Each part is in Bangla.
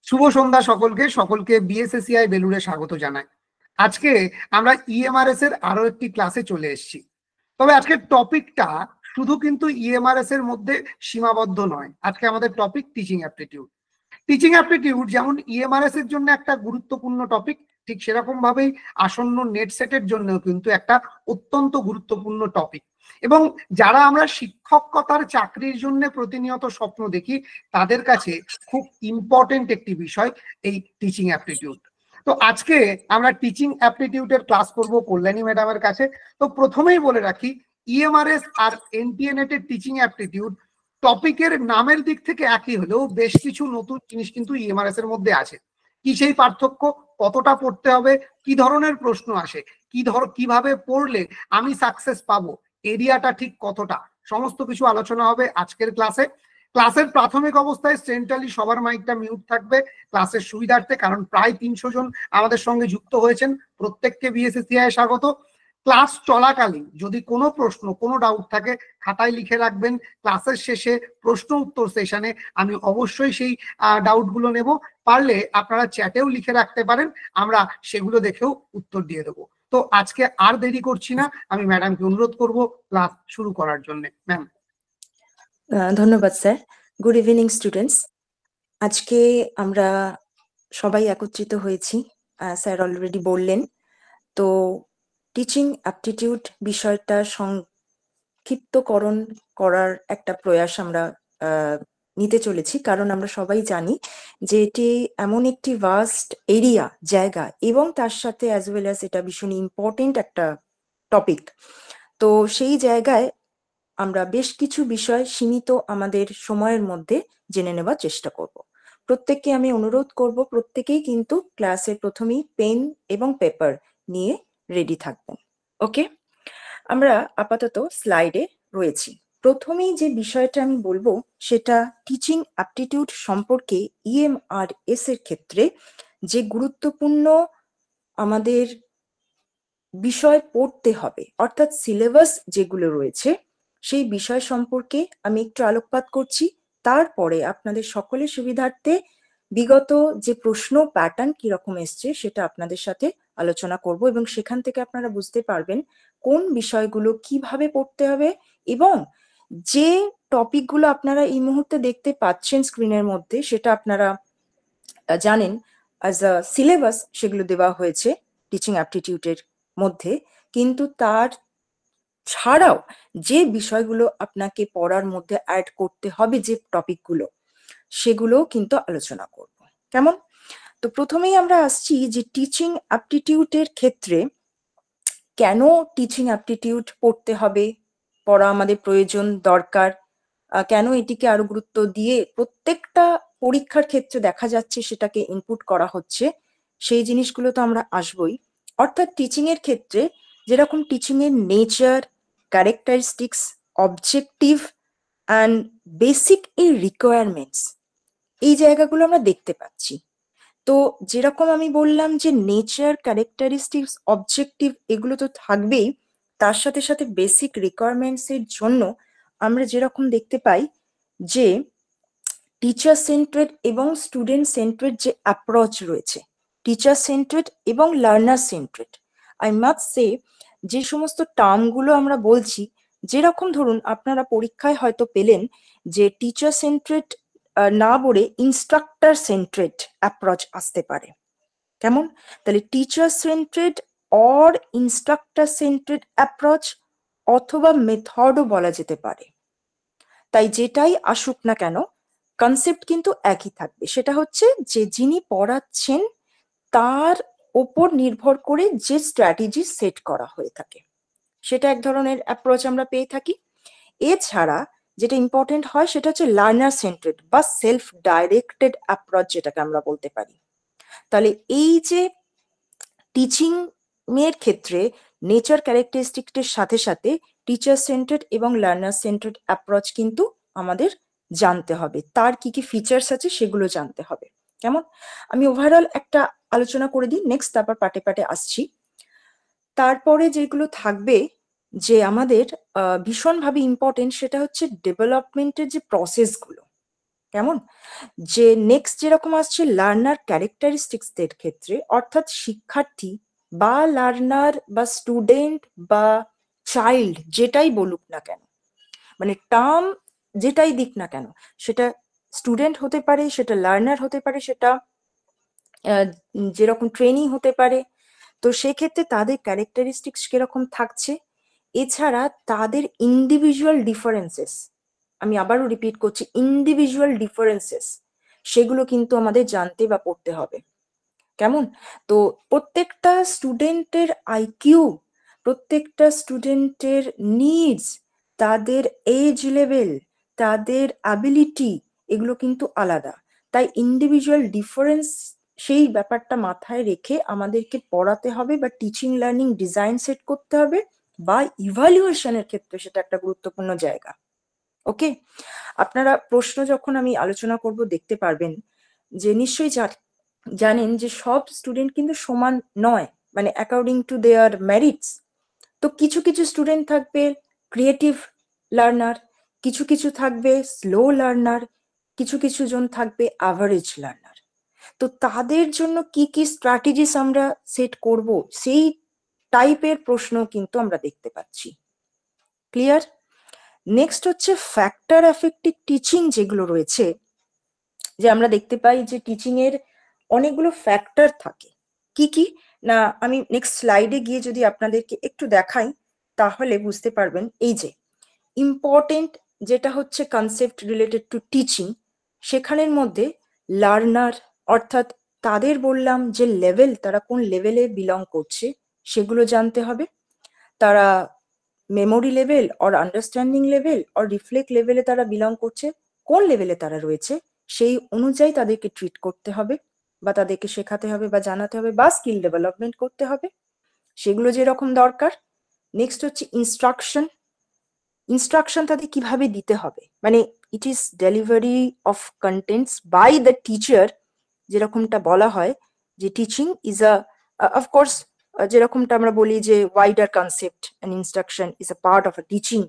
শুভ সন্ধ্যা সকলকে সকলকে বিএসএসিআই বেলুড়ে স্বাগত জানাই। আজকে আমরা ইএমআরএস এর আরো একটি ক্লাসে চলে এসেছি। তবে আজকের টপিকটা শুধু কিন্তু ইএমআরএস এর মধ্যে সীমাবদ্ধ নয়। আজকে আমাদের topic teaching aptitude. Teaching aptitude যেমন ইএমআরএস এর জন্য একটা গুরুত্বপূর্ণ টপিক, ঠিক সেরকম ভাবেই আসন্ন নেট সেটের জন্য কিন্তু একটা অত্যন্ত গুরুত্বপূর্ণ টপিক। এবং যারা আমরা শিক্ষকতার চাকরির জন্য প্রতিনিয়ত স্বপ্ন দেখি তাদের কাছে খুব ইম্পর্টেন্ট একটি বিষয় এই টিচিং অ্যাপটিটিউড। তো আজকে আমরা টিচিং অ্যাপটিটিউডের ক্লাস করব কল্যাণী ম্যাডামের কাছে। তো প্রথমেই বলে রাখি, ইএমআরএস আর এনটিএনএট এর টিচিং অ্যাপটিটিউড টপিকের নামের দিক থেকে একই হলেও বেশ কিছু নতুন জিনিস কিন্তু ইএমআরএস এর মধ্যে আছে। কি সেই পার্থক্য, কতটা পড়তে হবে, কি ধরনের প্রশ্ন আসে, কিভাবে পড়লে আমি সাকসেস পাবো, এরিয়াটা ঠিক কতটা, সমস্ত কিছু আলোচনা হবে আজকের ক্লাসে। ক্লাসের প্রাথমিক অবস্থায় সেন্ট্রালি সবার মাইকটা মিউট থাকবে ক্লাসের সুবিধার্থে, কারণ প্রায় 300 জন আমাদের সঙ্গে যুক্ত হয়েছেন। প্রত্যেককে বিএসএসিআই স্বাগত। ক্লাস চলাকালীন যদি কোনো প্রশ্ন, কোনো ডাউট থাকে খাতায় লিখে রাখবেন। ক্লাসের শেষে প্রশ্ন উত্তর সেশনে আমি অবশ্যই সেই ডাউটগুলো নেব। পারলে আপনারা চ্যাটেও লিখে রাখতে পারেন, আমরা সেগুলো দেখেও উত্তর দিয়ে দেবো। তো আজকে আর দেরি করছি না, আমি ম্যাডামকে অনুরোধ করব ক্লাস শুরু করার জন্য। ম্যাম। ধন্যবাদ স্যার। Good evening students. আজকে আমরা সবাই একত্রিত হয়েছি, স্যার অলরেডি বললেন। তো টিচিং অ্যাপটিটিউড বিষয়টা সংক্ষিপ্তকরণ করার একটা প্রয়াস আমরা নিতে চলেছি, কারণ আমরা সবাই জানি যে এটি এমন একটি ভাস্ট এরিয়া, জায়গা, এবং তার সাথে অ্যাজ ওয়েল অ্যাজ এটা ভীষণ ইম্পর্টেন্ট একটা টপিক। তো সেই জায়গায় আমরা বেশ কিছু বিষয় সীমিত আমাদের সময়ের মধ্যে জেনে নেওয়ার চেষ্টা করব। প্রত্যেককে আমি অনুরোধ করব, প্রত্যেকেই কিন্তু ক্লাসের প্রথমেই পেন এবং পেপার নিয়ে রেডি থাকবেন। ওকে, আমরা আপাতত স্লাইডে রয়েছি। প্রথমেই যে বিষয়টা আমি বলবো সেটা টিচিং অ্যাপটিটিউড সম্পর্কে ইএমআরএস এর ক্ষেত্রে যে গুরুত্বপূর্ণ আমাদের বিষয় পড়তে হবে, অর্থাৎ সিলেবাস যেগুলো রয়েছে সেই বিষয় সম্পর্কে আমি একটু আলোকপাত করছি। তারপরে আপনাদের সকলের সুবিধার্থে বিগত যে প্রশ্ন প্যাটার্ন কিরকম এসছে সেটা আপনাদের সাথে আলোচনা করব, এবং সেখান থেকে আপনারা বুঝতে পারবেন কোন বিষয়গুলো কিভাবে পড়তে হবে, এবং যে টপিকগুলো আপনারা এই মুহূর্তে দেখতে পাচ্ছেন স্ক্রিনের মধ্যে সেটা আপনারা জানেন অ্যাজ আ সিলেবাস সেগুলো দেওয়া হয়েছে টিচিং অ্যাপটিটিউডের মধ্যে, কিন্তু তার ছাড়াও যে বিষয়গুলো আপনাকে পড়ার মধ্যে অ্যাড করতে হবে, যে টপিকগুলো, সেগুলোও কিন্তু আলোচনা করব। কেমন? তো প্রথমেই আমরা আসছি যে টিচিং অ্যাপটিটিউডের ক্ষেত্রে কেন টিচিং অ্যাপটিটিউড পড়তে হবে, পড়া আমাদের প্রয়োজন, দরকার, কেন এটিকে আরো গুরুত্ব দিয়ে প্রত্যেকটা পরীক্ষার ক্ষেত্রে দেখা যাচ্ছে সেটাকে ইনপুট করা হচ্ছে, সেই জিনিসগুলো তো আমরা আসবই। অর্থাৎ টিচিং এর ক্ষেত্রে যেরকম টিচিং এর nature, characteristics, objective and basic এই রিকোয়ারমেন্টস, এই জায়গাগুলো আমরা দেখতে পাচ্ছি। তো যেরকম আমি বললাম যে নেচার, ক্যারেক্টারিস্টিক্স, অবজেক্টিভ এগুলো তো থাকবেই, তার সাথে সাথে বেসিক রিকোয়ারমেন্টস এর জন্য আমরা যেরকম দেখতে পাই যে টিচার সেন্ট্রেড এবং স্টুডেন্ট সেন্ট্রেড যে অ্যাপ্রোচ রয়েছে, টিচার সেন্ট্রেড এবং লার্নার সেন্ট্রেড। আই মাস্ট সে, যে সমস্ত টার্মগুলো আমরা বলছি, যেরকম ধরুন আপনারা পরীক্ষায় হয়তো পেলেন যে টিচার সেন্ট্রেড না বলে ইনস্ট্রাক্টর সেন্ট্রেড অ্যাপ্রোচ আসতে পারে। কেমন? তাহলে টিচার সেন্ট্রেড অর ইনস্ট্রাক্টর সেন্ট্রেড অ্যাপ্রোচ, অথবা মেথডও বলা যেতে পারে। তাই যেটাই আসুক না কেন, কনসেপ্ট কিন্তু একই থাকবে। সেটা হচ্ছে যে যিনি পড়াচ্ছেন তার ওপর নির্ভর করে যে স্ট্র্যাটেজি সেট করা হয়ে থাকে, সেটা এক ধরনের অ্যাপ্রোচ আমরা পেয়ে থাকি। এছাড়া যেটা ইম্পর্টেন্ট হয় সেটা হচ্ছে লার্নার সেন্ট্রেড বা সেলফ ডাইরেক্টেড অ্যাপ্রোচ, যেটাকে আমরা বলতে পারি। তাহলে এই যে টিচিং এর ক্ষেত্রে নেচার ক্যারেক্টারিস্টিক্সের সাথে সাথে টিচার সেন্টার্ড এবং লার্নার সেন্টার্ড অ্যাপ্রোচ কিন্তু আমাদের জানতে হবে, তার কি কি ফিচার্স আছে সেগুলো জানতে হবে। কেমন? আমি ওভারঅল একটা আলোচনা করে দিই, নেক্সট তারপর পাটে পাটে আসছি। তারপরে যেগুলো থাকবে যে আমাদের ভীষণভাবে ইম্পর্টেন্ট, সেটা হচ্ছে ডেভেলপমেন্টের যে প্রসেসগুলো। কেমন? যে নেক্সট যেরকম আসছে লার্নার ক্যারেক্টারিস্টিক্স এর ক্ষেত্রে, অর্থাৎ শিক্ষার্থী বা লার্নার বা স্টুডেন্ট বা চাইল্ড যেটাই বলুক না কেন, মানে টার্ম যেটাই দিক না কেন, সেটা স্টুডেন্ট হতে পারে, সেটা লার্নার হতে পারে, সেটা যেরকম ট্রেনিং হতে পারে। তো সেক্ষেত্রে তাদের ক্যারেক্টারিস্টিক্স কিরকম থাকছে, এছাড়া তাদের ইন্ডিভিজুয়াল ডিফারেন্সেস, আমি আবারও রিপিট করছি, ইন্ডিভিজুয়াল ডিফারেন্সেস, সেগুলো কিন্তু আমাদের জানতে বা পড়তে হবে। কেমন? তো প্রত্যেকটা স্টুডেন্টের আইকিউ, প্রত্যেকটা স্টুডেন্টের নিডস, তাদের এজ লেভেল, তাদের অ্যাবিলিটি, এগুলো কিন্তু আলাদা। তাই ইন্ডিভিজুয়াল ডিফারেন্স, সেই ব্যাপারটা মাথায় রেখে আমাদেরকে পড়াতে হবে বা টিচিং লার্নিং ডিজাইন সেট করতে হবে, বা ইভালুয়েশনের ক্ষেত্রে সেটা একটা গুরুত্বপূর্ণ জায়গা। ওকে, আপনারা প্রশ্ন যখন আমি আলোচনা করব দেখতে পারবেন যে নিশ্চয়ই জানেন যে সব স্টুডেন্ট কিন্তু সমান নয়, মানে অ্যাকর্ডিং টু দেয়ার মেরিটস। তো কিছু কিছু স্টুডেন্ট থাকবে ক্রিয়েটিভ লার্নার, কিছু কিছু থাকবে স্লো লার্নার, কিছু কিছু জন থাকবে অ্যাভারেজ লার্নার। তো তাদের জন্য কি কি স্ট্র্যাটেজিস আমরা সেট করব, সেই টাইপের প্রশ্ন কিন্তু আমরা দেখতে পাচ্ছি। ক্লিয়ার? নেক্সট হচ্ছে ফ্যাক্টর এফেক্টিভ টিচিং যেগুলো রয়েছে, যে আমরা দেখতে পাই যে টিচিং এর অনেকগুলো ফ্যাক্টর থাকে। কি কি না, আমি নেক্সট স্লাইডে গিয়ে যদি আপনাদেরকে একটু দেখাই তাহলে বুঝতে পারবেন। এই যে ইম্পর্টেন্ট যেটা হচ্ছে কনসেপ্ট রিলেটেড টু টিচিং, সেখানের মধ্যে লার্নার, অর্থাৎ তাদের বললাম যে লেভেল, তারা কোন লেভেলে বিলং করছে সেগুলো জানতে হবে। তারা memory level or understanding level or reflect লেভেলে তারা বিলং করছে, কোন লেভেলে তারা রয়েছে সেই অনুযায়ী তাদেরকে ট্রিট করতে হবে, বা তাদেরকে শেখাতে হবে বা জানাতে হবে, বা স্কিল ডেভেলপমেন্ট করতে হবে, সেগুলো যেরকম দরকার। নেক্সট হচ্ছে ইনস্ট্রাকশন, ইনস্ট্রাকশন তাদের কিভাবে দিতে হবে, মানে it is delivery of contents by the teacher, যেরকমটা বলা হয় যে টিচিং ইজ আ, অফকোর্স যেরকমটা আমরা বলি যে wider concept and instruction is a part of a teaching.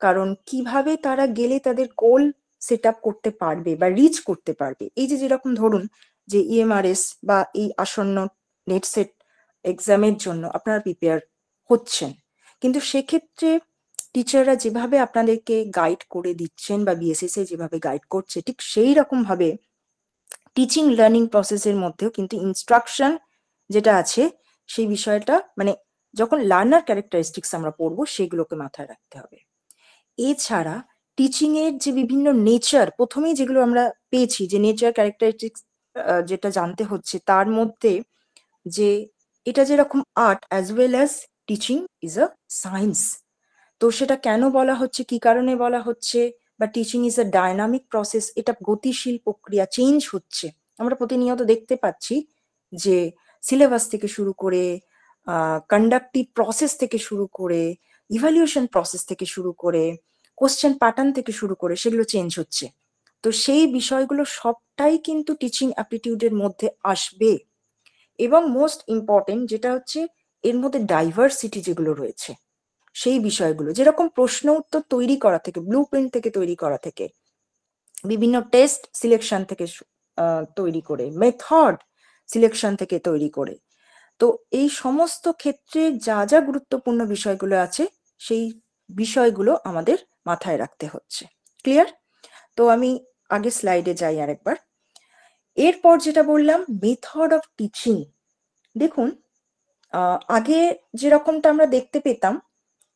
কারণ কিভাবে তারা গেলে তাদের গোল সেট আপ করতে পারবে বা রিচ করতে পারবে, এই যে যেরকম ধরুন যে ইএমআরএস বা এই আসন্ন নেট সেট এক্সামের জন্য আপনারা প্রিপেয়ার হচ্ছেন, কিন্তু সেক্ষেত্রে টিচাররা যেভাবে আপনাদেরকে গাইড করে দিচ্ছেন বা বিএসএসএ যেভাবে গাইড করছে, ঠিক সেই রকম ভাবে টিচিং লার্নিং প্রসেসের মধ্যেও কিন্তু ইনস্ট্রাকশন যেটা আছে সেই বিষয়টা, মানে যখন লার্নার ক্যারেক্টারিস্টিক্স আমরা পড়বো সেগুলোকে মাথায় রাখতে হবে। এছাড়া টিচিং এর যে বিভিন্ন নেচার, প্রথমেই যেগুলো আমরা পেয়েছি যে নেচার ক্যারেক্টারিস্টিক্স যেটা জানতে হচ্ছে, তার মধ্যে যে এটা যেরকম art as well as teaching is a science. তো সেটা কেন বলা হচ্ছে, কি কারণে বলা হচ্ছে, বা teaching is a dynamic process, এটা গতিশীল প্রক্রিয়া, চেঞ্জ হচ্ছে। আমরা প্রতিনিয়ত দেখতে পাচ্ছি যে সিলেবাস থেকে শুরু করে, কন্ডাক্টিভ প্রসেস থেকে শুরু করে, ইভ্যালুয়েশন প্রসেস থেকে শুরু করে, কোশ্চেন প্যাটার্ন থেকে শুরু করে, সেগুলো চেঞ্জ হচ্ছে। তো সেই বিষয়গুলো সবটাই কিন্তু টিচিং অ্যাপটিটিউডের মধ্যে আসবে। এবং মোস্ট ইম্পর্টেন্ট যেটা হচ্ছে এর মধ্যে ডাইভার্সিটি যেগুলো রয়েছে, সেই বিষয়গুলো, যেরকম প্রশ্ন উত্তর তৈরি করা থেকে, ব্লু প্রিন্ট থেকে তৈরি করা থেকে, বিভিন্ন টেস্ট সিলেকশন থেকে তৈরি করে, মেথড সিলেকশন থেকে তৈরি করে, তো এই সমস্ত ক্ষেত্রে যা যা গুরুত্বপূর্ণ বিষয়গুলো আছে সেই বিষয়গুলো আমাদের মাথায় রাখতে হচ্ছে। ক্লিয়ার? তো আমি আগে স্লাইডে যাই আরেকবার। এরপর যেটা বললাম মেথড অফ টিচিং, দেখুন আগে যেরকমটা আমরা দেখতে পেতাম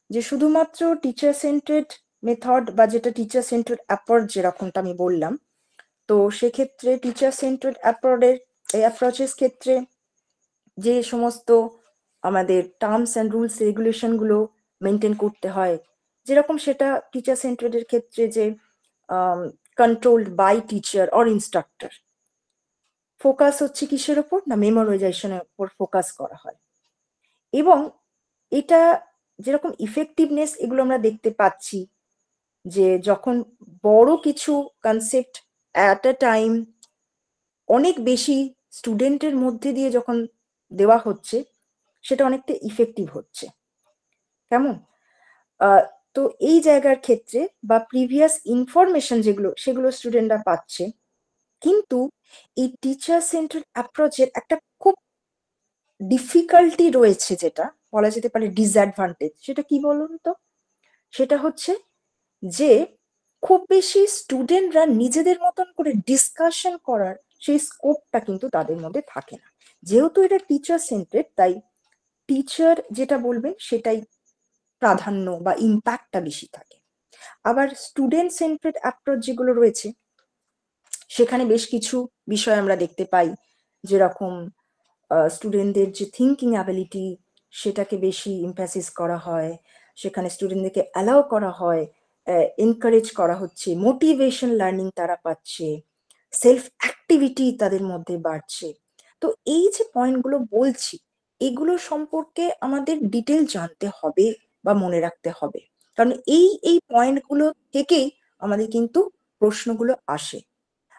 যে শুধুমাত্র টিচার সেন্টার্ড মেথড বা যেটা টিচার সেন্টার্ড অ্যাপ্রোচ যেরকমটা আমি বললাম, তো সেক্ষেত্রে টিচার সেন্টার্ড অ্যাপ্রোচের ক্ষেত্রে যে সমস্ত আমাদের টার্মস অ্যান্ড রুলস রেগুলেশন গুলো মেনটেন করতে হয়, যেরকম সেটা টিচার সেন্টার্ড ক্ষেত্রে যে controlled by teacher or instructor, focus হচ্ছে কিসের ওপর না, মেমোরাইজেশনের উপর ফোকাস করা হয়। এবং এটা যেরকম ইফেক্টিভনেস এগুলো আমরা দেখতে পাচ্ছি যে যখন বড় কিছু কনসেপ্ট অ্যাট আ টাইম অনেক বেশি স্টুডেন্টের মধ্যে দিয়ে যখন দেওয়া হচ্ছে, সেটা অনেকটা ইফেক্টিভ হচ্ছে। কেমন? তো এই জায়গার ক্ষেত্রে বা প্রিভিয়াস ইনফরমেশন যেগুলো সেগুলো স্টুডেন্টরা পাচ্ছে, কিন্তু এই টিচার সেন্টার্ড অ্যাপ্রোচের একটা খুব ডিফিকাল্টি রয়েছে, যেটা বলা যেতে পারে ডিসঅ্যাডভান্টেজ। সেটা কি বলুন তো? সেটা হচ্ছে যে খুব বেশি স্টুডেন্টরা নিজেদের মতন করে ডিসকাশন করার সেই স্কোপটা কিন্তু তাদের মধ্যে থাকে না। যেহেতু এটা টিচার সেন্টারেড, তাই টিচার যেটা বলবেন সেটাই প্রাধান্য বা ইম্প্যাক্টটা বেশি থাকে। আবার স্টুডেন্ট সেন্টারেড অ্যাপ্রোচ যেগুলো রয়েছে সেখানে বেশ কিছু বিষয় আমরা দেখতে পাই, যেরকম স্টুডেন্টদের যে থিঙ্কিং অ্যাবিলিটি সেটাকে বেশি এমফ্যাসিস করা হয়, সেখানে স্টুডেন্টদেরকে অ্যালাউ করা হয়, এনকারেজ করা হচ্ছে, মোটিভেশন লার্নিং তারা পাচ্ছে, সেলফ অ্যাক্টিভিটি তাদের মধ্যে বাড়ছে। তো এই যে পয়েন্টগুলো বলছি, এগুলো সম্পর্কে আমাদের ডিটেল জানতে হবে বা মনে রাখতে হবে, কারণ এই এই পয়েন্টগুলো থেকেই আমাদের কিন্তু প্রশ্নগুলো আসে।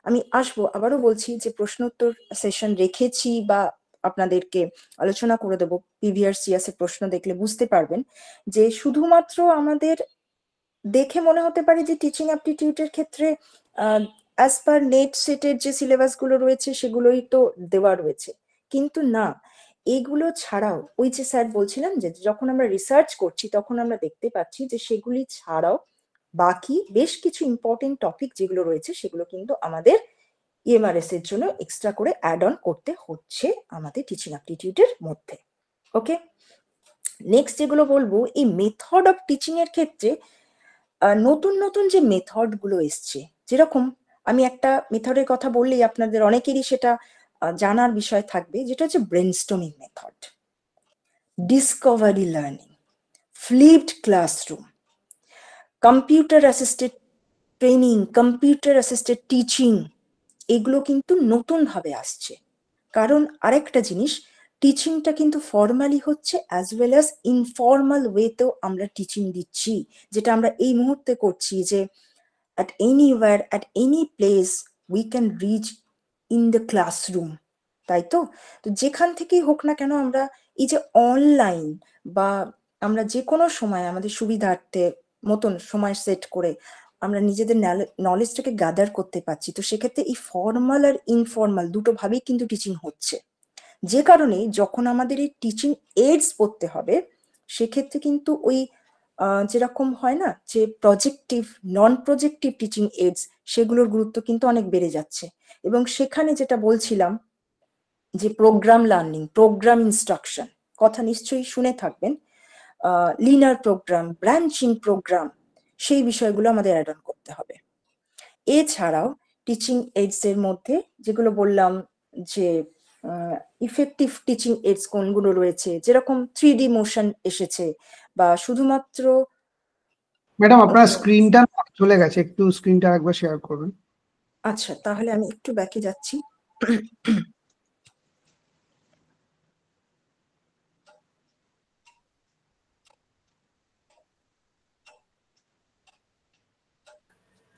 আমি আসবো, আবারও বলছি যে প্রশ্ন উত্তর সেশন রেখেছি বা আপনাদেরকে আলোচনা করে দেবো। পিভিআর সিএস এর প্রশ্ন দেখলে বুঝতে পারবেন যে শুধুমাত্র আমাদের দেখে মনে হতে পারে যে টিচিং অ্যাপটিটিউডের ক্ষেত্রে অ্যাজ পার নেট সেটের যে সিলেবাস গুলো রয়েছে সেগুলোই তো দেওয়া রয়েছে, কিন্তু না, এগুলো ছাড়াও ওই যে স্যার বলছিলাম যে যখন আমরা রিসার্চ করছি তখন আমরা দেখতে পাচ্ছি যে সেগুলি ছাড়াও বাকি বেশ কিছু ইম্পর্টেন্ট টপিক যেগুলো রয়েছে সেগুলো কিন্তু আমাদের ইএমআরএস এর জন্য এক্সট্রা করে অ্যাড অন করতে হচ্ছে আমাদের টিচিং অ্যাপটিটিউডের মধ্যে। ওকে, নেক্সট যেগুলো বলবো, এই মেথড অফ টিচিং এর ক্ষেত্রে নতুন নতুন যে মেথড গুলো এসছে, যেরকম আমি একটা মেথডের কথা বললেই আপনাদের অনেকেরই সেটা জানার বিষয় থাকবে, যেটা হচ্ছে brainstorming method, Discovery learning, flipped classroom, computer assisted training, computer assisted teaching, এগুলো কিন্তু নতুন ভাবে আসছে। কারণ আরেকটা জিনিস, টিচিংটা কিন্তু ফর্মালি হচ্ছে অ্যাজ ওয়েল অ্যাজ ইনফর্মাল ওয়েতেও আমরা টিচিং দিচ্ছি, যেটা আমরা এই মুহূর্তে করছি, যে at anywhere at any place we can reach in the classroom, তাই তো? তো যেখান থেকেই হোক না কেন আমরা এই যে অনলাইন বা আমরা যে কোনো সময় আমাদের সুবিধার্থে মতন সময় সেট করে আমরা নিজেদের নলেজটাকে গ্যাদার করতে পারছি। তো সেক্ষেত্রে এই ফর্মাল আর ইনফর্মাল দুটো ভাবেই কিন্তু টিচিং হচ্ছে, যে কারণে যখন আমাদের এই টিচিং এইডস পড়তে হবে সেক্ষেত্রে কিন্তু ওই যেরকম হয় না যে প্রজেক্টিভ নন প্রজেক্টিভ টিচিং এইডস, সেগুলোর গুরুত্ব কিন্তু অনেক বেড়ে যাচ্ছে। এবং সেখানে যেটা বলছিলাম যে প্রোগ্রাম লার্নিং, প্রোগ্রাম ইনস্ট্রাকশন কথা নিশ্চয়ই শুনে থাকবেন, লিনার প্রোগ্রাম, ব্রাঞ্চিং প্রোগ্রাম, সেই বিষয়গুলো আমাদের অ্যাড অন করতে হবে। এছাড়াও টিচিং এইডস এর মধ্যে যেগুলো বললাম যে ইফেক্টিভ টিচিং এইডস কোনগুলো রয়েছে, যেরকম 3D মোশন এসেছে, বা শুধুমাত্র ম্যাডাম আপনার স্ক্রিনটা চলে গেছে, একটু স্ক্রিনটা একবার শেয়ার করবেন। আচ্ছা, তাহলে আমি একটু ব্যাকে যাচ্ছি।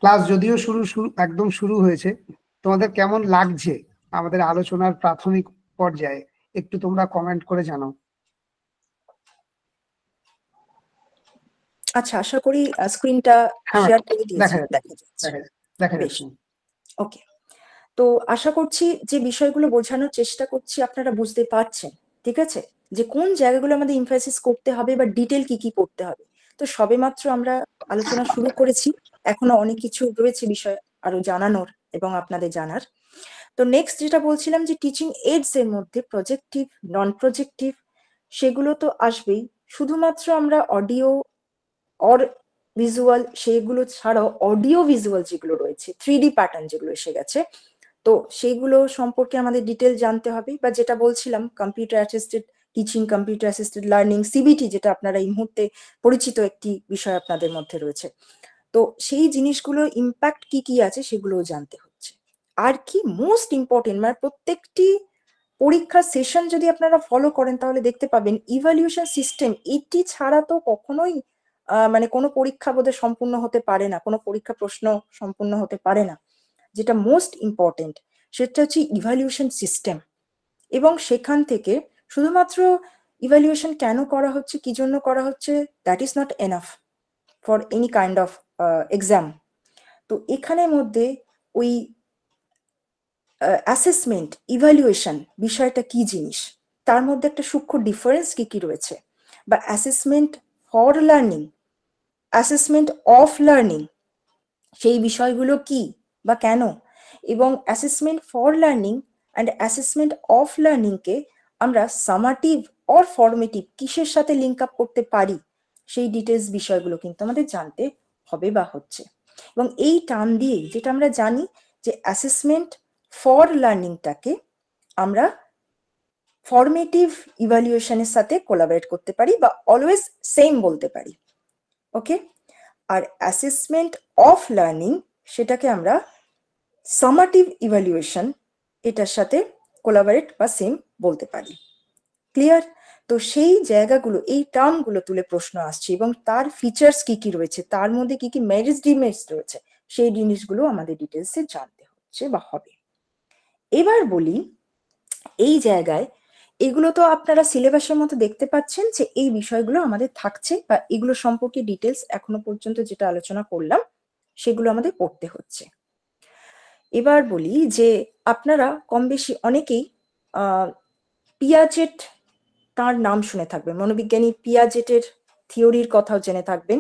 ক্লাস যদিও শুরু শুরু একদম শুরু হয়েছে, তোমাদের কেমন লাগছে আমাদের আলোচনার প্রাথমিক পর্যায়ে একটু তোমরা কমেন্ট করে জানাও। আচ্ছা, আশা করি স্ক্রিনটা হ্যাঁ শেয়ার করে দিয়েছি, দেখা দেখা যাচ্ছে। দেখা বেশ, যাচ্ছে। ওকে। তো আশা করছি যে বিষয়গুলো বোঝানোর চেষ্টা করছি আপনারা বুঝতে পারছেন, ঠিক আছে, যে কোন জায়গাগুলো আমাদের ইমফাসিস করতে হবে বা ডিটেল কি কি করতে হবে। তো সবেমাত্র আমরা আলোচনা শুরু করেছি, এখনো অনেক কিছু রয়েছে বিষয় আরো জানানোর এবং আপনাদের জানার। তো নেক্সট যেটা বলছিলাম যে টিচিং এইডস এর মধ্যে প্রজেক্টিভ, নন প্রজেক্টিভ, সেগুলো তো আসবেই। শুধুমাত্র আমরা অডিও অর ভিজুয়াল সেগুলো ছাড়াও অডিও ভিজুয়াল যেগুলো রয়েছে, 3D প্যাটার্ন যেগুলো এসে গেছে, তো সেইগুলো সম্পর্কে আমাদের ডিটেল জানতে হবে। বা যেটা বলছিলাম computer assisted teaching, computer assisted learning, CBT, যেটা আপনারা এই মুহূর্তে পরিচিত একটি বিষয় আপনাদের মধ্যে রয়েছে, তো সেই জিনিসগুলো ইম্প্যাক্ট কি কি আছে সেগুলোও জানতে হচ্ছে। আর কি মোস্ট ইম্পর্টেন্ট, মানে প্রত্যেকটি পরীক্ষার সেশন যদি আপনারা ফলো করেন তাহলে দেখতে পাবেন ইভ্যালুয়েশন সিস্টেম, এটি ছাড়া তো কখনোই মানে কোনো পরীক্ষা বোধহয় সম্পূর্ণ হতে পারে না, কোনো পরীক্ষা প্রশ্ন সম্পূর্ণ হতে পারে না। যেটা মোস্ট ইম্পর্টেন্ট সেটা হচ্ছে ইভ্যালুয়েশন সিস্টেম। এবং সেখান থেকে শুধুমাত্র ইভ্যালুয়েশন কেন করা হচ্ছে, কি জন্য করা হচ্ছে, that is not enough. For any kind of exam. তো এখানের মধ্যে ওই অ্যাসেসমেন্ট ইভ্যালুয়েশন বিষয়টা কি জিনিস, তার মধ্যে একটা সূক্ষ্ম ডিফারেন্স কি কি রয়েছে, বা assessment for learning, assessment of learning, সেই বিষয়গুলো কি বা কেন, এবং assessment for learning and assessment of লার্নিংকে আমরা সামাটিভ অর ফর্মেটিভ কিসের সাথে লিঙ্ক আপ করতে পারি, সেই ডিটেলস বিষয়গুলো কিন্তু আমাদের জানতে হবে বা হচ্ছে। এবং এই টার্ম দিয়ে যেটা আমরা জানি যে অ্যাসেসমেন্ট ফর লার্নিংটাকে আমরা ফর্মেটিভ ইভ্যালুয়েশনের সাথে কোলাবরেট করতে পারি বা অলওয়েজ সেম বলতে পারি, ওকে। আর অ্যাসেসমেন্ট অফ লার্নিং সেটাকে আমরা সামাটিভ ইভ্যালুয়েশন এটার সাথে কোলাবরেট বা সেম বলতে পারি। ক্লিয়ার? তো সেই জায়গাগুলো, এই টার্মগুলো তুলে প্রশ্ন আসছে এবং তার ফিচার্স কি কি রয়েছে, তার মধ্যে কি কি মেরিটস ডিমেরিটস রয়েছে, সেই জিনিসগুলো আমাদের ডিটেলসে জানতে হচ্ছে বা হবে। এবার বলি, এই জায়গায় এগুলো তো আপনারা সিলেবাসের মতো দেখতে পাচ্ছেন যে এই বিষয়গুলো আমাদের থাকছে বা এগুলো সম্পর্কে ডিটেলস এখনো পর্যন্ত যেটা আলোচনা করলাম সেগুলো আমাদের পড়তে হচ্ছে। এবার বলি যে আপনারা কম বেশি অনেকেই পিয়াজেট তার নাম শুনে থাকবেন, মনোবিজ্ঞানী পিয়াজেটের থিওরির কথাও জেনে থাকবেন,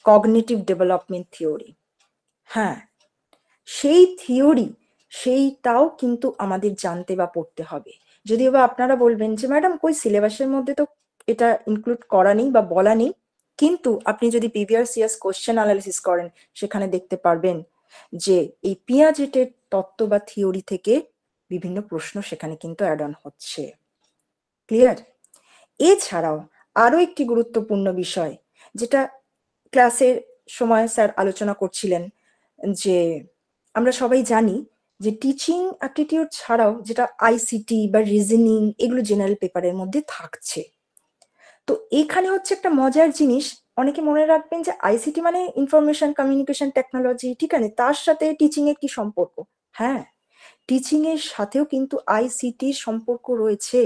কগনিটিভ ডেভেলপমেন্ট থিওরি। হ্যাঁ, সেই থিওরি সেইটাও কিন্তু আমাদের জানতে বা পড়তে হবে। যদিও বা আপনারা বলবেন যে ম্যাডাম কই সিলেবাসের মধ্যে তো এটা ইনক্লুড করা নেই বা বলা নেই, কিন্তু আপনি যদি প্রিভিয়াস ইয়ার্স কোশ্চেন অ্যানালিসিস করেন সেখানে দেখতে পারবেন যে এই পিয়াজেটের তত্ত্ব বা থিওরি থেকে বিভিন্ন প্রশ্ন সেখানে কিন্তু অ্যাড অন হচ্ছে। ক্লিয়ার? এছাড়াও আরো একটি গুরুত্বপূর্ণ বিষয় যেটা ক্লাসের সময় স্যার আলোচনা করছিলেন, যে আমরা সবাই জানি যে টিচিং অ্যাপটিটিউড ছাড়াও যেটা আইসিটি বা রিজনিং এগুলো জেনারেল পেপারের মধ্যে থাকছে। তো এখানে হচ্ছে একটা মজার জিনিস, অনেকে মনে রাখবেন যে আইসিটি মানে ইনফরমেশন কমিউনিকেশন টেকনোলজি, ঠিক আছে, তার সাথে টিচিং এর কি সম্পর্ক? হ্যাঁ, টিচিং এর সাথেও কিন্তু আইসিটির সম্পর্ক রয়েছে।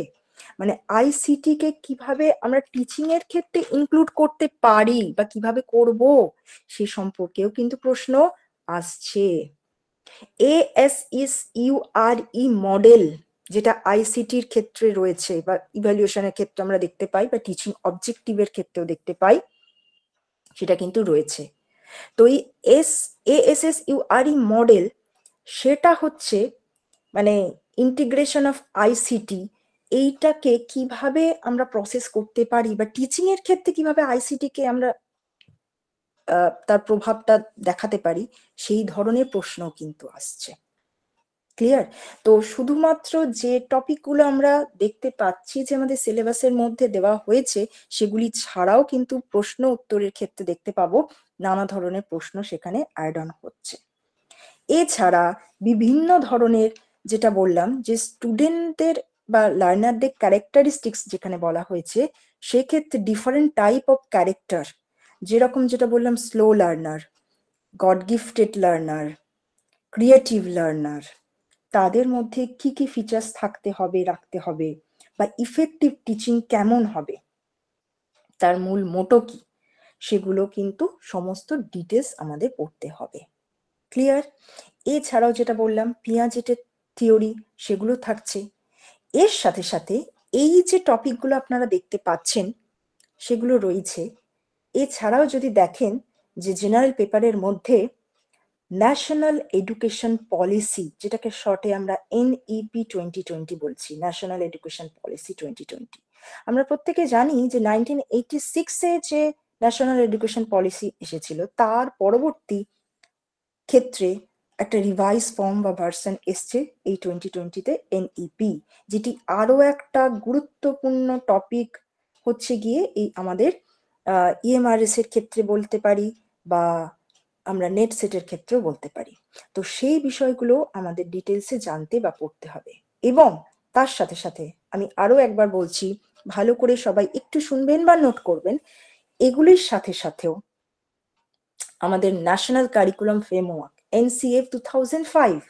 মানে আইসিটি কে কিভাবে আমরা টিচিং এর ক্ষেত্রে ইনক্লুড করতে পারি বা কিভাবে করব সে সম্পর্কেও কিন্তু প্রশ্ন আসছে। ASSURE মডেল যেটা আইসিটির ক্ষেত্রে রয়েছে বা ইভ্যালুয়েশনের ক্ষেত্রে আমরা দেখতে পাই বা টিচিং অবজেক্টিভের ক্ষেত্রেও দেখতে পাই, সেটা কিন্তু রয়েছে। তো এই ASSURE মডেল সেটা হচ্ছে মানে ইন্টিগ্রেশন অফ আইসিটি, এইটাকে কিভাবে আমরা প্রসেস করতে পারি বা টিচিং এর ক্ষেত্রে কিভাবে আইসিটি কে আমরা তার প্রভাবটা দেখাতে পারি, সেই ধরনের প্রশ্নও কিন্তু আসছে। ক্লিয়ার? তো শুধুমাত্র যে টপিকগুলো আমরা দেখতে পাচ্ছি যে আমাদের সিলেবাসের মধ্যে দেওয়া হয়েছে সেগুলি ছাড়াও কিন্তু প্রশ্ন উত্তরের ক্ষেত্রে দেখতে পাবো নানা ধরনের প্রশ্ন সেখানে অ্যাড অন হচ্ছে। এছাড়া বিভিন্ন ধরনের, যেটা বললাম যে স্টুডেন্টদের বা লার্নারদের ক্যারেক্টারিস্টিক্স যেখানে বলা হয়েছে, সেক্ষেত্রে ডিফারেন্ট টাইপ অফ ক্যারেক্টার, যেরকম যেটা বললাম slow learner, god gifted learner, creative learner, তাদের মধ্যে কি কি ফিচার্স থাকতে হবে, রাখতে হবে, বা ইফেক্টিভ টিচিং কেমন হবে, তার মূল মোটো কি, সেগুলো কিন্তু সমস্ত ডিটেলস আমাদের পড়তে হবে। ক্লিয়ার? এছাড়াও যেটা বললাম পিয়াজেটের থিওরি, সেগুলো থাকছে। এর সাথে সাথে এই যে টপিকগুলো আপনারা দেখতে পাচ্ছেন সেগুলো রয়েছে। এছাড়াও যদি দেখেন যে জেনারেল পেপারের মধ্যে ন্যাশনাল এডুকেশন পলিসি, যেটাকে শর্টে আমরা NEP 2020 বলছি, ন্যাশনাল এডুকেশন পলিসি 2020, আমরা প্রত্যেকে জানি যে 1986-এ যে ন্যাশনাল এডুকেশন পলিসি এসেছিল তার পরবর্তী ক্ষেত্রে একটা রিভাইজ ফর্ম বা ভার্সন এসছে এই 2020-তে NEP, যেটি আরো একটা গুরুত্বপূর্ণ টপিক হচ্ছে গিয়ে এই আমাদের EMRS এর ক্ষেত্রে বলতে পারি বা আমরা নেট সেটের ক্ষেত্রেও বলতে পারি। তো সেই বিষয়গুলো আমাদের ডিটেলসে জানতে বা পড়তে হবে। এবং তার সাথে সাথে আমি আরো একবার বলছি, ভালো করে সবাই একটু শুনবেন বা নোট করবেন, এগুলির সাথে সাথেও আমাদের national curriculum framework NCF 2005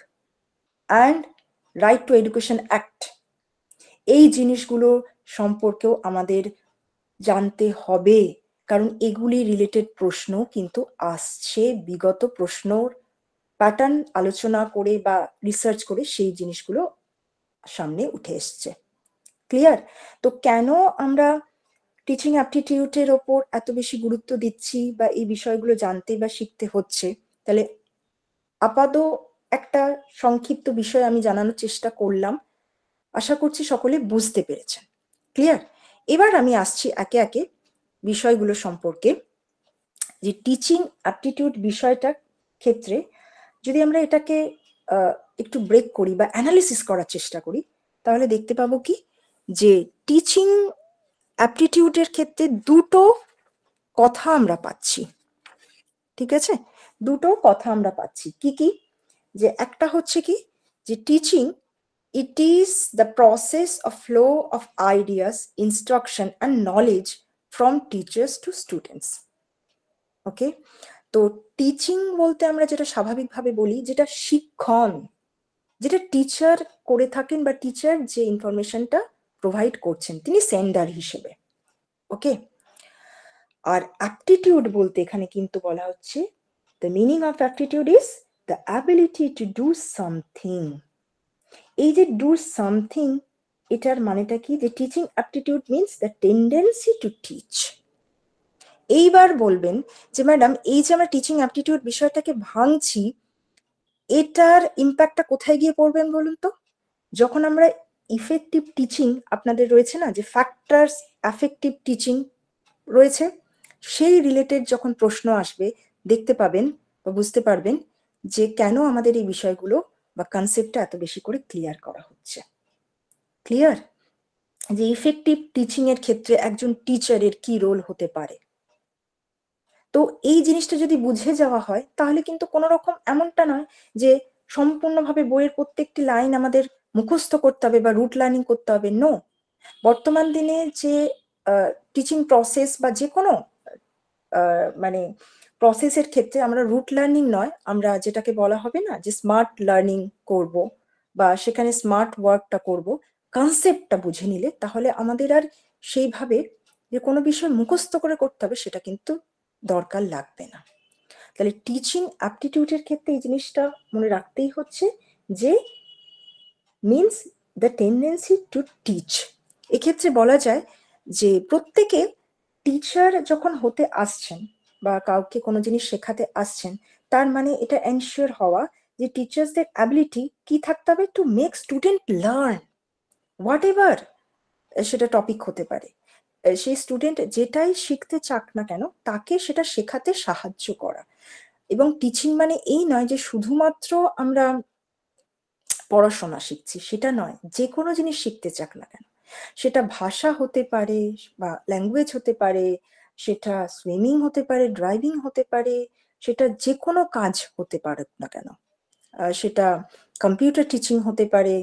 and right two education act, এই জিনিসগুলো সম্পর্কেও আমাদের জানতে হবে। কারণ এগুলি রিলেটেড প্রশ্ন কিন্তু আসছে, বিগত প্রশ্নর প্যাটার্ন আলোচনা করে বা রিসার্চ করে সেই জিনিসগুলো সামনে উঠে এসছে। ক্লিয়ার? তো কেন আমরা টিচিং অ্যাপটিটিউডের ওপর এত বেশি গুরুত্ব দিচ্ছি বা এই বিষয়গুলো জানতে বা শিখতে হচ্ছে, তাহলে আপাতত একটা সংক্ষিপ্ত বিষয় আমি জানানোর চেষ্টা করলাম, আশা করছি সকলে বুঝতে পেরেছেন। ক্লিয়ার? এবার আমি আসছি একে একে বিষয়গুলো সম্পর্কে। যে টিচিং অ্যাপটিটিউড বিষয়টার ক্ষেত্রে যদি আমরা এটাকে একটু ব্রেক করি বা অ্যানালিসিস করার চেষ্টা করি, তাহলে দেখতে পাবো কি যে টিচিং অ্যাপটিটিউডের ক্ষেত্রে দুটো কথা আমরা পাচ্ছি। ঠিক আছে? দুটো কথা আমরা পাচ্ছি। কি কি? যে একটা হচ্ছে কি যে teaching it is the process of flow of ideas, instruction and knowledge from teachers to students. ওকে? তো টিচিং বলতে আমরা যেটা স্বাভাবিকভাবে বলি, যেটা শিক্ষণ, যেটা টিচার করে থাকেন বা টিচার যে ইনফরমেশনটা প্রোভাইড করছেন তিনি সেন্ডার হিসেবে। ওকে? আর অ্যাপটিটিউড বলতে এখানে কিন্তু বলা হচ্ছে the meaning of aptitude is the ability to do something. এই যে ডু সামথিং, এটার মানেটা কি? যে teaching aptitude means the tendency to teach. এইবার বলবেন যে ম্যাডাম এই যে আমরা টিচিং অ্যাপটিটিউড বিষয়টাকে ভাঙছি, এটার ইম্প্যাক্টটা কোথায় গিয়ে পড়বেন বলুন তো? যখন আমরা ইফেক্টিভ টিচিং আপনাদের রয়েছে না, যে ফ্যাক্টরস অ্যাফেক্টিভ টিচিং রয়েছে, সেই রিলেটেড যখন প্রশ্ন আসবে দেখতে পাবেন বা বুঝতে পারবেন যে কেন আমাদের এই বিষয়গুলো বা কনসেপ্টটা এত বেশি করে ক্লিয়ার করা হচ্ছে। ক্লিয়ার? যে ইফেক্টিভ টিচিং এর ক্ষেত্রে একজন টিচারের কি রোল হতে পারে। তো এই জিনিসটা যদি বুঝে যাওয়া হয় তাহলে কিন্তু কোনো রকম এমনটা নয় যে সম্পূর্ণভাবে বইয়ের প্রত্যেকটি লাইন আমাদের মুখস্থ করতে হবে বা রুট লার্নিং করতে হবে। নো, বর্তমান দিনে যে টিচিং প্রসেস বা যে কোনো মানে প্রসেসের ক্ষেত্রে আমরা রুট লার্নিং নয়, আমরা যেটাকে বলা হবে না যে স্মার্ট লার্নিং করব বা সেখানে স্মার্ট ওয়ার্কটা করব, কনসেপ্টটা বুঝে নিলে তাহলে আমাদের আর সেইভাবে যে কোনো বিষয় মুখস্থ করে করতে হবে সেটা কিন্তু দরকার লাগবে না। তাহলে টিচিং অ্যাপটিটিউডের ক্ষেত্রে এই জিনিসটা মনে রাখতেই হচ্ছে যে means the tendency to teach. এক্ষেত্রে বলা যায় যে প্রত্যেকে টিচার যখন হতে আসছেন বা কাউকে কোনো জিনিস শেখাতে আসছেন, তার মানে এটা এনশিওর হওয়া যে টিচার্সদের অ্যাবিলিটি কি থাকতে হবে to make student learn what ever সেটা টপিক হতে পারে। সেই স্টুডেন্ট যেটাই শিখতে চাক না কেন তাকে সেটা শেখাতে সাহায্য করা। এবং টিচিং মানে এই নয় যে শুধুমাত্র আমরা পড়াশোনা শিখছি, সেটা নয়। যে কোনো জিনিস শিখতে চাক না কেন, সেটা ভাষা হতে পারে বা ল্যাঙ্গুয়েজ হতে পারে, সেটা সুইমিং হতে পারে, ড্রাইভিং হতে পারে, সেটা যে কোনো কাজ হতে পারে না কেন, সেটা কম্পিউটার টিচিং হতে পারে,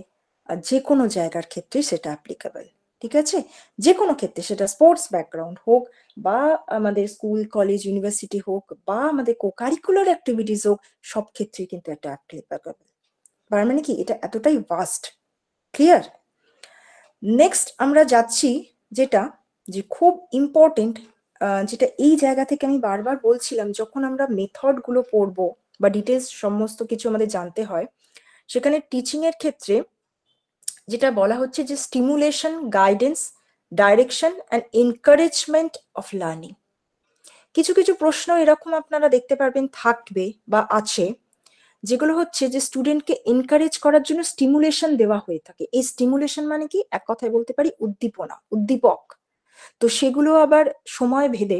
যে কোনো জায়গার ক্ষেত্রে সেটা অ্যাপ্লিকেবল। ঠিক আছে? যে কোনো ক্ষেত্রে, সেটা স্পোর্টস ব্যাকগ্রাউন্ড হোক বা আমাদের স্কুল কলেজ ইউনিভার্সিটি হোক বা আমাদের কো কারিকুলার অ্যাক্টিভিটিস হোক, সব ক্ষেত্রেই কিন্তু এটা অ্যাপ্লিকেবল। তার মানে কি এটা এতটাই ভাস্ট। ক্লিয়ার? নেক্সট আমরা যাচ্ছি যেটা যে খুব ইম্পর্টেন্ট, যেটা এই জায়গা থেকে আমি বারবার বলছিলাম, যখন আমরা মেথড গুলো পড়বো বা ডিটেলস সমস্ত কিছু আমাদের জানতে হয়, সেখানে টিচিং এর ক্ষেত্রে যেটা বলা হচ্ছে যে stimulation, guidance, direction and encouragement of learning. কিছু কিছু প্রশ্ন এরকম আপনারা দেখতে পারবেন থাকবে বা আছে, যেগুলো হচ্ছে যে স্টুডেন্টকে এনকারেজ করার জন্য স্টিমুলেশন দেওয়া হয়ে থাকে। এই স্টিমুলেশন মানে কি? এক কথায় বলতে পারি উদ্দীপনা, উদ্দীপক। তো সেগুলো আবার সময় ভেদে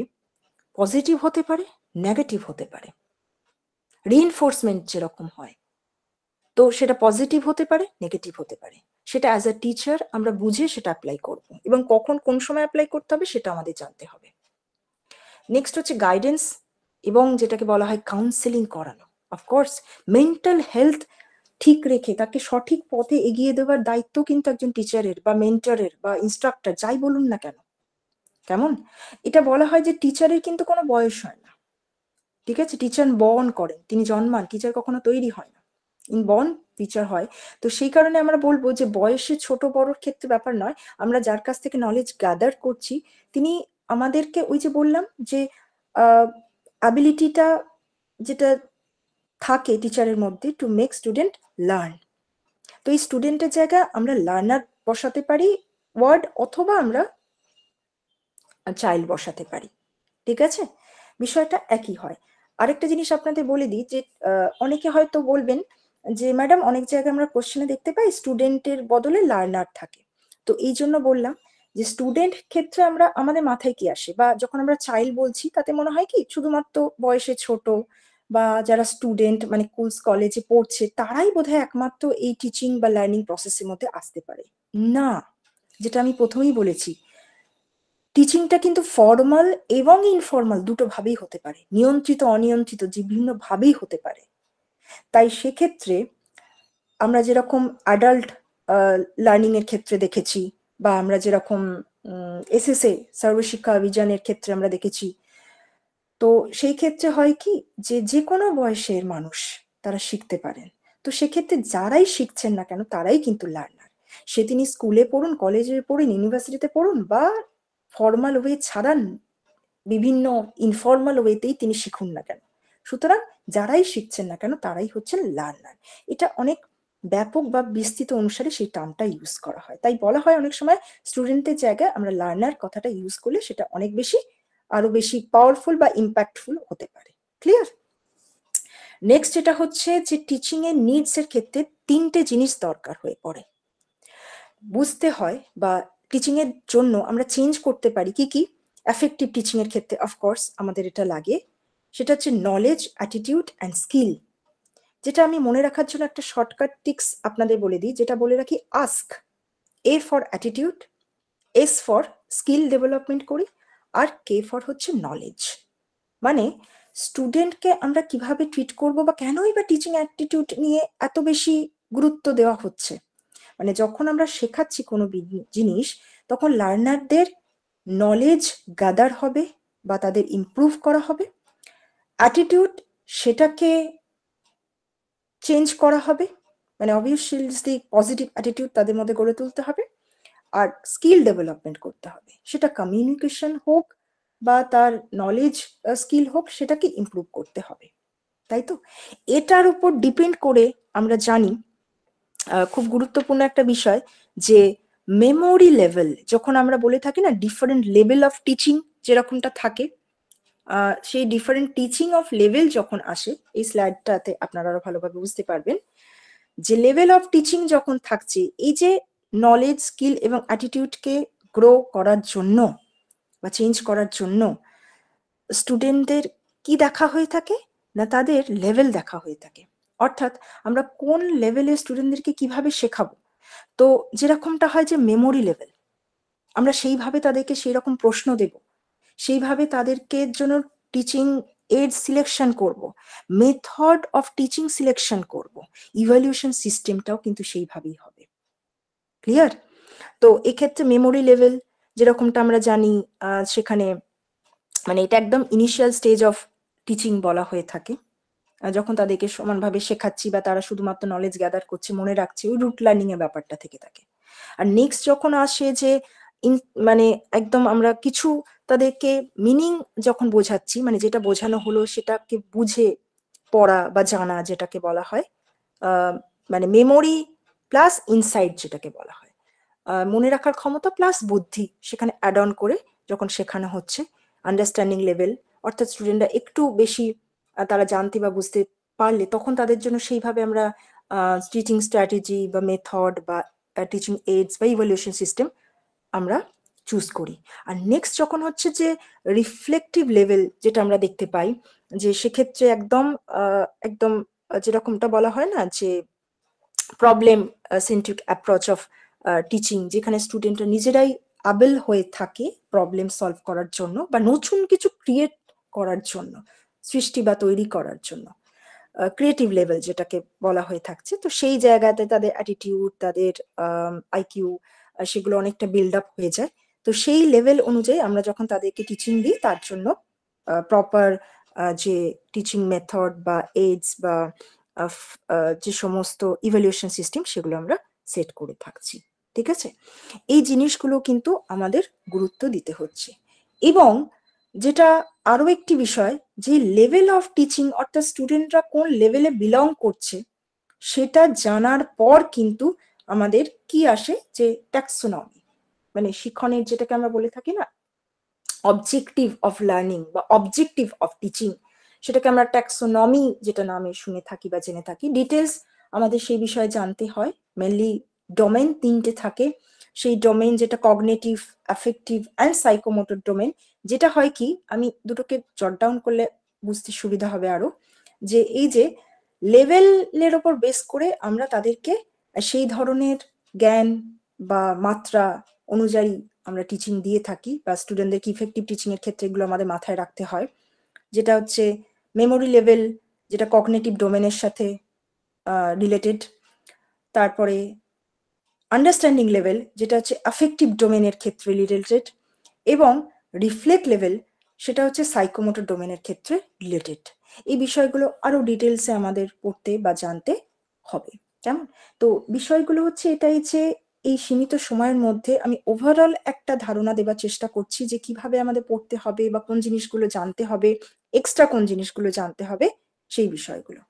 পজিটিভ হতে পারে, নেগেটিভ হতে পারে। রিইনফোর্সমেন্ট যেরকম হয়, তো সেটা পজিটিভ হতে পারে, নেগেটিভ হতে পারে। সেটা অ্যাজ আ টিচার আমরা বুঝে সেটা অ্যাপ্লাই করব, এবং কখন কোন সময় অ্যাপ্লাই করতে হবে সেটা আমাদের জানতে হবে। নেক্সট হচ্ছে গাইডেন্স, এবং যেটাকে বলা হয় কাউন্সেলিং করানো। অফকোর্স মেন্টাল হেলথ ঠিক রেখে তাকে সঠিক পথে এগিয়ে দেওয়ার দায়িত্ব কিন্তু একজন টিচারের বা মেন্টরের বা ইনস্ট্রাক্টর যাই বলুন না কেন। কেমন? এটা বলা হয় যে টিচারের কিন্তু কোনো বয়স হয় না। ঠিক আছে? টিচার বর্ন করেন, তিনি জন্মান, টিচার কখনো তৈরি হয় না, ইনবর্ন টিচার হয়। তো সেই কারণে আমরা বলবো যে বয়সে ছোট বড়র ক্ষেত্রে ব্যাপার নয়, আমরা যার কাছ থেকে নলেজ গ্যাদার করছি তিনি আমাদেরকে ওই যে বললাম যে অ্যাবিলিটিটা যেটা থাকে টিচারের মধ্যে টু মেক স্টুডেন্ট লার্ন, তো এই স্টুডেন্টের জায়গায় আমরা লার্নার বসাতে পারি ওয়ার্ড, অথবা আমরা চাইল্ড বসাতে পারি, ঠিক আছে, বিষয়টা একই হয়। আরেকটা জিনিস আপনাদের বলে দিই যে অনেকে হয়তো বলবেন যে ম্যাডাম অনেক জায়গায় আমরা কোশ্চেনে দেখতে পাই স্টুডেন্টের বদলে লার্নার থাকে, তো এই জন্য বললাম যে স্টুডেন্ট ক্ষেত্রে আমরা আমাদের মাথায় কি আসে, বা যখন আমরা চাইল্ড বলছি তাতে মনে হয় কি শুধুমাত্র বয়সে ছোট বা যারা স্টুডেন্ট মানে স্কুল কলেজে পড়ছে তারাই বোধহয় একমাত্র এই টিচিং বা লার্নিং প্রসেসের মধ্যে আসতে পারে। না, যেটা আমি প্রথমেই বলেছি, টিচিংটা কিন্তু ফর্মাল এবং ইনফর্মাল দুটো ভাবেই হতে পারে, নিয়ন্ত্রিত অনিয়ন্ত্রিত যে বিভিন্ন ভাবেই হতে পারে। তাই সেক্ষেত্রে আমরা যেরকম অ্যাডাল্ট লার্নিং এর ক্ষেত্রে দেখেছি, বা আমরা যেরকম এসএসএ সর্বশিক্ষা অভিযানের ক্ষেত্রে আমরা দেখেছি, তো সেই ক্ষেত্রে হয় কি যে যে কোনো বয়সের মানুষ তারা শিখতে পারেন। তো সেক্ষেত্রে যারাই শিখছেন না কেন তারাই কিন্তু লার্নার, সে তিনি স্কুলে পড়ুন, কলেজে পড়ুন, ইউনিভার্সিটিতে পড়ুন, বা ফর্মাল ওয়ে ছাড়ান, বিভিন্ন ইনফর্মাল ওয়েতেই তিনি শিখুন না কেন, সুতরাং যারাই শিখছেন না কেন তারাই হচ্ছেন লার্নার। এটা অনেক ব্যাপক বা বিস্তৃত অনুসারে সেই টার্মটা ইউজ করা হয়, তাই বলা হয় অনেক সময় স্টুডেন্টের জায়গায় আমরা লার্নার কথাটা ইউজ করলে সেটা অনেক বেশি আরো বেশি পাওয়ারফুল বা ইম্প্যাক্টফুল হতে পারে। ক্লিয়ার? নেক্সট যেটা হচ্ছে যে টিচিং এর নিডস এর ক্ষেত্রে তিনটে জিনিস দরকার হয়ে পড়ে, বুঝতে হয়, বা টিচিং এর জন্য আমরা চেঞ্জ করতে পারি কি কি। এফেক্টিভ টিচিং এর ক্ষেত্রে অফকোর্স আমাদের এটা লাগে, সেটা হচ্ছে নলেজ, অ্যাটিটিউড অ্যান্ড স্কিল। যেটা আমি মনে রাখার জন্য একটা শর্টকাট টিক্স আপনাদের বলে দিই, যেটা বলে রাখি ask, A for attitude, S for skill development করি, আর কে ফর হচ্ছে নলেজ। মানে স্টুডেন্টকে আমরা কিভাবে ট্রিট করব, বা কেনই বা টিচিং অ্যাটিটিউড নিয়ে এত বেশি গুরুত্ব দেওয়া হচ্ছে, মানে যখন আমরা শেখাচ্ছি কোনো জিনিস তখন লার্নারদের নলেজ গ্যাদার হবে বা তাদের ইমপ্রুভ করা হবে, অ্যাটিটিউড সেটাকে চেঞ্জ করা হবে, মানে অবভিয়াসলি পজিটিভ অ্যাটিটিউড তাদের মধ্যে গড়ে তুলতে হবে, আর স্কিল ডেভেলপমেন্ট করতে হবে, সেটা কমিউনিকেশন হোক বা তার নলেজ স্কিল হোক, সেটাকে ইমপ্রুভ করতে হবে, তাই তো? এটার উপর ডিপেন্ড করে আমরা জানি খুব গুরুত্বপূর্ণ একটা বিষয় যে মেমোরি লেভেল, যখন আমরা বলে থাকি না ডিফারেন্ট লেভেল অফ টিচিং যেরকমটা থাকে, সেই ডিফারেন্ট টিচিং অফ লেভেল যখন আসে, এই স্লাইডটাতে আপনারা আরো ভালোভাবে বুঝতে পারবেন যে লেভেল অফ টিচিং যখন থাকছে, এই যে নলেজ, স্কিল এবং অ্যাটিটিউডকে গ্রো করার জন্য বা চেঞ্জ করার জন্য স্টুডেন্টদের কি দেখা হয়ে থাকে না, তাদের লেভেল দেখা হয়ে থাকে, অর্থাৎ আমরা কোন লেভেলের স্টুডেন্টদেরকে কিভাবে শেখাবো। তো যেরকমটা হয় যে মেমোরি লেভেল, আমরা সেইভাবে তাদেরকে সেই রকম প্রশ্ন দেব, সেইভাবে তাদেরকে জন্য টিচিং এড সিলেকশন করব, মেথড অফ টিচিং সিলেকশন করব, ইভ্যালুয়েশন সিস্টেমটাও কিন্তু সেইভাবেই হবে। ক্লিয়ার? তো এক্ষেত্রে মেমোরি লেভেল যেরকমটা আমরা জানি, সেখানে মানে এটা একদম ইনিশিয়াল স্টেজ অফ টিচিং বলা হয়ে থাকে, যখন তাদেরকে সমানভাবে শেখাচ্ছি বা তারা শুধুমাত্র নলেজ গ্যাদার করছে, মনে রাখছে, ওই রুট লার্নিং এর ব্যাপারটা থেকে থাকে। আর নেক্সট যখন আসে যে মানে একদম আমরা কিছু তাদেরকে মিনিং যখন বোঝাচ্ছি, মানে যেটা বোঝানো হলো সেটাকে বুঝে পড়া বা জানা, যেটাকে বলা হয় মানে মেমোরি প্লাস ইনসাইট যেটাকে বলা হয়, মনে রাখার ক্ষমতা প্লাস বুদ্ধি সেখানে অ্যাড অন করে যখন শেখানো হচ্ছে, আন্ডারস্ট্যান্ডিং লেভেল, অর্থাৎ স্টুডেন্টরা একটু বেশি তারা জানতে বা বুঝতে পারলে তখন তাদের জন্য সেইভাবে আমরা টিচিং স্ট্র্যাটেজি বা মেথড বা টিচিং এইডস বা ইভ্যালুয়েশন সিস্টেম আমরা চুজ করি। আর নেক্সট যখন হচ্ছে যে রিফ্লেক্টিভ লেভেল, যেটা আমরা দেখতে পাই যে সেক্ষেত্রে একদম একদম যেরকমটা বলা হয় না যে problem centric approach of teaching, যেখানে স্টুডেন্টরা নিজেরাই আবেল হয়ে থাকে প্রবলেম সলভ করার জন্য বা নতুন কিছু ক্রিয়েট করার জন্য, সৃষ্টি বা তৈরি করার জন্য, ক্রিয়েটিভ লেভেল যেটাকে বলা হয়ে থাকছে। তো সেই জায়গাতে তাদের অ্যাটিটিউড, তাদের আইকিউ, সেগুলো অনেকটা বিল্ড আপ হয়ে যায়। তো সেই লেভেল অনুযায়ী আমরা যখন তাদেরকে টিচিং দিই তার জন্য প্রপার যে টিচিং মেথড বা এইডস বা যে সমস্ত ইভ্যালুয়েশন সিস্টেম সেগুলো আমরা সেট করে থাকছি। ঠিক আছে? এই জিনিসগুলো কিন্তু আমাদের গুরুত্ব দিতে হচ্ছে। এবং যেটা আরো একটি বিষয়, যে লেভেল অফ টিচিং অর্থাৎ স্টুডেন্টরা কোন লেভেলে বিলং করছে সেটা জানার পর কিন্তু আমাদের কি আসে, যে ট্যাক্সোনমি, মানে শিক্ষণের যেটাকে আমরা বলে থাকি না অবজেক্টিভ অফ লার্নিং বা অবজেক্টিভ অফ টিচিং, সেটাকে আমরা ট্যাক্সোনমি যেটা নামে শুনে থাকি বা জেনে থাকি। ডিটেলস আমাদের সেই বিষয়ে জানতে হয়। মেনলি ডোমেন 3টে থাকে। সেই ডোমেন যেটা cognitive, affective and psychomotor domain. যেটা হয় কি, আমি দুটোকে জট ডাউন করলে বুঝতে সুবিধা হবে আরো, যে এই যে লেভেলের ওপর বেস করে আমরা তাদেরকে সেই ধরনের জ্ঞান বা মাত্রা অনুযায়ী আমরা টিচিং দিয়ে থাকি, বা স্টুডেন্টদেরকে ইফেক্টিভ টিচিং এর ক্ষেত্রে এগুলো আমাদের মাথায় রাখতে হয়। যেটা হচ্ছে মেমোরি লেভেল, যেটা কগনিটিভ ডোমেনের সাথে রিলেটেড। তারপরে আন্ডারস্ট্যান্ডিং লেভেল, যেটা হচ্ছে অ্যাফেক্টিভ ডোমেনের ক্ষেত্রে রিলেটেড। এবং রিফ্লেক্ট লেভেল, সেটা হচ্ছে সাইকোমোটর ডোমেনের ক্ষেত্রে রিলেটেড। এই বিষয়গুলো আরো ডিটেলসে আমাদের পড়তে বা জানতে হবে। কেমন? তো বিষয়গুলো হচ্ছে এটাই, যে এই সীমিত সময়ের মধ্যে আমি ওভারঅল একটা ধারণা দেবার চেষ্টা করছি যে কিভাবে আমাদের পড়তে হবে বা কোন জিনিসগুলো জানতে হবে, এক্সট্রা কোন জিনিসগুলো জানতে হবে, সেই বিষয়গুলো।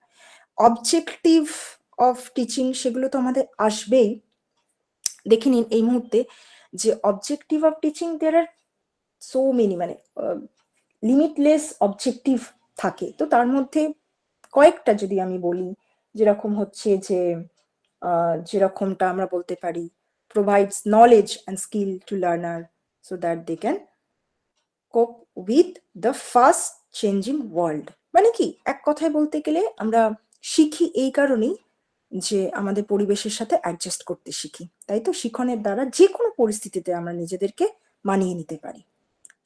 অবজেক্টিভ অফ টিচিং সেগুলো তো আমাদের আসবেই। দেখে নিন এই মুহূর্তে যে objective of teaching there are so many, মানে লিমিটলেস অবজেক্টিভ থাকে। তো তার মধ্যে কয়েকটা যদি আমি বলি, যেরকম হচ্ছে যে যেরকমটা আমরা বলতে পারি, provides knowledge and skill to learner so that they can cope with the fast changing world। মানে কি, এক কথায় বলতে গেলে আমরা শিখি এই কারণেই যে আমাদের পরিবেশের সাথে অ্যাডজাস্ট করতে শিখি, তাই তো? শিক্ষণের দ্বারা যে কোনো পরিস্থিতিতে আমরা নিজেদেরকে মানিয়ে নিতে পারি,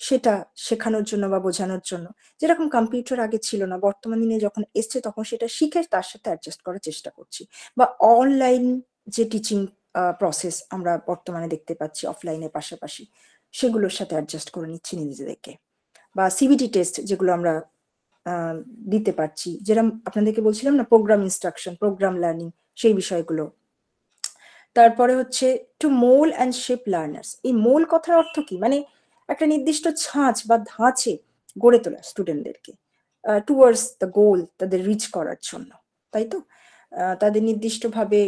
সেটা শেখানোর জন্য বা বোঝানোর জন্য। যেরকম কম্পিউটার আগে ছিল না, বর্তমান দিনে যখন এসছে তখন সেটা শিখে তার সাথে অ্যাডজাস্ট করার চেষ্টা করছি। বা অনলাইন যে টিচিং প্রসেস আমরা বর্তমানে দেখতে পাচ্ছি অফলাইনের পাশাপাশি, সেগুলোর সাথে অ্যাডজাস্ট করে নিচ্ছি নিজেদেরকে। বা সিবিটি টেস্ট যেগুলো আমরা দিতে পারছি, যেরকম আপনাদেরকে বলছিলাম না, প্রোগ্রাম ইনস্ট্রাকশন, প্রোগ্রাম লার্নিং, সেই বিষয়গুলো। তারপরে হচ্ছে to mould and shape learners. এই মোল কথার অর্থ কি, মানে একটা নির্দিষ্ট ছাঁচ বা ধাঁচে গড়ে তোলা স্টুডেন্টদেরকে টুয়ার্ডস দ্য গোল, তাদের রিচ করার জন্য, তাই তো? তাদের নির্দিষ্টভাবে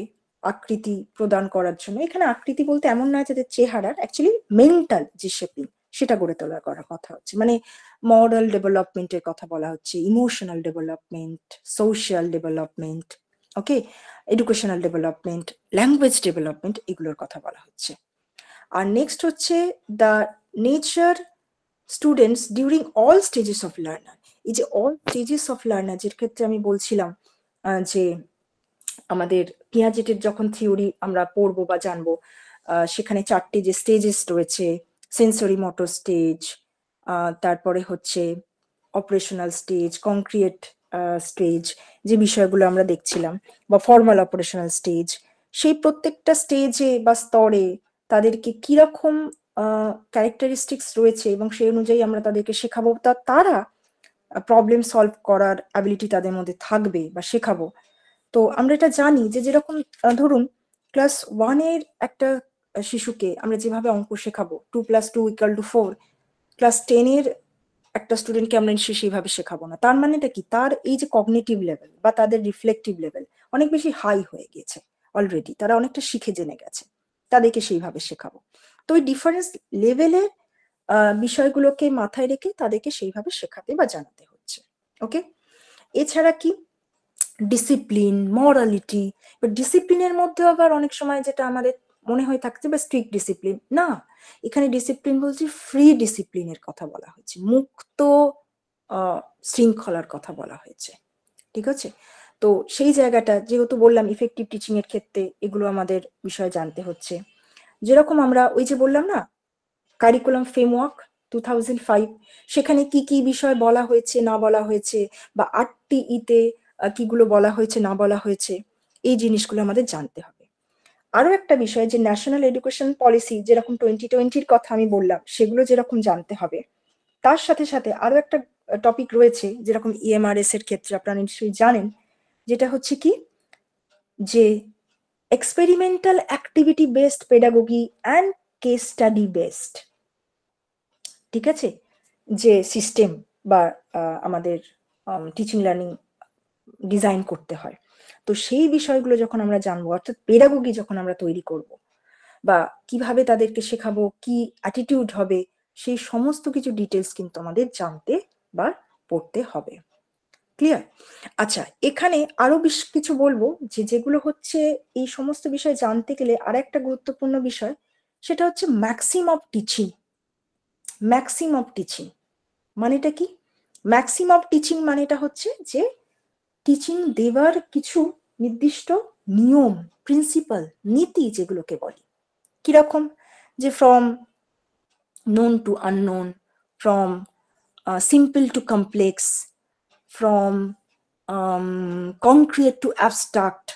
আকৃতি প্রদান করার জন্য। এখানে আকৃতি বলতে এমন নয় যাদের চেহারার, অ্যাকচুয়ালি মেন্টাল যে শেপিং সেটা গড়ে তোলার করার কথা হচ্ছে। মানে মরাল ডেভেলপমেন্টের কথা বলা হচ্ছে, ইমোশনাল ডেভেলপমেন্ট, সোশ্যাল ডেভেলপমেন্ট, ওকে, এডুকেশনাল ডেভেলপমেন্ট, ল্যাঙ্গুয়েজ ডেভেলপমেন্ট, এগুলোর কথা বলা হচ্ছে। আর নেক্সট হচ্ছে the nature students during all stages of learner. এই যে অল স্টেজেস অফ লার্নার, যের ক্ষেত্রে আমি বলছিলাম যে আমাদের পিয়াজেটের যখন থিওরি আমরা পড়বো বা জানবো, সেখানে 4টে যে স্টেজেস রয়েছে, সেন্সরি মোটর স্টেজ, তারপরে হচ্ছে অপারেশনাল স্টেজ, কংক্রিয়েট স্টেজ, যে বিষয়গুলো আমরা দেখছিলাম, বা ফর্মাল অপারেশনাল স্টেজ। সেই প্রত্যেকটা স্টেজে বা স্তরে তাদেরকে কিরকম ক্যারেক্টারিস্টিক্স রয়েছে এবং সেই অনুযায়ী আমরা তাদেরকে শেখাবো, তারা প্রবলেম সলভ করার অ্যাবিলিটি তাদের মধ্যে থাকবে বা শেখাবো। তো আমরা এটা জানি যে যেরকম ধরুন ক্লাস 1-এর একটা শিশুকে আমরা যেভাবে অঙ্ক শেখাবো 2+2=4, ক্লাস 10-এর একটা স্টুডেন্টকে আমরা সেইভাবে শেখাবো না। তার মানেটা কি, তার এই যে কগনিটিভ লেভেল বা তাদের রিফ্লেক্টিভ লেভেল অনেক বেশি হাই হয়ে গেছে অলরেডি, তারা অনেকটা শিখে জেনে গেছে, তাদেরকে সেইভাবে শেখাবো। তো ওই ডিফারেন্স লেভেলের বিষয়গুলোকে মাথায় রেখে তাদেরকে সেইভাবে শেখাতে বা জানাতে হচ্ছে, ওকে? এছাড়া কি, ডিসিপ্লিন, মরালিটি। ডিসিপ্লিনের মধ্যে আবার অনেক সময় যেটা আমাদের মনে হয়ে থাকছে বা স্ট্রিক্ট ডিসিপ্লিন না, এখানে ডিসিপ্লিন বলছি ফ্রি ডিসিপ্লিনের কথা বলা হয়েছে, মুক্ত শৃঙ্খলার কথা বলা হয়েছে, ঠিক আছে? তো সেই জায়গাটা যেহেতু বললাম ইফেক্টিভ টিচিং এর ক্ষেত্রে এগুলো আমাদের বিষয় জানতে হচ্ছে। যেরকম আমরা ওই যে বললাম না কারিকুলাম ফ্রেমওয়ার্ক 2005, সেখানে কি কি বিষয় বলা হয়েছে না বলা হয়েছে, বা 8টি কিগুলো বলা হয়েছে না বলা হয়েছে, এই জিনিসগুলো আমাদের জানতে হবে। আরো একটা বিষয় যে ন্যাশনাল এডুকেশন পলিসি যেরকম 2020-র কথা আমি বললাম, সেগুলো যেরকম জানতে হবে, তার সাথে সাথে আরো একটা টপিক রয়েছে যেরকম ইএমআরএস এর ক্ষেত্রে আপনারা নিশ্চয়ই জানেন, যেটা হচ্ছে কি, যে experimental activity based pedagogy and case study based, ঠিক আছে? যে সিস্টেম বা আমাদের টিচিং লার্নিং ডিজাইন করতে হয়, তো সেই বিষয়গুলো যখন আমরা জানবো, অর্থাৎ পেডাগোগি যখন আমরা তৈরি করব, বা কিভাবে তাদেরকে শেখাবো, কি অ্যাটিটিউড হবে, সেই সমস্ত কিছু ডিটেলস কিন্তু আমাদের জানতে বা পড়তে হবে। ক্লিয়ার? আচ্ছা, এখানে আরো বেশ কিছু বলবো যে যেগুলো হচ্ছে এই সমস্ত বিষয় জানতে গেলে আর একটা গুরুত্বপূর্ণ বিষয়, সেটা হচ্ছে Maxim of teaching. Maxim of teaching মানেটা কি? ম্যাক্সিম অফ টিচিং মানেটা হচ্ছে যে টিচিং দেওয়ার কিছু নির্দিষ্ট নিয়ম, প্রিন্সিপাল, নীতি যেগুলোকে বলি। কিরকম? যে from known to unknown, from simple to complex, from concrete to abstract,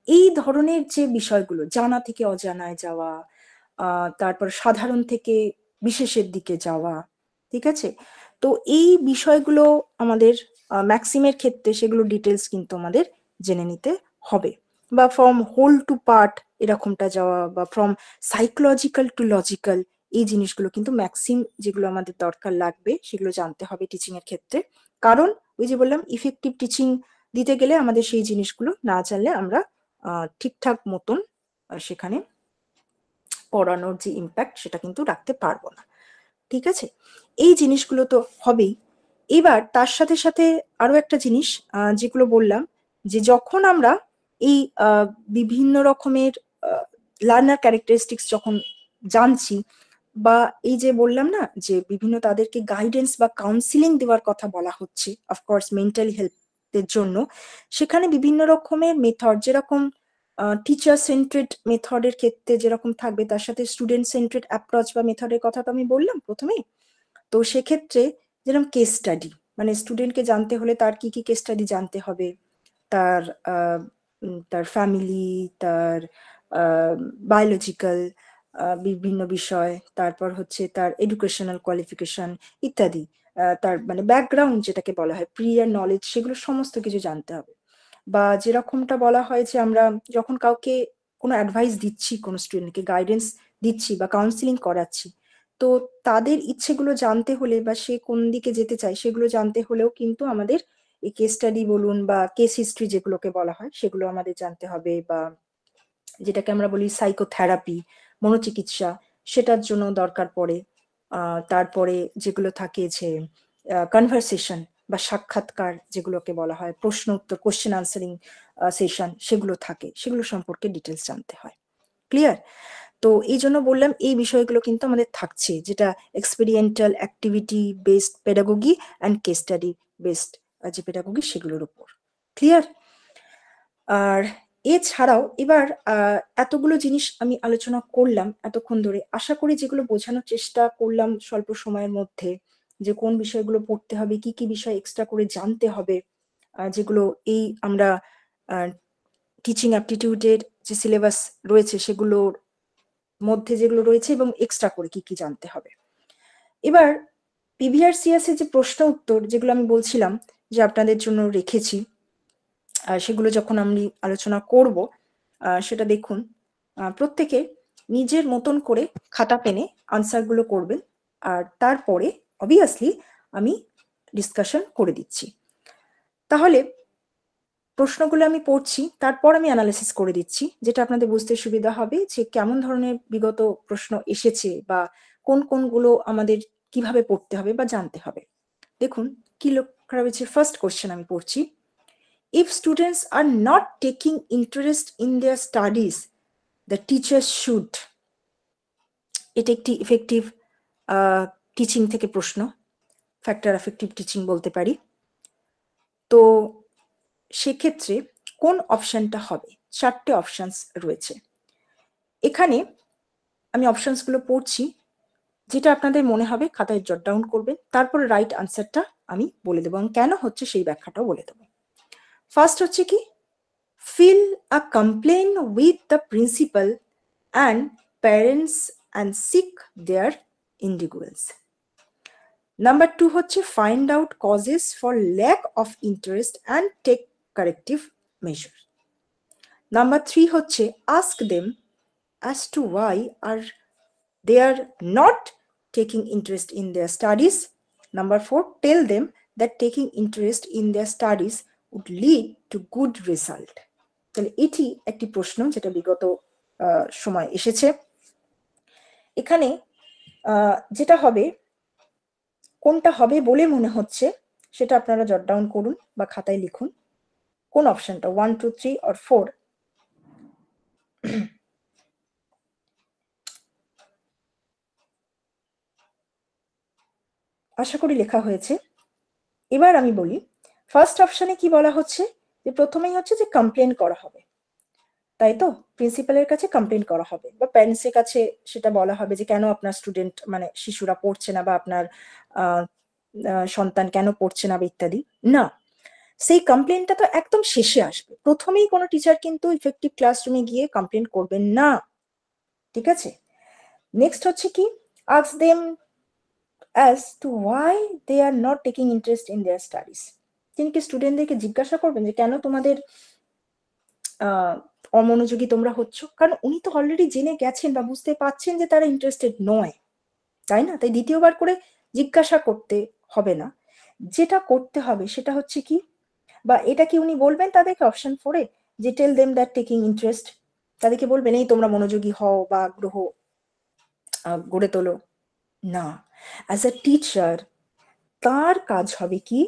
এই ধরনের যে বিষয়গুলো, জানা থেকে অজানায় যাওয়া, তারপর সাধারণ থেকে বিশেষের দিকে যাওয়া, ঠিক আছে? তো এই বিষয়গুলো আমাদের ম্যাক্সিমের ক্ষেত্রে সেগুলো ডিটেলস কিন্তু আমাদের জেনে নিতে হবে। বা ফ্রম হোল টু পার্ট এরকমটা যাওয়া, বা ফ্রম সাইকোলজিক্যাল টু লজিক্যাল, এই জিনিসগুলো কিন্তু ম্যাক্সিম যেগুলো আমাদের দরকার লাগবে সেগুলো জানতে হবে টিচিং এর ক্ষেত্রে। কারণ ওই যে বললাম, ইফেক্টিভ টিচিং দিতে গেলে আমাদের সেই জিনিসগুলো না জানলে আমরা ঠিকঠাক মতন সেখানে পড়ানোর যে ইম্প্যাক্ট সেটা কিন্তু রাখতে পারবো না। ঠিক আছে? এই জিনিসগুলো তো হবেই। এবার তার সাথে সাথে আরো একটা জিনিস যেগুলো বললাম, যে যখন আমরা এই বিভিন্ন রকমের লার্নার ক্যারেক্টারিস্টিক্স যখন জানছি, বা এই যে বললাম না যে বিভিন্ন তাদেরকে গাইডেন্স বা কাউন্সিলিং দেওয়ার কথা বলা হচ্ছে, অফকোর্স মেন্টাল হেলথের জন্য, সেখানে বিভিন্ন রকমের মেথড, যেরকম টিচার সেন্ট্রেড মেথডের ক্ষেত্রে যেরকম থাকবে, তার সাথে স্টুডেন্ট সেন্ট্রেড অ্যাপ্রোচ বা মেথডের কথা তো আমি বললাম প্রথমেই। তো সেক্ষেত্রে যেরকম কেস স্টাডি, মানে স্টুডেন্টকে জানতে হলে তার কি কি কেস স্টাডি জানতে হবে, তার তার ফ্যামিলি, তার বায়োলজিক্যাল বিভিন্ন বিষয়, তারপর হচ্ছে তার এডুকেশনাল কোয়ালিফিকেশন ইত্যাদি, তার মানে ব্যাকগ্রাউন্ড যেটাকে বলা হয়, প্রিয়ার নলেজ, সেগুলো সমস্ত কিছু জানতে হবে। বা যেরকমটা বলা হয় যে আমরা যখন কাউকে কোনো অ্যাডভাইস দিচ্ছি, কোনো স্টুডেন্টকে গাইডেন্স দিচ্ছি বা কাউন্সিলিং করাচ্ছি, তো তাদের ইচ্ছেগুলো জানতে হলে বা সে কোন দিকে যেতে চায় সেগুলো জানতে হলেও কিন্তু আমাদের এই কেস স্টাডি বলুন বা কেস হিস্ট্রি যেগুলোকে বলা হয় সেগুলো আমাদের জানতে হবে। বা যেটাকে আমরা বলি সাইকোথেরাপি, মনোচিকিৎসা, সেটার জন্য দরকার পড়ে। তারপরে যেগুলো থাকে যে কনভারসেশন বা সাক্ষাৎকার যেগুলোকে বলা হয়, প্রশ্ন উত্তর, কোশ্চেন আনসারিং সেশন, সেগুলো থাকে, সেগুলো সম্পর্কে ডিটেলস জানতে হয়। ক্লিয়ার? তো এই জন্য বললাম এই বিষয়গুলো কিন্তু আমাদের থাকছে, যেটা experiential activity based pedagogy and case study based যে পেডাগোগি, সেগুলোর উপর। ক্লিয়ার? আর এছাড়াও এবার এতগুলো জিনিস আমি আলোচনা করলাম এতক্ষণ ধরে, আশা করি যেগুলো বোঝানোর চেষ্টা করলাম স্বল্প সময়ের মধ্যে, যে কোন বিষয়গুলো পড়তে হবে, কি কি বিষয় এক্সট্রা করে জানতে হবে, যেগুলো এই আমরা টিচিং অ্যাপটিটিউডের যে সিলেবাস রয়েছে সেগুলোর মধ্যে যেগুলো রয়েছে, এবং এক্সট্রা করে কি কি জানতে হবে। এবার পিভিআরসিএস এর যে প্রশ্ন উত্তর যেগুলো আমি বলছিলাম যে আপনাদের জন্য রেখেছি, সেগুলো যখন আমি আলোচনা করব, সেটা দেখুন, প্রত্যেকে নিজের মতন করে খাতা পেনে আনসারগুলো করবেন, আর তারপরে অবভিয়াসলি আমি ডিসকাশন করে দিচ্ছি। তাহলে প্রশ্নগুলো আমি পড়ছি, তারপর আমি অ্যানালিসিস করে দিচ্ছি, যেটা আপনাদের বুঝতে সুবিধা হবে যে কেমন ধরনের বিগত প্রশ্ন এসেছে বা কোন কোনগুলো আমাদের কিভাবে পড়তে হবে বা জানতে হবে। দেখুন কি লেখা রয়েছে। ফার্স্ট কোশ্চেন আমি পড়ছি। If students are not taking interest in their studies, the teachers should. এটা একটি ইফেক্টিভ টিচিং থেকে প্রশ্ন, ফ্যাক্টর এফেক্টিভ টিচিং বলতে পারি। তো সেক্ষেত্রে কোন অপশনটা হবে? 4টে অপশনস রয়েছে এখানে। আমি অপশনসগুলো পড়ছি, যেটা আপনাদের মনে হবে খাতায় জট ডাউন করবেন, তারপরে রাইট আনসারটা আমি বলে দেবো, এবং কেন হচ্ছে সেই ব্যাখ্যাটাও বলে দেবো। ফার্স্ট হচ্ছে কি, fill a complaint with the principal and parents and seek their individuals. Number 2 হচ্ছে find out causes for lack of interest and take corrective measures. Number 3 হচ্ছে ask them as to why are they are not taking interest in their studies. Number 4, tell them that taking interest in their studies would lead to good result. তাহলে এটি একটি প্রশ্ন যেটা বিগত সময় এসেছে। এখানে যেটা হবে, কোনটা হবে বলে মনে হচ্ছে সেটা আপনারা জট ডাউন করুন বা খাতায় লিখুন। কোন অপশনটা, 1, 2, 3 or 4? আশা করি লেখা হয়েছে। এবার আমি বলি, ফার্স্ট অপশনে কি বলা হচ্ছে, যে প্রথমেই হচ্ছে যে কমপ্লেন করা হবে, তাই তো? প্রিন্সিপালের কাছে কমপ্লেন করা হবে বা প্যারেন্টসের কাছে সেটা বলা হবে যে কেন আপনার স্টুডেন্ট মানে শিশুরা পড়ছে না বা আপনার সন্তান কেন পড়ছে না বা ইত্যাদি। না, সেই কমপ্লেনটা তো একদম শেষে আসবে। প্রথমেই কোনো টিচার কিন্তু ইফেক্টিভ ক্লাসরুমে গিয়ে কমপ্লেন করবেন না, ঠিক আছে? নেক্সট হচ্ছে কি, ask them as to why they are not taking interest in their studies. তিনি কি স্টুডেন্টদেরকে জিজ্ঞাসা করবেন যে কেন তোমাদের অমনোযোগী তোমরা হচ্ছ? কারণ উনি তো অলরেডি জেনে গেছেন বা বুঝতে পারছেন যে তারা ইন্টারেস্টেড নয়, তাই না? তাই দ্বিতীয়বার করে জিজ্ঞাসা করতে হবে না। যেটা করতে হবে সেটা হচ্ছে কি, বা এটা কি উনি বলবেন তাদেরকে অপশন 4-এ, যে tell them that taking interest, তাদেরকে বলবেন এই তোমরা মনোযোগী হও বা আগ্রহ গড়ে তোলো? না, অ্যাজ আ টিচার তার কাজ হবে কি,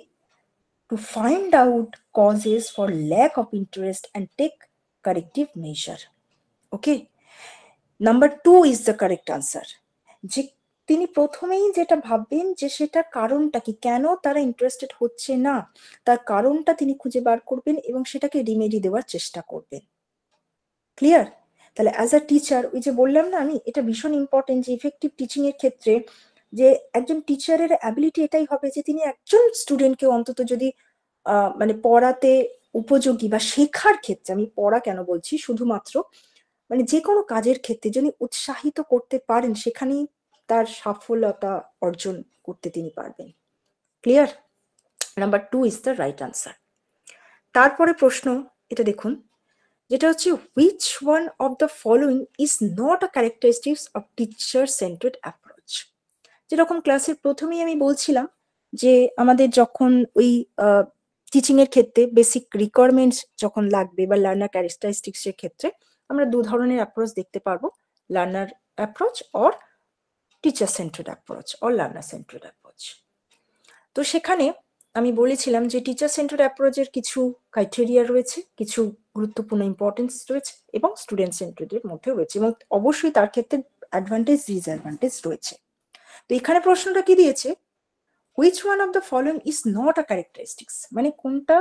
to find out causes for lack of interest and take corrective measure. Okay, number 2 is the correct answer. যে তিনি প্রথমেই যেটা ভাববেন যে সেটা কারণটা কি, কেন তারা ইন্টারেস্টেড হচ্ছে না, তার কারণটা তিনি খুঁজে বার করবেন এবং সেটাকে রিমেডি দেওয়ার চেষ্টা করবেন। ক্লিয়ার? তাহলে অ্যাজ আ টিচার, ওই যে বললাম না আমি, এটা ভীষণ ইম্পর্টেন্ট যে ইফেক্টিভ টিচিং এর ক্ষেত্রে যে একজন টিচারের অ্যাবিলিটি এটাই হবে যে তিনি একজন স্টুডেন্টকে অন্তত যদি মানে পড়াতে উপযোগী বা শেখার ক্ষেত্রে, আমি পড়া কেন বলছি, শুধুমাত্র মানে যে কোনো কাজের ক্ষেত্রে যদি উৎসাহিত করতে পারেন, সেখানেই তার সফলতা অর্জন করতে তিনি পারবেন। Clear? Number 2 is the right answer. তারপরে প্রশ্ন এটা দেখুন, যেটা হচ্ছে which one of the following is not a characteristics of teacher centered approach? যেরকম ক্লাসের প্রথমেই আমি বলছিলাম যে আমাদের যখন ওই টিচিং এর ক্ষেত্রে বেসিক রিকোয়ারমেন্টস যখন লাগবে বা লার্নার ক্যারেক্টারিস্টিক্স এর ক্ষেত্রে আমরা দু ধরনের অ্যাপ্রোচ দেখতে পারবো, learner approach or teacher centred approach or learner centred approach. তো সেখানে আমি বলেছিলাম যে টিচার সেন্টার্ড অ্যাপ্রোচের কিছু ক্রাইটেরিয়া রয়েছে, কিছু গুরুত্বপূর্ণ ইম্পর্টেন্স রয়েছে এবং স্টুডেন্ট সেন্টার্ড এর মধ্যে রয়েছে, এবং অবশ্যই তার ক্ষেত্রে অ্যাডভান্টেজ ডিসঅ্যাডভান্টেজ রয়েছে। তো এখানে প্রশ্নটা কি দিয়েছে, which one of the following is not a characteristics, মানে কোনটা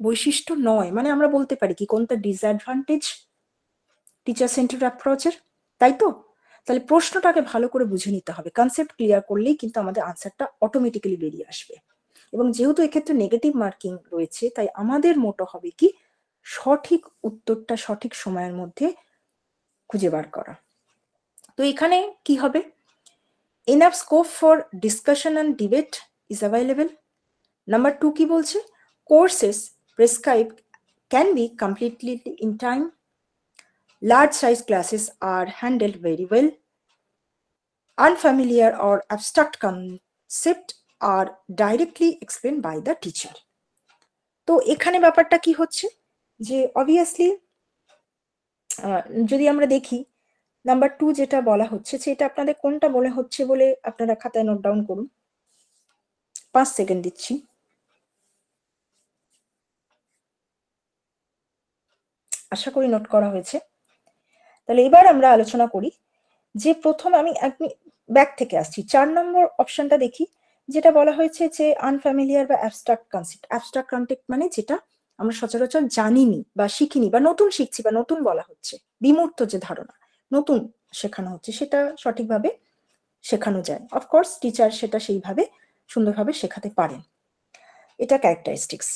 বৈশিষ্ট্য নয়, মানে আমরা বলতে পারি কি কোনটা ডিসঅ্যাডভান্টেজ টিচার সেন্টার্ড অ্যাপ্রোচের, তাই তো? তাহলে প্রশ্নটাকে ভালো করে বুঝে নিতে হবে, কনসেপ্ট ক্লিয়ার করলেই কিন্তু আমাদের আনসারটা অটোমেটিক্যালি বেরিয়ে আসবে। এবং যেহেতু এক্ষেত্রে নেগেটিভ মার্কিং রয়েছে, তাই আমাদের মোটো হবে কি সঠিক উত্তরটা সঠিক সময়ের মধ্যে খুঁজে বার করা। তো এখানে কি হবে, enough scope for discussion and debate is available. Number 2 কি বলছে, courses prescribed can be completely in time. Large size classes are handled very well. Unfamiliar or abstract concept are directly explained by the teacher. তো এখানে ব্যাপারটা কি হচ্ছে যে অবভিয়াসলি যদি আমরা দেখি নাম্বার 2 যেটা বলা হচ্ছে সেটা আপনাদের কোনটা মনে হচ্ছে বলে আপনারা খাতায় নোট ডাউন করুন, 5 সেকেন্ড দিচ্ছি। আশা করি নোট করা হয়েছে। তাহলে এবার আমরা আলোচনা করি যে প্রথম আমি ব্যাক থেকে আসছি, 4 নম্বর অপশনটা দেখি, যেটা বলা হয়েছে যে আনফ্যামিলিয়ার বা অ্যাবস্ট্রাক্ট কনসেপ্ট। অ্যাবস্ট্রাক্ট কনসেপ্ট মানে যেটা আমরা সচরাচর জানিনি বা শিখিনি বা নতুন শিখছি বা নতুন বলা হচ্ছে, বিমূর্ত যে ধারণা, নতুন শেখানো হচ্ছে, সেটা সঠিকভাবে শেখানো যায়। অফকোর্স টিচার সেটা সেইভাবে সুন্দরভাবে শেখাতে পারেন, এটা ক্যারেক্টারিস্টিক্স।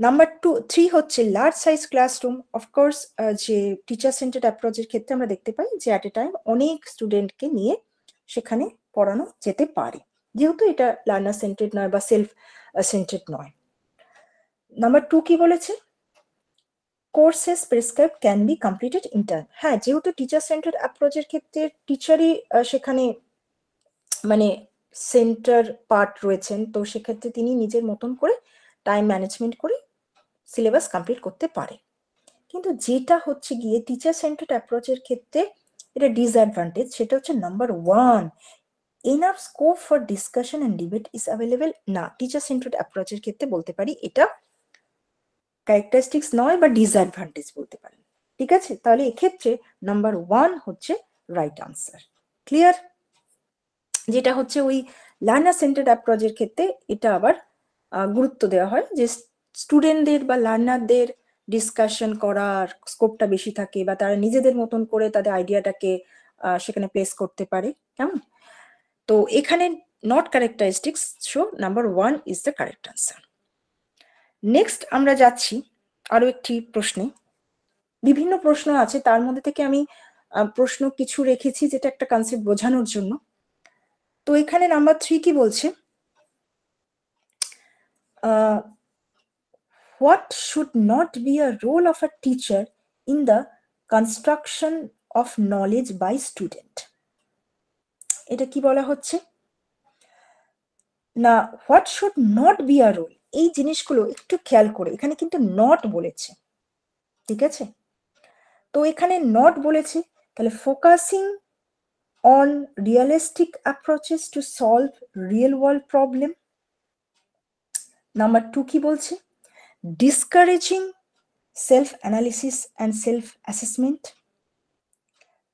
নাম্বার 3 হচ্ছে লার্জ সাইজ ক্লাসরুম। অফকোর্স যে টিচার সেন্টার্ড অ্যাপ্রোচের ক্ষেত্রে আমরা দেখতে পাই যে অ্যাট এ টাইম অনেক স্টুডেন্টকে নিয়ে সেখানে পড়ানো যেতে পারে, যেহেতু এটা লার্নার সেন্টার্ড নয় বা সেলফ সেন্টার্ড নয়। নাম্বার 2 কি বলেছে, courses prescribe can be completed in time. হ্যাঁ, যেহেতু টিচার সেন্টার্ড অ্যাপ্রোচের ক্ষেত্রে টিচারই সেখানে মানে সেন্টার পার্ট রয়েছেন, তো সেক্ষেত্রে তিনি নিজের মতন করে টাইম ম্যানেজমেন্ট করে সিলেবাস কমপ্লিট করতে পারে। কিন্তু যেটা হচ্ছে গিয়ে টিচার সেন্টার্ড অ্যাপ্রোচের ক্ষেত্রে এটা ডিসঅ্যাডভান্টেজ, সেটা হচ্ছে number 1, enough scope for discussion and debate is available না। টিচার সেন্টার্ড অ্যাপ্রোচের ক্ষেত্রে বলতে পারি এটা ক্যারেক্টারিস্টিক্স নয় বা ডিসঅ্যাডভান্টেজ বলতে পারেন। ঠিক আছে, তাহলে এক্ষেত্রে নাম্বার 1 হচ্ছে রাইট আনসার। ক্লিয়ার? যেটা হচ্ছে ওই লার্নার সেন্টার্ড অ্যাপ্রোচের ক্ষেত্রে এটা আবার গুরুত্ব দেওয়া হয় যে স্টুডেন্টদের বা লার্নারদের ডিসকাশন করার স্কোপটা বেশি থাকে, বা তারা নিজেদের মতন করে তাদের আইডিয়াটাকে সেখানে প্লেস করতে পারে। কেমন? তো এখানে not characteristics, so number 1 is the correct answer. Next আমরা যাচ্ছি আরো একটি প্রশ্নে। বিভিন্ন প্রশ্ন আছে, তার মধ্যে থেকে আমি প্রশ্ন কিছু রেখেছি যেটা একটা কনসেপ্ট বোঝানোর জন্য। তো এখানে নাম্বার 3 কি বলছে, what should not be a role of a teacher in the construction of knowledge by student? এটা কি বলা হচ্ছে না, what should not be a role, এই জিনিসগুলো একটু খেয়াল করে, এখানে কিন্তু নট বলেছে। ঠিক আছে, তো এখানে নট বলেছে, তাহলে focusing on realistic approaches to solve real world problem. Number 2 কি বলছে, discouraging self analysis and self assessment.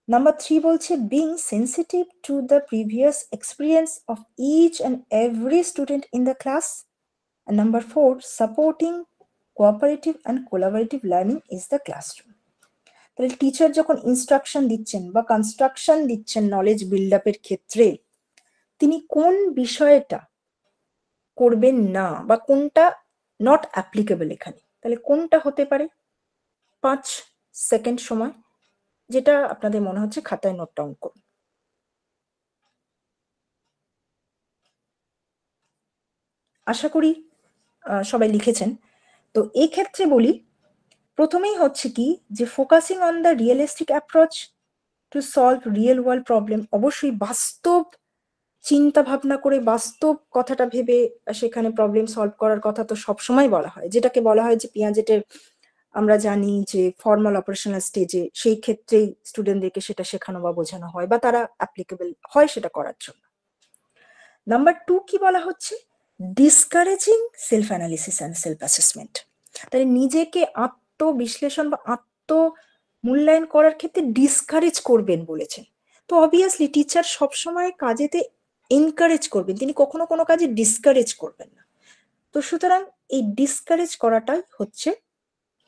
Number 3 বলছে being sensitive to the previous experience of each and every student in the class. And number 4, supporting cooperative and collaborative learning is the classroom. তাহলে টিচার যখন ইনস্ট্রাকশন দিচ্ছেন বা কনস্ট্রাকশন দিচ্ছেন নলেজ বিল্ড আপের ক্ষেত্রে, তিনি কোন বিষয়টা করবেন না বা কোনটা নট অ্যাপ্লিকেবল এখানে, তাহলে কোনটা হতে পারে? 5 সেকেন্ড সময়, যেটা আপনাদের মনে হচ্ছে খাতায় নোট ডাউন করুন। আশা করি সবাই লিখেছেন। তো এই ক্ষেত্রে বলি, প্রথমেই হচ্ছে কি যে focusing on the realistic approach to solve real world problem, অবশ্যই বাস্তব চিন্তা ভাবনা করে বাস্তব কথাটা ভেবে সেখানে প্রবলেম সলভ করার কথা তো সবসময় বলা হয়, যেটাকে বলা হয় যে পিয়াজেটের আমরা জানি যে ফর্মাল অপারেশনাল স্টেজে সেই ক্ষেত্রেই স্টুডেন্টদেরকে সেটা শেখানো বা বোঝানো হয় বা তারা অ্যাপ্লিকেবল হয় সেটা করার জন্য। নাম্বার 2 কি বলা হচ্ছে, discouraging self analysis and self assessment. তাহলে নিজেকে আত্মবিশ্লেষণ বা আত্মমূল্যায়ন করার ক্ষেত্রে ডিসকারেজ করবেন বলেছেন। তো অবভিয়াসলি টিচার সবসময় কাজেতে এনকারেজ করবেন, তিনি কখনো কোনো কাজে ডিসকারেজ করবেন না। তো সুতরাং এই ডিসকারেজ করাটাই হচ্ছে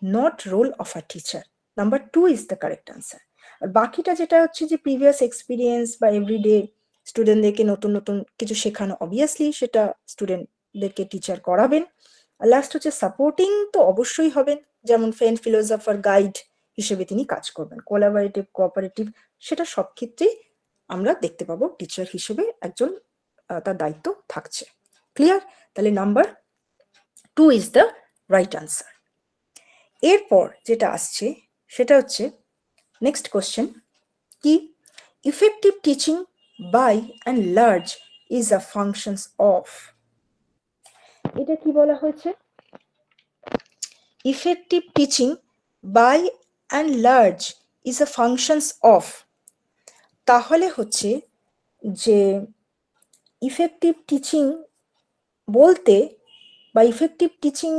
not role of a teacher. Number 2 is the correct answer. আর বাকিটা যেটা হচ্ছে যে প্রিভিয়াস এক্সপিরিয়েন্স বা এভরিডে স্টুডেন্টদেরকে নতুন নতুন কিছু শেখানো, অবভিয়াসলি সেটা স্টুডেন্টদেরকে টিচার করাবেন। আর লাস্ট হচ্ছে সাপোর্টিং, তো অবশ্যই হবেন, যেমন ফ্রেন্ড ফিলোসফার গাইড হিসেবে তিনি কাজ করবেন, কোলাবোরেটিভ কোঅপারেটিভ, সেটা সব ক্ষেত্রেই আমরা দেখতে পাবো টিচার হিসেবে একজন তার দায়িত্ব থাকছে। ক্লিয়ার? তাহলে number 2 is the right answer. এরপর যেটা আসছে সেটা হচ্ছে নেক্সট কোশ্চেন কি, effective teaching by and large is a functions of. এটা কি বলা হয়েছে, effective teaching by and large is a functions of. তাহলে হচ্ছে যে ইফেক্টিভ টিচিং বলতে বা ইফেক্টিভ টিচিং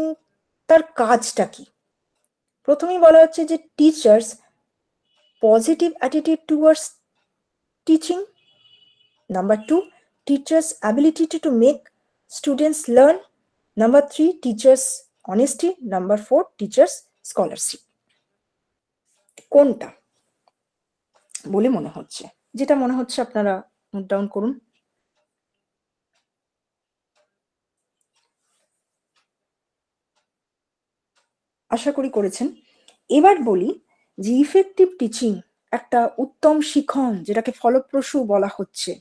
তার কাজটা কি। প্রথমেই বলা হচ্ছে যে teachers positive attitude towards teaching. Number 2, teachers' ability to make students learn. Number 3, teachers' honesty. Number 4, teachers' scholarship. কোনটা বলে মনে হচ্ছে? যেটা মনে হচ্ছে আপনারা নোট ডাউন করুন। আশা করি করেছেন। এবার বলি যে ইফেক্টিভ টিচিং একটা উত্তম শিখন, যেটাকে ফলপ্রসূ বলা হচ্ছে,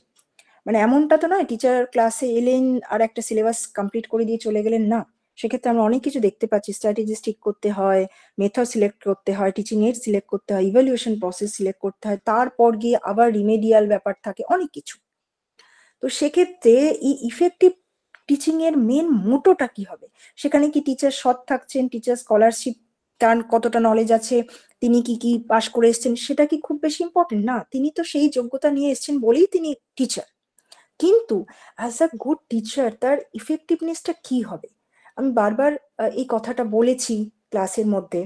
মানে এমনটা তো নয় টিচার ক্লাসে এলেন আর একটা সিলেবাস কমপ্লিট করে দিয়ে চলে গেলেন, না। সেক্ষেত্রে আমরা অনেক কিছু দেখতে পাচ্ছি, স্ট্র্যাটেজিস ঠিক করতে হয়, মেথড সিলেক্ট করতে হয়, টিচিং এড সিলেক্ট করতে হয়, ইভ্যালুয়েশন প্রসেস সিলেক্ট করতে হয়, তারপর গিয়ে আবার রিমেডিয়াল ব্যাপার থাকে, অনেক কিছু। তো সেক্ষেত্রে এই ইফেক্টিভ টিচিং এর মেন মোটোটা কি হবে? সেখানে কি টিচার সৎ থাকছেন, টিচার স্কলারশিপ তার কতটা নলেজ আছে, তিনি কি কি পাশ করে এসেছেন, সেটা কি খুব বেশি ইম্পর্টেন্ট না? তিনি তো সেই যোগ্যতা নিয়ে এসেছেন বলেই তিনি টিচার। কিন্তু অ্যাজ আ গুড টিচার তার ইফেক্টিভনেসটা কি হবে? আমি বারবার এই কথাটা বলেছি ক্লাসের মধ্যে,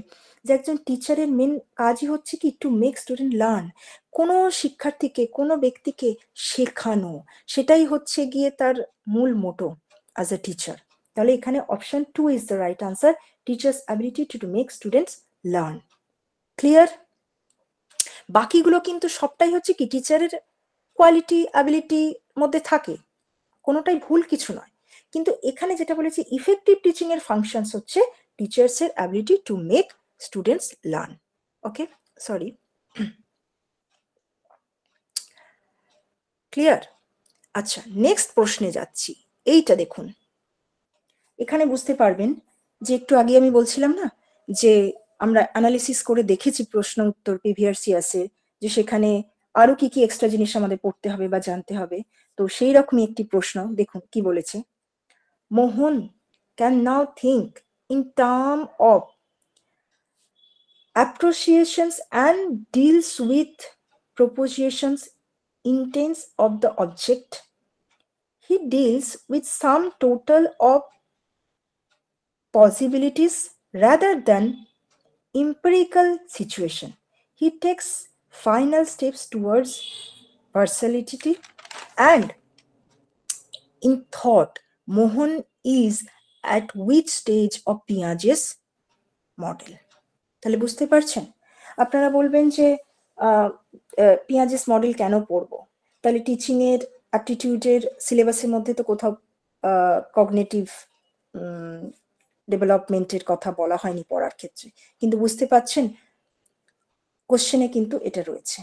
যে একজন টিচারের মেন কাজই হচ্ছে কি টু মেক স্টুডেন্ট লার্ন, কোনো শিক্ষার্থীকে, কোনো ব্যক্তিকে শেখানো, সেটাই হচ্ছে গিয়ে তার মূল মোটো অ্যাজ এ টিচার। তাহলে এখানে option 2 is the right answer, teachers ability to make students learn. Clear? বাকিগুলো কিন্তু সবটাই হচ্ছে কি টিচারের কোয়ালিটি অ্যাবিলিটি মধ্যে থাকে, কোনোটাই ভুল কিছু নয়। কিন্তু এখানে যেটা বলেছি ইফেক্টিভ টিচিং এর ফাংশনস হচ্ছে টিচার্স এর ability to make students learn. Okay, sorry, clear? আচ্ছা, নেক্সট প্রশ্নে যাচ্ছি। এইটা দেখুন, এখানে বুঝতে পারবেন যে একটু আগে আমি বলছিলাম না যে আমরা অ্যানালিসিস করে দেখেছি প্রশ্ন উত্তর প্রিভিয়াস ইয়ার্সে, যে সেখানে আরো কি কি এক্সট্রা জিনিস আমাদের পড়তে হবে বা জানতে হবে। তো সেই রকমই একটি প্রশ্ন দেখুন কি বলেছে। মোহন can now think in terms of appreciations and deals with propositions intents of the object. He deals with some total of possibilities rather than empirical situation. He takes final steps towards versatility and in thought. Mohan is at which stage of Piaget's model? তাহলে বুঝতে পারছেন? আপনারা বলবেন যে পিয়াজেস মডেল কেন পড়বো? তাহলে টিচিং এর অ্যাপটিটিউডের সিলেবাসের মধ্যে তো কোথাও কগনিটিভ ডেভেলপমেন্টের কথা বলা হয়নি পড়ার ক্ষেত্রে, কিন্তু বুঝতে পারছেন কোশ্চেনে কিন্তু এটা রয়েছে।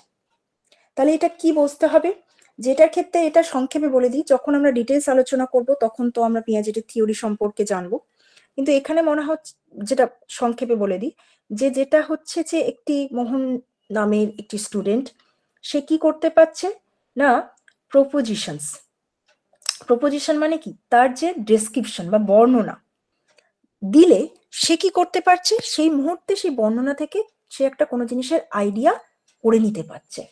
তাহলে এটা কি বুঝতে হবে? যেটার ক্ষেত্রে এটা সংক্ষেপে বলে দিই, যখন আমরা ডিটেলস আলোচনা করব তখন তো আমরা পিয়াজেটের থিওরি সম্পর্কে জানবো, কিন্তু এখানে মনে হচ্ছে যেটা সংক্ষেপে বলে দিই, যে যেটা হচ্ছে যে একটি মোহন নামের একটি স্টুডেন্ট, সে কি করতে পারছে না, প্রপোজিশন মানে কি, তার যে ডেসক্রিপশন বা বর্ণনা দিলে সে কি করতে পারছে, সেই মুহূর্তে সেই বর্ণনা থেকে সে একটা কোনো জিনিসের আইডিয়া করে নিতে পারছে।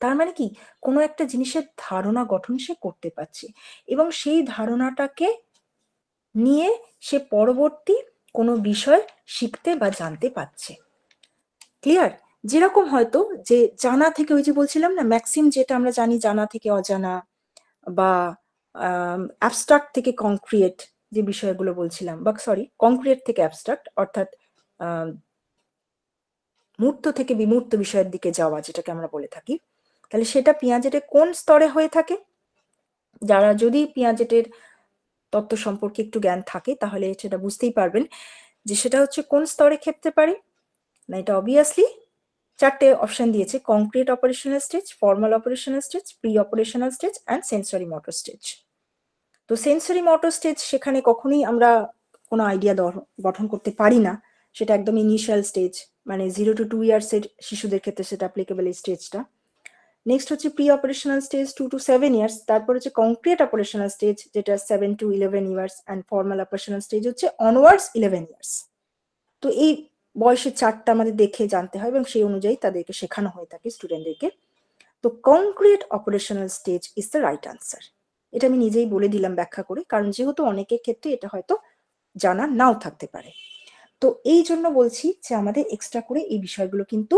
তার মানে কি, কোনো একটা জিনিসের ধারণা গঠন সে করতে পারছে, এবং সেই ধারণাটাকে নিয়ে সে পরবর্তী কোনো বিষয় শিখতে বা জানতে পারছে। ক্লিয়ার? যেরকম হয়তো যে জানা থেকে, ওই যে বলছিলাম না ম্যাক্সিম, যেটা আমরা জানি জানা থেকে অজানা বা অ্যাবস্ট্রাক্ট থেকে কংক্রিয়েট, যে বিষয়গুলো বলছিলাম, বা সরি কংক্রিয়েট থেকে অ্যাবস্ট্রাক্ট, অর্থাৎ মূর্ত থেকে বিমূর্ত বিষয়ের দিকে যাওয়া, যেটাকে আমরা বলে থাকি। তাহলে সেটা পিয়াজেটে কোন স্তরে হয়ে থাকে? যারা যদি পিয়াজেটের তত্ত্ব সম্পর্কে একটু জ্ঞান থাকে তাহলে সেটা বুঝতেই পারবেন যে সেটা হচ্ছে কোন স্তরে খেপতে পারে না। এটা অবভিয়াসলি চারটে অপশন দিয়েছে: concrete operational stage, formal operational stage, pre operational stage and sensory motor stage. তো সেন্সরি মোটর স্টেজ, সেখানে কখনোই আমরা কোনো আইডিয়া গঠন করতে পারি না, সেটা একদম ইনিশিয়াল স্টেজ, মানে 0 to 2 ইয়ার্সের শিশুদের ক্ষেত্রে সেটা অ্যাপ্লিকেবল এই স্টেজটা। নেক্সট হচ্ছে pre operational stage 2 to 7 years, তারপর হচ্ছে কংক্রিট অপারেশনাল স্টেজ যেটা 7 to 11 years, and formal operational stage হচ্ছে অনওয়ার্ডস 11 ইয়ার্স। তো এই বয়সের চারটা আমাদের দেখে জানতে হয় এবং সেই অনুযায়ী তাদেরকে শেখানো হয়ে থাকে স্টুডেন্টদেরকে। তো concrete operational stage is the right answer. এটা আমি নিজেই বলে দিলাম ব্যাখ্যা করে, কারণ যেহেতু অনেকের ক্ষেত্রে এটা হয়তো জানা নাও থাকতে পারে। তো এই জন্য বলছি যে আমাদের এক্সট্রা করে এই বিষয়গুলো কিন্তু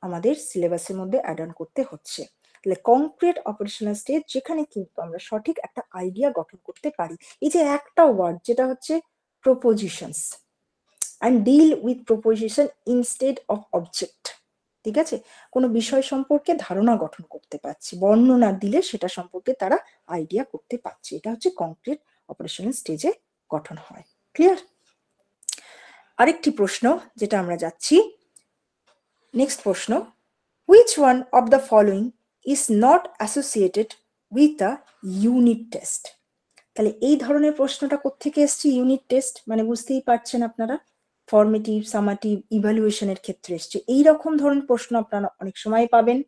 আমাদের সিলেবাসের মধ্যে অ্যাড অন করতে হচ্ছে। তাহলে কংক্রিট অপারেশনাল স্টেজ, যেখানে কিন্তু আমরা সঠিক একটা আইডিয়া গঠন করতে পারি। এই যে একটা ওয়ার্ড যেটা হচ্ছে প্রপোজিশনস, and deal with proposition instead of object, ঠিক আছে? কোনো বিষয় সম্পর্কে ধারণা গঠন করতে পারছি, বর্ণনা দিলে সেটা সম্পর্কে তারা আইডিয়া করতে পারছে। এটা হচ্ছে কংক্রিট অপারেশনাল স্টেজে গঠন হয়। ক্লিয়ার? আরেকটি প্রশ্ন যেটা আমরা যাচ্ছি, নেক্সট প্রশ্ন, which one of the following is not associated with a unit test? তাহলে এই ধরনের প্রশ্নটা কোত্থেকে এসছে? ইউনিট টেস্ট মানে বুঝতেই পারছেন আপনারা, ফর্মেটিভ, সামাটিভ, ইভ্যালুয়েশনের ক্ষেত্রে এসছে। এইরকম ধরনের প্রশ্ন আপনারা অনেক সময় পাবেন,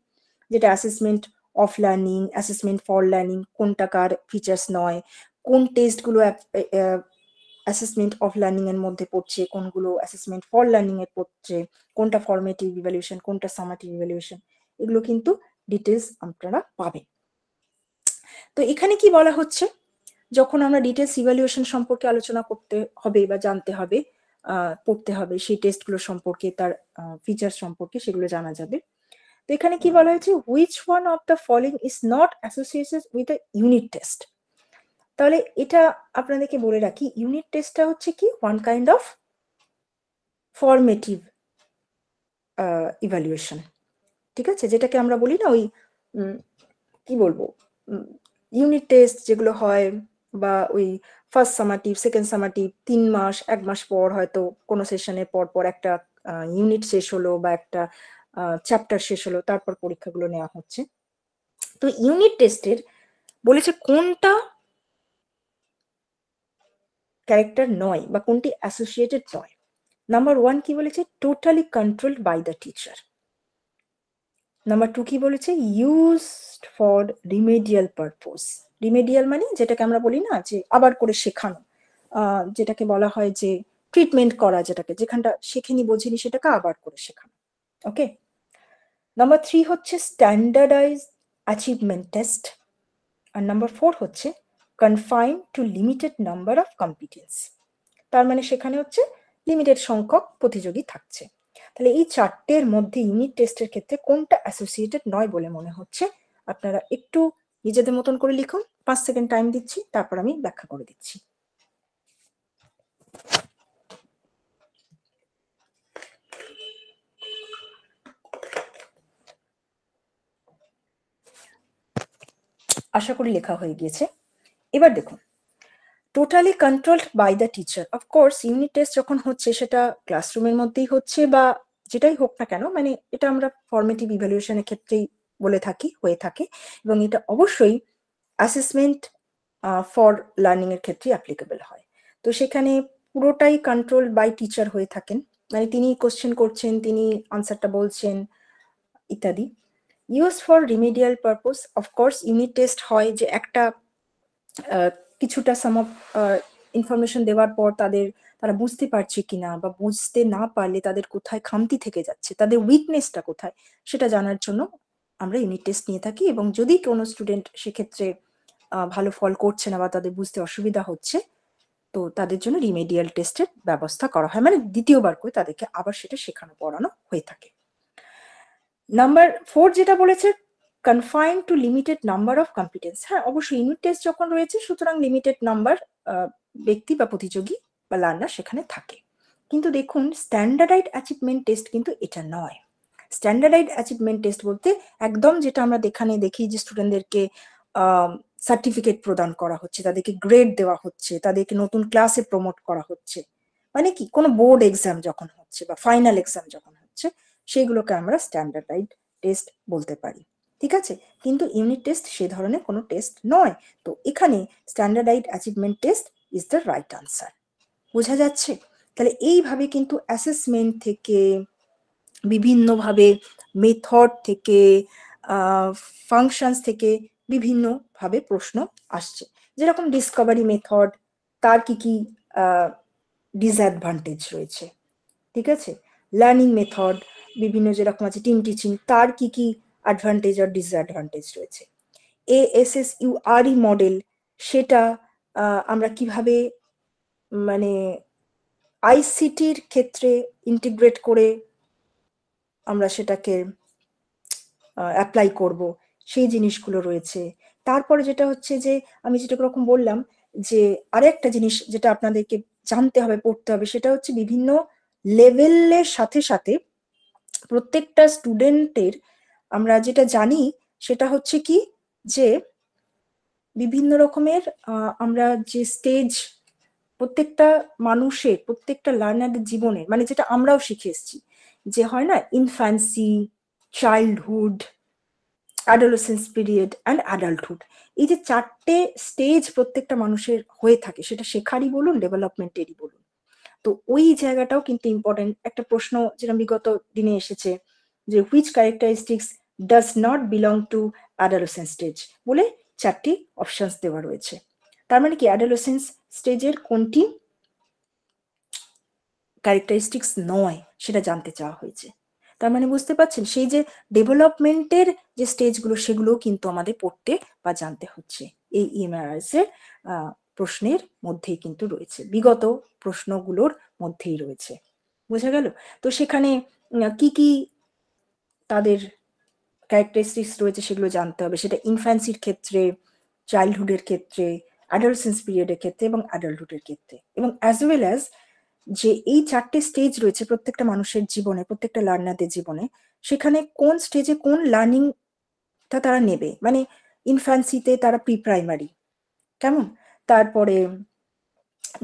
যেটা assessment of learning, assessment for learning, কোনটা কার ফিচার্স নয়, কোন টেস্টগুলো অ্যাসেসমেন্ট অফ লার্নিং এর মধ্যে পড়ছে, কোনগুলো অ্যাসেসমেন্ট ফর লার্নিং এর পড়ছে, কোনটা ফরমেটিভ ইভ্যালুয়েশন, কোনটা সামেটিভ ইভ্যালুয়েশন, এগুলো কিন্তু ডিটেলস আপনারা পাবেন। তো এখানে কি বলা হচ্ছে, যখন আমরা ডিটেলস ইভ্যালুয়েশন সম্পর্কে আলোচনা করতে হবে বা জানতে হবে, পড়তে হবে সেই টেস্টগুলো সম্পর্কে, তার ফিচার্স সম্পর্কে সেগুলো জানা যাবে। তো এখানে কি বলা হয়েছে, which one of the following is not associated with a unit test. তাহলে এটা আপনাদেরকে বলে রাখি, ইউনিট টেস্টটা হচ্ছে কি one kind of formative evaluation, ঠিক আছে, যেটাকে আমরা বলি না ওই কি বলবো, ইউনিট টেস্ট যেগুলো হয়, বা ওই ফার্স্ট সামাটিভ, সেকেন্ড সামাটিভ, 3 মাস 1 মাস পর হয়তো কোনো সেশনের পর পর একটা ইউনিট শেষ হলো বা একটা চ্যাপ্টার শেষ হলো, তারপর পরীক্ষাগুলো নেওয়া হচ্ছে। তো ইউনিট টেস্টের বলেছে কোনটা ক্যারেক্টার নয় বা কোনটি অ্যাসোসিয়েটেড নয়। নাম্বার 1 কি বলেছে, totally controlled by the teacher. Number 2 কি বলেছে, used for remedial purpose. Remedial মানে যেটাকে আমরা বলি না যে আবার করে শেখানো, যেটাকে বলা হয় যে ট্রিটমেন্ট করা, যেটাকে যেখানটা শেখেনি বোঝেনি সেটাকে আবার করে শেখানো। ওকে। নাম্বার 3 হচ্ছে স্ট্যান্ডার্ডাইজ অ্যাচিভমেন্ট টেস্ট। আর নাম্বার 4 হচ্ছে confine to limited number of competence. তার মানে সেখানে হচ্ছে লিমিটেড সংখ্যক প্রতিযোগী থাকছে। তাহলে এই চারটের মধ্যে ইউনিট টেস্টের ক্ষেত্রে কোনটা অ্যাসোসিয়েটেড নয় বলে মনে হচ্ছে, আপনারা একটু নিজেদের মতন করে লিখুন। 5 সেকেন্ড টাইম দিচ্ছি, তারপর আমি ব্যাখ্যা করে দিচ্ছি। আশা করি লেখা হয়ে গিয়েছে। এবার দেখুন, totally controlled by the teacher. Of course unit test যখন হচ্ছে সেটা ক্লাসরুমের মধ্যেই হচ্ছে বা যেটাই হোক না কেন, মানে এটা আমরা ফরমেটিভ ইভ্যালুয়েশনের ক্ষেত্রেই বলে থাকি, হয়ে থাকে, এবং এটা অবশ্যই অ্যাসেসমেন্ট ফর লার্নিং এর ক্ষেত্রে অ্যাপ্লিকেবল হয়। তো সেখানে পুরোটাই কন্ট্রোল বাই টিচার হয়ে থাকেন, মানে তিনি কোশ্চেন করছেন, তিনি আনসারটা বলছেন ইত্যাদি। Use for remedial purpose, of course unit test হয় যে একটা কিছুটা সাম অফ ইনফরমেশন দেওয়ার পর তারা বুঝতে পারছে কিনা, বা বুঝতে না পারলে তাদের কোথায় খামতি থেকে যাচ্ছে, তাদের উইকনেসটা কোথায়, সেটা জানার জন্য আমরা ইউনিট টেস্ট নিয়ে থাকি। এবং যদি কোনো স্টুডেন্ট সেক্ষেত্রে ভালো ফল করছে না বা তাদের বুঝতে অসুবিধা হচ্ছে, তো তাদের জন্য রিমেডিয়াল টেস্টের ব্যবস্থা করা হয়, মানে দ্বিতীয়বার করে তাদেরকে আবার সেটা শেখানো পড়ানো হয়ে থাকে। নাম্বার 4 যেটা বলেছে, confine to limited number of competence. হ্যাঁ, অবশ্যই ইউনিট টেস্ট যখন রয়েছে সুতরাং লিমিটেড নাম্বার ব্যক্তি বা প্রতিযোগী বা লার্নার সেখানে থাকে। কিন্তু দেখুন, স্ট্যান্ডার্ডাইড অ্যাচিভমেন্ট টেস্ট কিন্তু এটা নয়। স্ট্যান্ডার্ডাইড অ্যাচিভমেন্ট টেস্ট বলতে একদম যেটা আমরা দেখি যে স্টুডেন্টদেরকে সার্টিফিকেট প্রদান করা হচ্ছে, তাদেরকে গ্রেড দেওয়া হচ্ছে, তাদেরকে নতুন ক্লাসে প্রমোট করা হচ্ছে, মানে কি কোনো বোর্ড এক্সাম যখন হচ্ছে বা ফাইনাল এক্সাম যখন হচ্ছে, সেগুলোকে আমরা স্ট্যান্ডার্ডাইড টেস্ট বলতে পারি, ঠিক আছে। কিন্তু ইউনিট টেস্ট সে ধরনের কোনো টেস্ট নয়। তো এখানে standardised achievement test is the right answer. বোঝা যাচ্ছে? তাহলে এইভাবে কিন্তু অ্যাসেসমেন্ট থেকে, বিভিন্নভাবে মেথড থেকে, ফাংশনস থেকে বিভিন্নভাবে প্রশ্ন আসছে। যেরকম ডিসকভারি মেথড, তার কি কি ডিসঅ্যাডভান্টেজ রয়েছে, ঠিক আছে। লার্নিং মেথড বিভিন্ন যেরকম আছে, টিম টিচিং, তার কি কি অ্যাডভান্টেজ আর ডিসঅ্যাডভান্টেজ রয়েছে। ASSURE মডেল, সেটা আমরা কিভাবে মানে আইসিটির ক্ষেত্রে ইন্টিগ্রেট করে আমরা সেটাকে অ্যাপ্লাই করব, সেই জিনিসগুলো রয়েছে। তারপরে যেটা হচ্ছে যে আমি যেটা রকম বললাম যে আরেকটা জিনিস যেটা আপনাদেরকে জানতে হবে, পড়তে হবে, সেটা হচ্ছে বিভিন্ন লেভেলের সাথে সাথে প্রত্যেকটা স্টুডেন্টের আমরা যেটা জানি সেটা হচ্ছে কি, যে বিভিন্ন রকমের আমরা যে স্টেজ প্রত্যেকটা মানুষের, প্রত্যেকটা লার্নারের জীবনে, মানে যেটা আমরাও শিখে এসেছি, যে হয় না infancy, childhood, adolescence period and adulthood, এই যে 4টে স্টেজ প্রত্যেকটা মানুষের হয়ে থাকে, সেটা শেখারই বলুন, ডেভেলপমেন্টেরই বলুন। তো ওই জায়গাটাও কিন্তু ইম্পর্টেন্ট। একটা প্রশ্ন যেটা বিগত দিনে এসেছে যে which characteristics does not belong to adolescence stage বলে 4টি অপশনস দেওয়া রয়েছে। তার মানে কি অ্যাডোলেসেন্স স্টেজের কোনটি ক্যারেক্টারিস্টিক্স নয় সেটা জানতে চাওয়া হয়েছে। তার মানে বুঝতে পারছেন সেই যে ডেভেলপমেন্টের যে স্টেজগুলো সেগুলোও কিন্তু আমাদের পড়তে বা জানতে হচ্ছে। এই ইএমআরএস এর প্রশ্নের মধ্যেই কিন্তু রয়েছে, বিগত প্রশ্নগুলোর মধ্যেই রয়েছে। বোঝা গেল? তো সেখানে কি কি তাদের ক্যারেক্টারিস্টিক্স রয়েছে সেগুলো জানতে হবে, সেটা ইনফ্যান্সির ক্ষেত্রে, চাইল্ডহুডের ক্ষেত্রে, অ্যাডোলেসেন্স পিরিয়ডের ক্ষেত্রে এবং অ্যাডাল্টহুডের ক্ষেত্রে, এবং অ্যাজ ওয়েল অ্যাজ যে এই 4টে স্টেজ রয়েছে প্রত্যেকটা মানুষের জীবনে, প্রত্যেকটা লার্নারদের জীবনে, সেখানে কোন স্টেজে কোন লার্নিংটা তারা নেবে। মানে ইনফ্যান্সিতে তারা প্রি প্রাইমারি, কেমন, তারপরে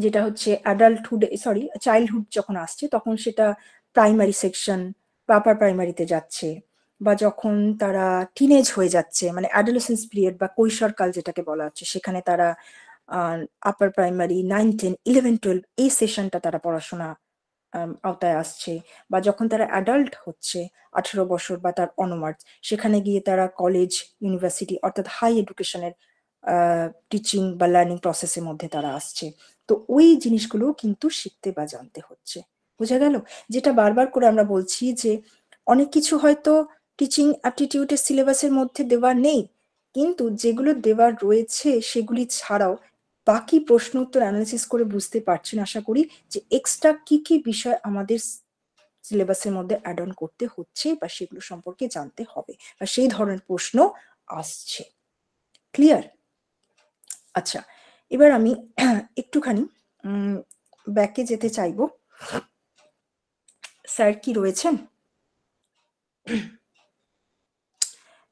যেটা হচ্ছে অ্যাডাল্টহুড চাইল্ডহুড যখন আসছে তখন সেটা প্রাইমারি সেকশন বা আপার প্রাইমারিতে যাচ্ছে, বা যখন তারা টিনেজ হয়ে যাচ্ছে মানে অ্যাডোলেসেন্স পিরিয়ড বা কৈশোরকাল যেটাকে বলা হচ্ছে, সেখানে তারা আপার প্রাইমারি 9, 10, 11, 12 এই সেশনটা তারা পড়াশোনা আওতায় আসছে, বা যখন তারা অ্যাডাল্ট হচ্ছে 18 বছর বা তার অনওয়ার্ডস, সেখানে গিয়ে তারা কলেজ, ইউনিভার্সিটি অর্থাৎ হাই এডুকেশনের টিচিং বা লার্নিং প্রসেসের মধ্যে তারা আসছে। তো ওই জিনিসগুলো কিন্তু শিখতে বা জানতে হচ্ছে। বোঝা গেল? যেটা বারবার করে আমরা বলছি যে অনেক কিছু হয়তো টিচিং অ্যাপটিটিউডের সিলেবাসের মধ্যে দেওয়া নেই, কিন্তু যেগুলো দেওয়া রয়েছে সেগুলি ছাড়াও বাকি প্রশ্ন উত্তর অ্যানালিসিস করে বুঝতে পারছেন আশা করি যে এক্সট্রা কি কি বিষয় আমাদের সিলেবাসের মধ্যে অ্যাড অন করতে হচ্ছে বা সেগুলো সম্পর্কে জানতে হবে, বা সেই ধরনের প্রশ্ন আসছে। ক্লিয়ার? আচ্ছা, এবার আমি একটুখানি ব্যাকে যেতে চাইবো। স্যার কি রয়েছেন?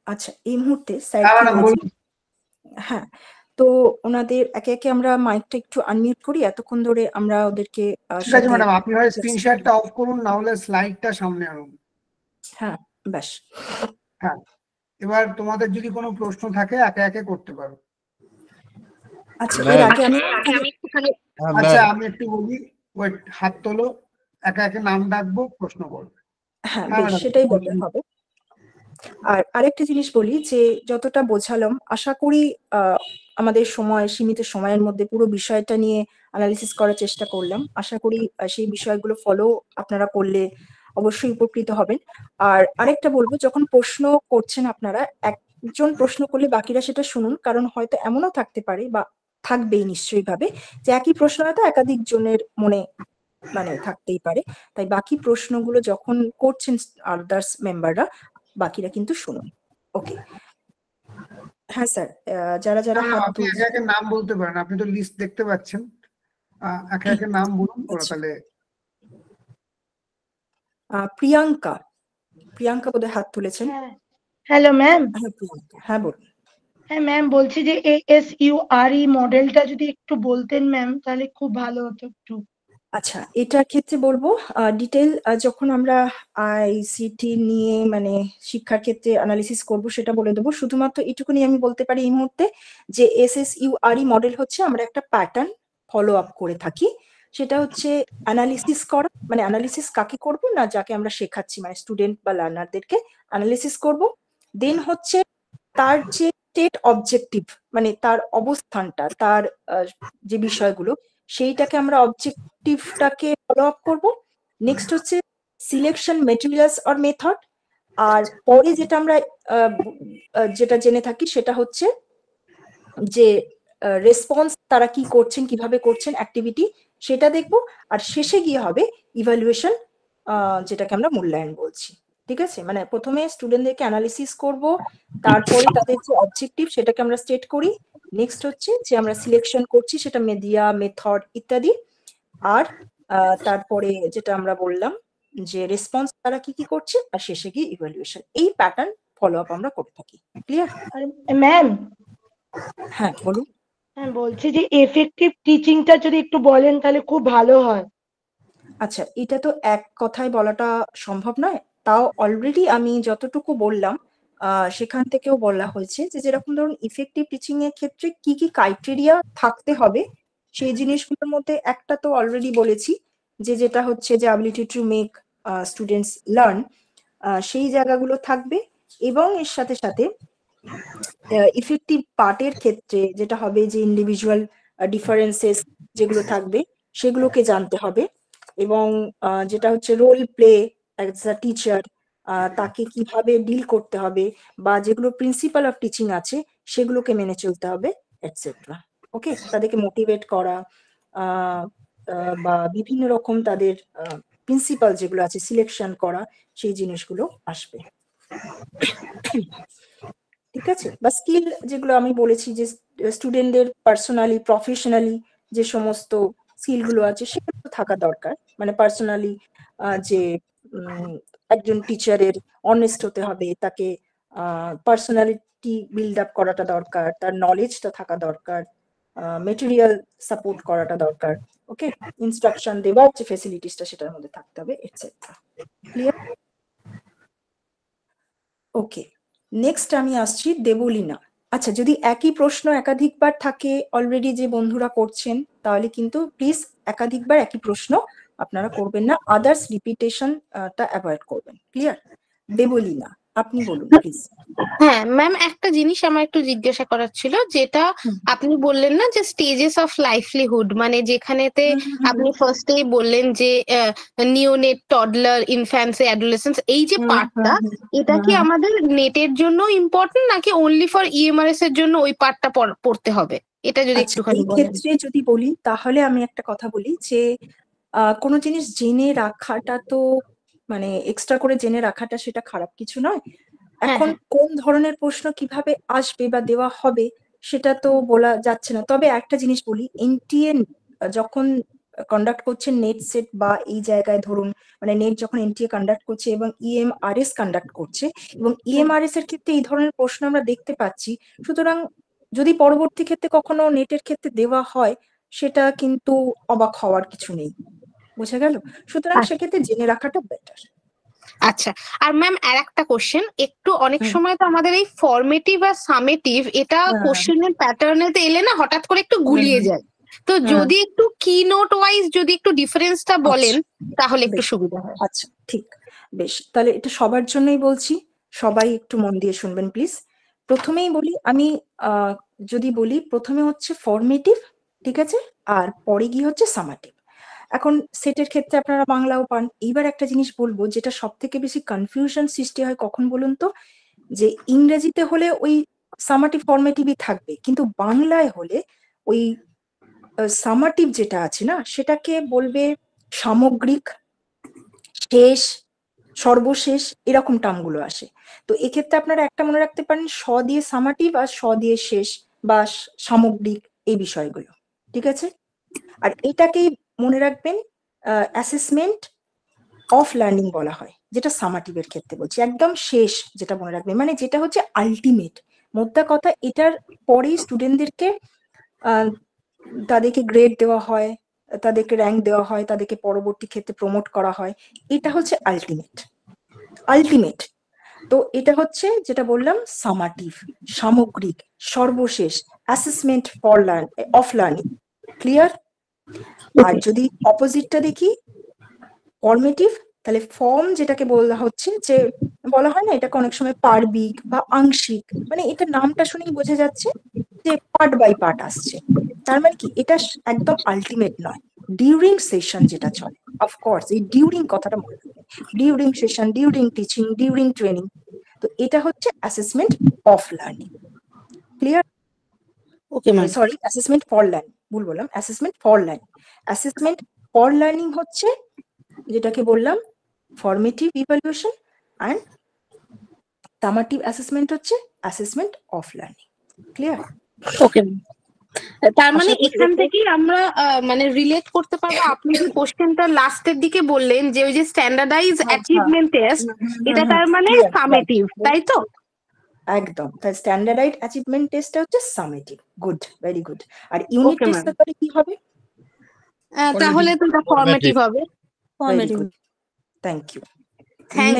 আচ্ছা, এই মুহূর্তে স্যার কি রয়েছেন? হ্যাঁ, তো ওনাদের একে একে আমরা মাইকটা একটু আনমিউট করি, এতক্ষণ ধরে আমরা ওদেরকে ঠিক আছে ম্যাডাম, আপনি হয় স্ক্রিন শেয়ারটা অফ করুন, না হলে স্লাইডটা সামনে আনুন। হ্যাঁ, ব্যাস। হ্যাঁ, এবার তোমাদের যদি কোনো প্রশ্ন থাকে একে একে করতে পারো। আচ্ছা, এর আগে আমি একটুখানি আচ্ছা আমি একটু বলি, ওয়েট, হাত তোলো, একে একে নাম ডাকবো, প্রশ্ন করবে। হ্যাঁ, বেশ, সেটাই বেটার হবে। আর আরেকটা জিনিস বলি যে যতটা বোঝালাম আশা করি আমাদের সীমিত সময়ের মধ্যে পুরো বিষয়টা নিয়ে অ্যানালিসিস করার চেষ্টা করলাম। আশা করি সেই বিষয়গুলো ফলো আপনারা করলে অবশ্যই উপকৃত হবেন। আর আরেকটা বলবো, যখন প্রশ্ন করছেন আপনারা, একজন প্রশ্ন করলে বাকিরা সেটা শুনুন, কারণ হয়তো এমনও থাকতে পারে বা থাকবেই নিশ্চয়ই ভাবে যে একই প্রশ্ন হয়তো একাধিক জনের মনে মানে থাকতেই পারে, তাই বাকি প্রশ্নগুলো যখন করছেন আদার্স মেম্বাররা, বাকিরা কিন্তু শুনুন। ওকে, হ্যাঁ স্যার, যারা যারা হাত আপনি একে একে নাম বলতে পারেন, আপনি তো লিস্ট দেখতে পাচ্ছেন, একে একে নাম বলুন। ওরা তাহলে প্রিয়াঙ্কা বোধহয় হাত তুলেছেন। Hello ma'am. হ্যাঁ বলুন। হ্যাঁ ম্যাম, বলছি যে ASURE মডেলটা যদি একটু বলতেন ম্যাম তাহলে খুব ভালো হতো একটু। আচ্ছা, এটার ক্ষেত্রে বলবো ডিটেল যখন আমরা আইসিটি নিয়ে মানে শিক্ষার ক্ষেত্রে অ্যানালিসিস করব সেটা বলে দেবো। শুধুমাত্র এটুকুনি আমি বলতে পারি এই মুহূর্তে যে SSURE মডেল হচ্ছে আমরা একটা প্যাটার্ন ফলো আপ করে থাকি। সেটা হচ্ছে অ্যানালিসিস করা, মানে অ্যানালিসিস কাকে করব না, যাকে আমরা শেখাচ্ছি মানে স্টুডেন্ট বা লার্নারদেরকে অ্যানালিসিস করব। দেন হচ্ছে তার যে স্টেট অবজেক্টিভ মানে তার অবস্থানটা, তার যে বিষয়গুলো সেইটাকে আমরা অবজেক্টিভটাকে ফলো আপ করবো। নেক্সট হচ্ছে সিলেকশন মেটেরিয়ালস অর মেথড। আর পরে যেটা আমরা যেটা জেনে থাকি সেটা হচ্ছে যে রেসপন্স, তারা কি করছেন, কিভাবে করছেন অ্যাক্টিভিটি, সেটা দেখবো। আর শেষে গিয়ে হবে ইভ্যালুয়েশন, যেটাকে আমরা মূল্যায়ন বলছি। ঠিক আছে, মানে প্রথমে স্টুডেন্টদেরকে অ্যানালিসিস করব, তারপরে তাদের যে অবজেক্টিভ সেটাকে আমরা স্টেট করি। নেক্সট হচ্ছে যে আমরা সিলেকশন করছি সেটা মিডিয়া, মেথড ইত্যাদি। আর তারপরে যেটা আমরা বললাম যে রেসপন্স তারা কি কি করছে, আর শেষে গিয়ে ইভ্যালুয়েশন। এই প্যাটার্ন ফলো আপ আমরা করে থাকি। Clear ma'am? হ্যাঁ বলুন। হ্যাঁ, বলছি যে এফেক্টিভ টিচিংটা যদি একটু বলেন তাহলে খুব ভালো হয়। আচ্ছা, এটা তো এক কথায় বলাটা সম্ভব নয়, তাও অলরেডি আমি যতটুকু বললাম সেখান থেকেও বলা হয়েছে যে যেরকম ধরুন ইফেক্টিভ টিচিং এর ক্ষেত্রে কি কি ক্রাইটেরিয়া থাকতে হবে সেই জিনিসগুলোর মধ্যে একটা তো অলরেডি বলেছি, যে যেটা হচ্ছে যে ability to make students learn, সেই জায়গাগুলো থাকবে। এবং এর সাথে সাথে ইফেক্টিভ পার্টের ক্ষেত্রে যেটা হবে যে ইন্ডিভিজুয়াল ডিফারেন্সেস যেগুলো থাকবে সেগুলোকে জানতে হবে, এবং যেটা হচ্ছে role play as a teacher, তাকে কিভাবে ডিল করতে হবে, বা যেগুলো প্রিন্সিপাল অফ টিচিং আছে সেগুলোকে মেনে চলতে হবে, এটসেট্রা। ওকে, তাদেরকে মোটিভেট করা, বা বিভিন্ন রকম তাদের প্রিন্সিপাল যেগুলো আছে সিলেকশন করা, সেই জিনিসগুলো আসবে। ঠিক আছে, বা স্কিল যেগুলো আমি বলেছি যে স্টুডেন্টদের পার্সোনালি প্রফেশনালি যে সমস্ত স্কিল গুলো আছে সেগুলো থাকা দরকার। মানে পার্সোনালি যে একজন টিচারের অনেস্ট হতে হবে, তাকে পার্সোনালিটি বিল্ড আপ করাটা দরকার, তার নলেজটা থাকা দরকার, মেটেরিয়াল সাপোর্ট করাটা দরকার। ওকে, ইনস্ট্রাকশন দেওয়ার যে ফেসিলিটিসটা সেটার মধ্যে থাকতে হবে, এটসেট্রা। ক্লিয়ার? ওকে, নেক্সট আমি আসছি দেবলীনা। আচ্ছা, যদি একই প্রশ্ন একাধিকবার থাকে অলরেডি যে বন্ধুরা করছেন, তাহলে কিন্তু প্লিজ একাধিকবার একই প্রশ্ন আপনারা করবেন না, আদার্স রিপিটেশন টা অ্যাভয়েড করবেন। ক্লিয়ার? দেবলীনা, আপনি বলুন প্লিজ। হ্যাঁ ম্যাম, একটা জিনিস আমার একটু জিজ্ঞাসা করার ছিল, যেটা আপনি বললেন না যে স্টেজেস অফ লাইভলিহুড, মানে যেখানেতে আপনি ফার্স্টেই বললেন যে নিওনেট, টডলার, ইনফ্যান্সি, অ্যাডোলেসেন্স, এই যে পার্টটা, এটা কি আমাদের নেটের জন্য ইম্পর্টেন্ট নাকি অনলি ফর ইএমআরএস এর জন্য ওই পার্টটা পড়তে হবে? এটা যদি আচ্ছা, একটুখানি এই বলেন। ক্ষেত্রে যদি বলি তাহলে আমি একটা কথা বলি যে কোনো জিনিস জেনে রাখাটা তো মানে এক্সট্রা করে জেনে রাখাটা সেটা খারাপ কিছু নয়। এখন কোন ধরনের প্রশ্ন কিভাবে আসবে বা দেওয়া হবে সেটা তো বলা যাচ্ছে না। তবে একটা জিনিস বলি, এনটিএ যখন কন্ডাক্ট করছে নেট সেট বা এই জায়গায় ধরুন মানে নেট যখন এনটিএ কন্ডাক্ট করছে এবং ইএমআরএস কন্ডাক্ট করছে, এবং ইএমআরএস এর ক্ষেত্রে এই ধরনের প্রশ্ন আমরা দেখতে পাচ্ছি। সুতরাং যদি পরবর্তী ক্ষেত্রে কখনো নেটের ক্ষেত্রে দেওয়া হয়, সেটা কিন্তু অবাক হওয়ার কিছু নেই। বোঝা গেল? সুতরাং সেক্ষেত্রে জেনে রাখাটা বেটার। আচ্ছা, আর ম্যাম আর একটা কোশ্চেন, একটু অনেক সময় তো আমাদের এই ফর্মেটিভ আর সামেটিভ এটা কোশ্চেনের প্যাটার্নেতে এলে না হঠাৎ করে একটু গুলিয়ে যায়। তো যদি একটু কি নোট ওয়াইজ যদি একটু ডিফারেন্সটা বলেন তাহলে একটু সুবিধা হয়। আচ্ছা, ঠিক, বেশ, তাহলে এটা সবার জন্যই বলছি, সবাই একটু মন দিয়ে শুনবেন প্লিজ। প্রথমেই বলি আমি, যদি বলি প্রথমে হচ্ছে ফর্মেটিভ, ঠিক আছে, আর পরে গিয়ে হচ্ছে সামাটিভ। এখন সেটের ক্ষেত্রে আপনারা বাংলাও পান। এইবার একটা জিনিস বলবো যেটা সব থেকে বেশি কনফিউশন সৃষ্টি হয় কখন বলুন তো, যে ইংরেজিতে হলে ওই সামাটিভ ফর্মেটিভই থাকবে, কিন্তু বাংলায় হলে ওই সামাটিভ যেটা আছে না সেটাকে বলবে সামগ্রিক, শেষ, সর্বশেষ, এরকম টার্মগুলো আসে। তো এক্ষেত্রে আপনারা একটা মনে রাখতে পারেন, স দিয়ে সামাটিভ আর স দিয়ে শেষ বা সামগ্রিক, এই বিষয়গুলো, ঠিক আছে। আর এটাকেই মনে রাখবেন অ্যাসেসমেন্ট অফ লার্নিং বলা হয়, যেটা সামাটিভের ক্ষেত্রে বলছি, একদম শেষ যেটা মনে রাখবেন, মানে যেটা হচ্ছে আলটিমেট। মোদ্দা কথা, এটার পরেই স্টুডেন্টদেরকে তাদেরকে গ্রেড দেওয়া হয়, তাদেরকে র্যাঙ্ক দেওয়া হয়, তাদেরকে পরবর্তী ক্ষেত্রে প্রমোট করা হয়। এটা হচ্ছে আলটিমেট। আলটিমেট তো এটা হচ্ছে যেটা বললাম সামাটিভ, সামগ্রিক, সর্বশেষ, assessment for of learning. Clear? আর যদি অপোজিটটা দেখি ফর্মেটিভ, তাহলে ফর্ম যেটাকে বলা হচ্ছে, যে বলা হয় না এটাকে অনেক সময় পার্বিক বা আংশিক, মানে এটা নামটা শুনেই বোঝা যাচ্ছে যে পার্ট বাই পার্ট আসছে। তার মানে কি এটা একদম আলটিমেট নয়। ডিউরিং সেশন যেটা চলে, অফকোর্স এই ডিউরিং কথাটা মনে রাখবেন, during session, during teaching, during training, তো এটা হচ্ছে assessment of learning. Clear? Okay ma'am. Sorry, assessment for learning, ভুল বললাম, assessment for learning. Assessment for learning হচ্ছে যেটাকে বললাম formative evaluation, and summative assessment হচ্ছে অ্যাসেসমেন্ট অফ লার্নিং। ক্লিয়ার? ওকে, তার মানে এখান থেকেই আমরা মানে রিলেট করতে পারবো। আপনি যে কোশ্চেনটা লাস্টের দিকে বললেন যে ওই যে স্ট্যান্ডার্ডাইজ অ্যাচিভমেন্ট টেস্ট, এটা তার মানে সামেটিভ, তাই তো? একদম, তাই স্ট্যান্ডার্ডাইজড অ্যাচিভমেন্ট টেস্টটা হচ্ছে সামেটিভ। Good, very good. আর ইউনিট টেস্টটা তাহলে কি হবে? তাহলে তো এটা ফর্মেটিভ হবে। Very good, thank you.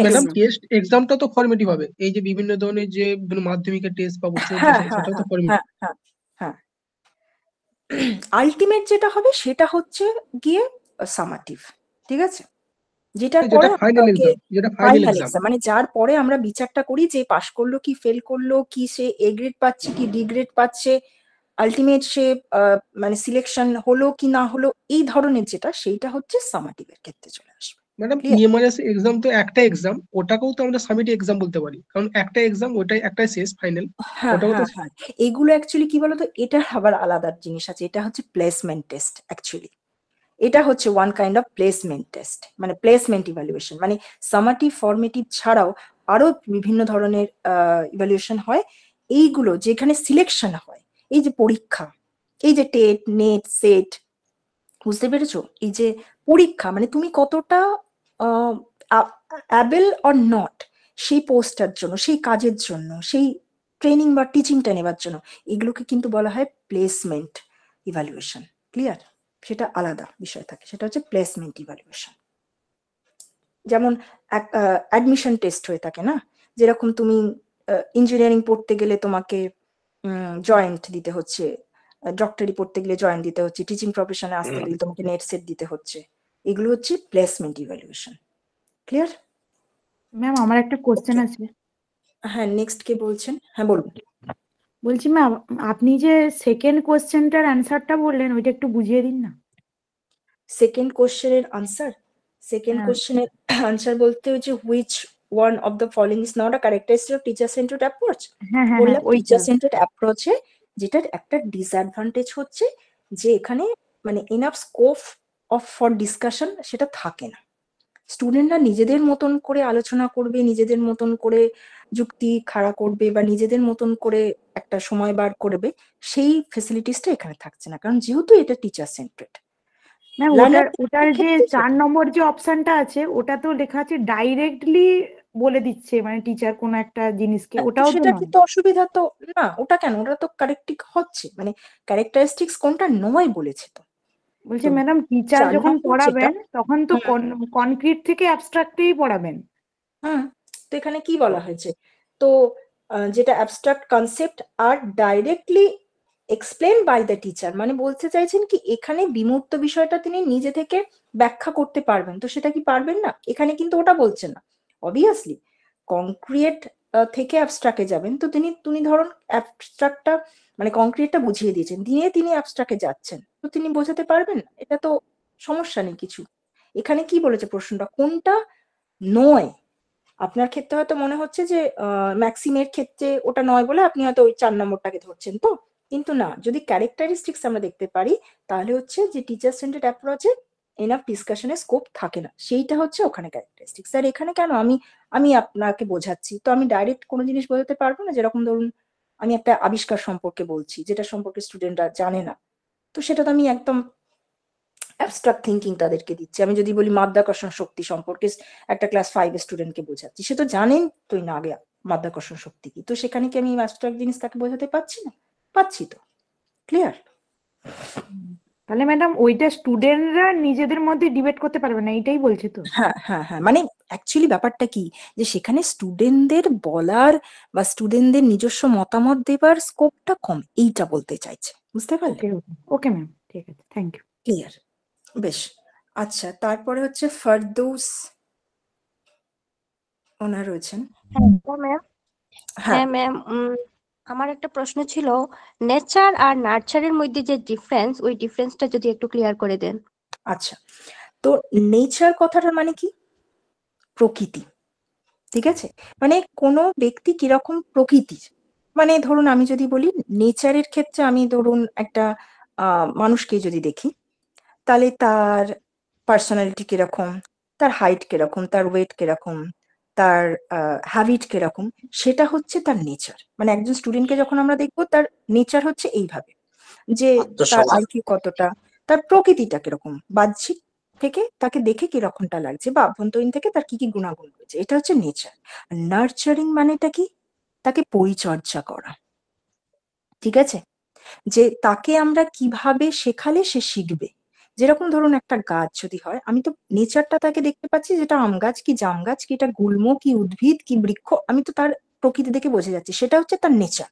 Madam test এক্সামটা তো ফর্মেটিভ হবে, এই যে বিভিন্ন ধরনের যে মাধ্যমিকের টেস্ট বা উচ্চ মাধ্যমিক সেটাও তো ফর্মেটিভ। হ্যাঁ, আলটিমেট যেটা হবে সেটা হচ্ছে গিয়ে সামাটিভ, ঠিক আছে। যেটার যেটা পরে ফাইনাল তাকে এক্সাম, যেটা ফাইনাল ফাইনাল এক্সাম। এক্সাম, মানে যার পরে আমরা বিচারটা করি যে পাশ করলো কি ফেল করলো, কি সে এ গ্রেড পাচ্ছে কি ডি গ্রেড পাচ্ছে, আলটিমেট সে মানে সিলেকশন হলো কি না হলো, এই ধরনের যেটা, সেইটা হচ্ছে সামাটিভের ক্ষেত্রে চলে আসবে। Madam clear? ইএমআরএস এক্সাম তো একটা এক্সাম, ওটাকেও তো আমরা সামিট এক্সাম বলতে পারি, কারণ একটা এক্সাম, ওটাই একটাই শেষ ফাইনাল। হ্যাঁ ওটাও তো হ্যাঁ হ্যাঁ, এগুলো অ্যাকচুয়ালি কি বলতো, এটার আবার আলাদা জিনিস আছে, এটা হচ্ছে প্লেসমেন্ট টেস্ট অ্যাকচুয়ালি। এটা হচ্ছে one kind of placement test, মানে প্লেসমেন্ট ইভ্যালুয়েশন, মানে সামাটিভ ফর্মেটিভ ছাড়াও আরো বিভিন্ন ধরনের ইভ্যালুয়েশন হয়। এইগুলো যেখানে সিলেকশন হয়, এই যে পরীক্ষা, এই যে টেট নেট সেট, বুঝতে পেরেছো? এই যে পরীক্ষা, মানে তুমি কতটা অ্যাবেল অর নট সেই পোস্টটার জন্য, সেই কাজের জন্য, সেই ট্রেনিং বা টিচিংটা নেবার জন্য, এগুলোকে কিন্তু বলা হয় প্লেসমেন্ট ইভ্যালুয়েশন। ক্লিয়ার? সেটা আলাদা বিষয় থাকে, সেটা হচ্ছে প্লেসমেন্ট ইভ্যালুয়েশন। যেমন অ্যাডমিশন টেস্ট হয়ে থাকে না, যেরকম তুমি ইঞ্জিনিয়ারিং পড়তে গেলে তোমাকে জয়েন্ট দিতে হচ্ছে, ডক্টরি পড়তে গেলে জয়েন্ট দিতে হচ্ছে, টিচিং প্রফেশনে আসতে গেলে তোমাকে নেট সেট দিতে হচ্ছে, এগুলো হচ্ছে প্লেসমেন্ট ইভ্যালুয়েশন। ক্লিয়ার? ম্যাম আমার একটা কোশ্চেন আছে। হ্যাঁ, নেক্সট কে বলছেন? হ্যাঁ বলুন। বলছি ম্যাম, আপনি যে সেকেন্ড কোশ্চেনটার অ্যান্সারটা বললেন ওইটা একটু বুঝিয়ে দিন না। সেকেন্ড কোশ্চেনের আনসার, সেকেন্ড হ্যাঁ কোশ্চেনের আনসার বলতে হচ্ছে which one of the following is not a characteristic of teacher centred approach. হ্যাঁ হ্যাঁ হ্যাঁ বললাম ওইটা। টিচার সেন্টার্ড অ্যাপ্রোচে যেটার একটা ডিসঅ্যাডভান্টেজ হচ্ছে যে এখানে মানে enough scope of for discussion সেটা থাকে না। স্টুডেন্টরা নিজেদের মতন করে আলোচনা করবে, নিজেদের মতন করে যুক্তি খাড়া করবে বা নিজেদের মতন করে একটা সময় বার করবে, সেই ফেসিলিটিসটা এখানে থাকছে না, কারণ যেহেতু এটা টিচার সেন্টার্ড। ম্যাম ওটার যে 4 নম্বর যে অপশনটা আছে ওটা তো লেখা আছে ডাইরেক্টলি বলে দিচ্ছে, মানে টিচার কোনো একটা জিনিসকে, ওটাও তো সেটা নয়। কিন্তু অসুবিধা তো না, ওটা কেন, ওটা তো কারেক্টিক হচ্ছে, মানে ক্যারেক্টারিস্টিক্স কোনটা নয় বলেছে তো। বলছে তো ম্যাডাম টিচার 4 যখন নম্বর পড়াবেন যেটা, তখন তো কনক্রিট থেকে অ্যাবস্ট্রাক্টেই পড়াবেন। হুম, তো এখানে কি বলা হয়েছে, তো যেটা অ্যাবস্ট্রাক্ট কনসেপ্ট আর directly explain by the teacher, মানে বলতে চাইছেন কি এখানে বিমূর্ত বিষয়টা তিনি নিজে থেকে ব্যাখ্যা করতে পারবেন, তো সেটা কি পারবেন না? এখানে কিন্তু ওটা বলছে না। অবভিয়াসলি কংক্রিয়েট থেকে অ্যাবস্ট্রাক্টে যাবেন, তো তিনি ধরুন অ্যাবস্ট্রাক্টটা মানে কংক্রিয়েটটা বুঝিয়ে দিয়েছেন, দিয়ে তিনি অ্যাবস্ট্রাক্টে যাচ্ছেন, তো তিনি বোঝাতে পারবেন না, এটা তো সমস্যা নেই কিছু। এখানে কি বলেছে প্রশ্নটা, কোনটা নয়? আপনার ক্ষেত্রে হয়তো মনে হচ্ছে যে ম্যাক্সিমের ক্ষেত্রে ওটা নয় বলে আপনি হয়তো ওই 4 নম্বরটাকে ধরছেন, তো কিন্তু না, যদি ক্যারেক্টারিস্টিক্স আমরা দেখতে পারি তাহলে হচ্ছে যে টিচার সেন্টার্ড অ্যাপ্রোচে এনাফ ডিসকাশনের স্কোপ থাকে না, সেইটা হচ্ছে ওখানে ক্যারেক্টারিস্টিক্স। আর এখানে কেন আমি আপনাকে বোঝাচ্ছি, তো আমি ডাইরেক্ট কোনো জিনিস বোঝাতে পারবো না, যেরকম ধরুন আমি একটা আবিষ্কার সম্পর্কে বলছি যেটা সম্পর্কে স্টুডেন্টরা জানে না, তো সেটা তো আমি একদম অ্যাবস্ট্রাক্ট থিঙ্কিং তাদেরকে দিচ্ছি। আমি যদি বলি মাধ্যাকর্ষণ শক্তি সম্পর্কে একটা ক্লাস 5 স্টুডেন্টকে বোঝাচ্ছি, সে তো জানেন তুই না আগে মাধ্যাকর্ষণ শক্তি কি, তো সেখানে কি আমি অ্যাবস্ট্রাক্ট জিনিস তাকে বোঝাতে পারছি না? পাচ্ছি তো। ক্লিয়ার? তাহলে ম্যাডাম ওইটা স্টুডেন্টরা নিজেদের মধ্যে ডিবেট করতে পারবে না, এইটাই বলছে তো? হ্যাঁ হ্যাঁ হ্যাঁ, মানে অ্যাকচুয়ালি ব্যাপারটা কি, যে সেখানে স্টুডেন্টদের বলার বা স্টুডেন্টদের নিজস্ব মতামত দেবার স্কোপটা কম, এইটা বলতে চাইছে, বুঝতে পারলে? ওকে ওকে ওকে ম্যাম, ঠিক আছে, থ্যাংক ইউ। ক্লিয়ার? বেশ, আচ্ছা, তারপরে হচ্ছে ফারদৌস ওনার রয়েছেন। হ্যাঁ ম্যাম। হ্যাঁ হ্যাঁ ম্যাম, আমার একটা প্রশ্ন ছিল, নেচার আর নার্চারের মধ্যে যে ডিফারেন্স, ওই ডিফারেন্সটা যদি একটু ক্লিয়ার করে দেন। আচ্ছা, তো নেচার কথাটার মানে কি? প্রকৃতি, ঠিক আছে, মানে কোনো ব্যক্তি কিরকম প্রকৃতির, মানে ধরুন আমি যদি বলি নেচারের ক্ষেত্রে, আমি ধরুন একটা মানুষকে যদি দেখি, তাহলে তার পার্সোনালিটি কিরকম, তার হাইট কিরকম, তার ওয়েট কিরকম, তার হ্যাবিট কিরকম, সেটা হচ্ছে তার নেচার। মানে একজন স্টুডেন্টকে যখন আমরা দেখবো তার নেচার হচ্ছে এইভাবে, যে তার আইকিউ কতটা, তার প্রকৃতিটা কিরকম, বাহ্যিক থেকে তাকে দেখে কিরকমটা লাগছে, বা আভ্যন্তরীণ থেকে তার কি কি গুণাগুণ রয়েছে, এটা হচ্ছে নেচার। নার্চারিং মানেটা কি? তাকে পরিচর্যা করা, ঠিক আছে, যে তাকে আমরা কিভাবে শেখালে সে শিখবে। যেরকম ধরুন একটা গাছ যদি হয়, আমি তো নেচারটা তাকে দেখতে পাচ্ছি, যেটা আম গাছ কি জাম গাছ কি, এটা গুল্ম কি উদ্ভিদ কি বৃক্ষ, আমি তো তার প্রকৃতি দেখে বোঝা যাচ্ছে, সেটা হচ্ছে তার নেচার।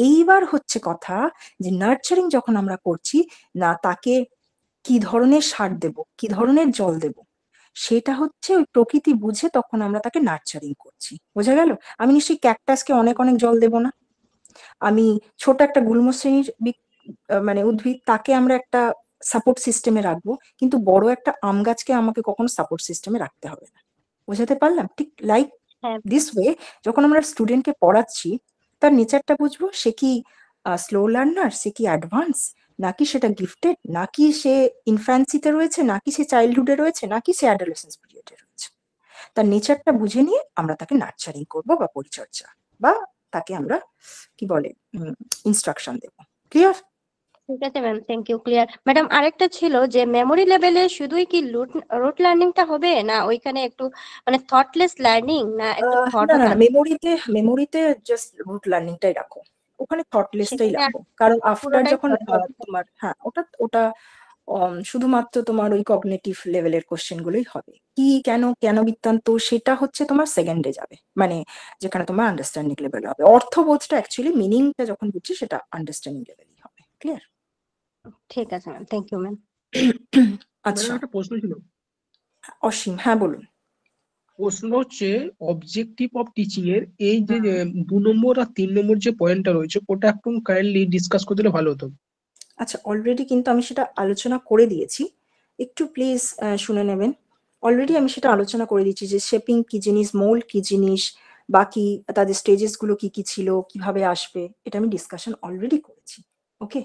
এইবার হচ্ছে কথা যে নার্চারিং যখন আমরা করছি, না তাকে কি ধরনের সার দেব, কি ধরনের জল দেব, সেটা হচ্ছে ওই প্রকৃতি বুঝে তখন আমরা তাকে নার্চারিং করছি। বোঝা গেল? আমি নিশ্চয়ই ক্যাকটাসকে অনেক অনেক জল দেব না। আমি ছোট একটা গুল্ম শ্রেণীর মানে উদ্ভিদ, তাকে আমরা একটা সাপোর্ট সিস্টেমে রাখবো, কিন্তু বড় একটা আম গাছকে আমাকে কখনো সাপোর্ট সিস্টেমে রাখতে হবে না। বোঝাতে পারলাম? ঠিক লাইক হ্যাঁ দিস ওয়ে যখন আমরা স্টুডেন্টকে পড়াচ্ছি, তার নেচারটা বুঝবো, সে কি স্লো লার্নার, সে কি অ্যাডভান্স, নাকি সেটা গিফটেড, নাকি সে ইনফ্যান্সিতে রয়েছে, নাকি সে চাইল্ডহুডে রয়েছে, নাকি সে অ্যাডোলেসেন্স পিরিয়ডে রয়েছে। তার নেচারটা বুঝে নিয়ে আমরা তাকে নার্চারিং করবো বা পরিচর্যা বা তাকে আমরা কি বলে ইনস্ট্রাকশন দেবো। ক্লিয়ার? ঠিক আছে ma'am, thank you, clear. Madam আরেকটা ছিল যে মেমোরি লেভেলে শুধুই কি রুট লার্নিংটা হবে, না ওইখানে একটু মানে থটলেস লার্নিং, না একটু থটও না, থাকবে মেমোরিতে জাস্ট রুট লার্নিংটাই রাখো, ওখানে থটলেসটাই সেখানে? রাখো। কারণ আফটার পুরোটাই যখন thoughtless? তোমার, হ্যাঁ, ওটা ওটা শুধুমাত্র তোমার ওই কগনিটিভ লেভেলের কোশ্চেন গুলোই হবে। কি কেন কেন বৃত্তান্ত সেটা হচ্ছে তোমার সেকেন্ডে যাবে, মানে যেখানে তোমার আন্ডারস্ট্যান্ডিং লেভেল হবে। অর্থবোধটা অ্যাকচুয়ালি মিনিংটা যখন বুঝছি সেটা আন্ডারস্ট্যান্ডিং লেভেলই হবে। ক্লিয়ার? ঠিক আছে ম্যাম, থ্যাংক ইউ ম্যাম। আচ্ছা, ম্যাডাম একটা প্রশ্ন ছিল। অসীম, হ্যাঁ বলুন। প্রশ্ন হচ্ছে অবজেক্টিভ অফ টিচিং এর এই যে 2 নম্বর আর 3 নম্বর যে পয়েন্টটা রয়েছে, ওটা একটু কাইন্ডলি ডিসকাস করে দিলে ভালো হতো। আচ্ছা, অলরেডি কিন্তু আমি সেটা আলোচনা করে দিয়েছি, একটু প্লিজ শুনে নেবেন। অলরেডি আমি সেটা আলোচনা করে দিয়েছি যে শেপিং কি জিনিস, মোল্ড কি জিনিস, বাকি তাদের স্টেজেস গুলো কি কি ছিল, কিভাবে আসবে, এটা আমি ডিসকাশন অলরেডি করেছি। ওকে,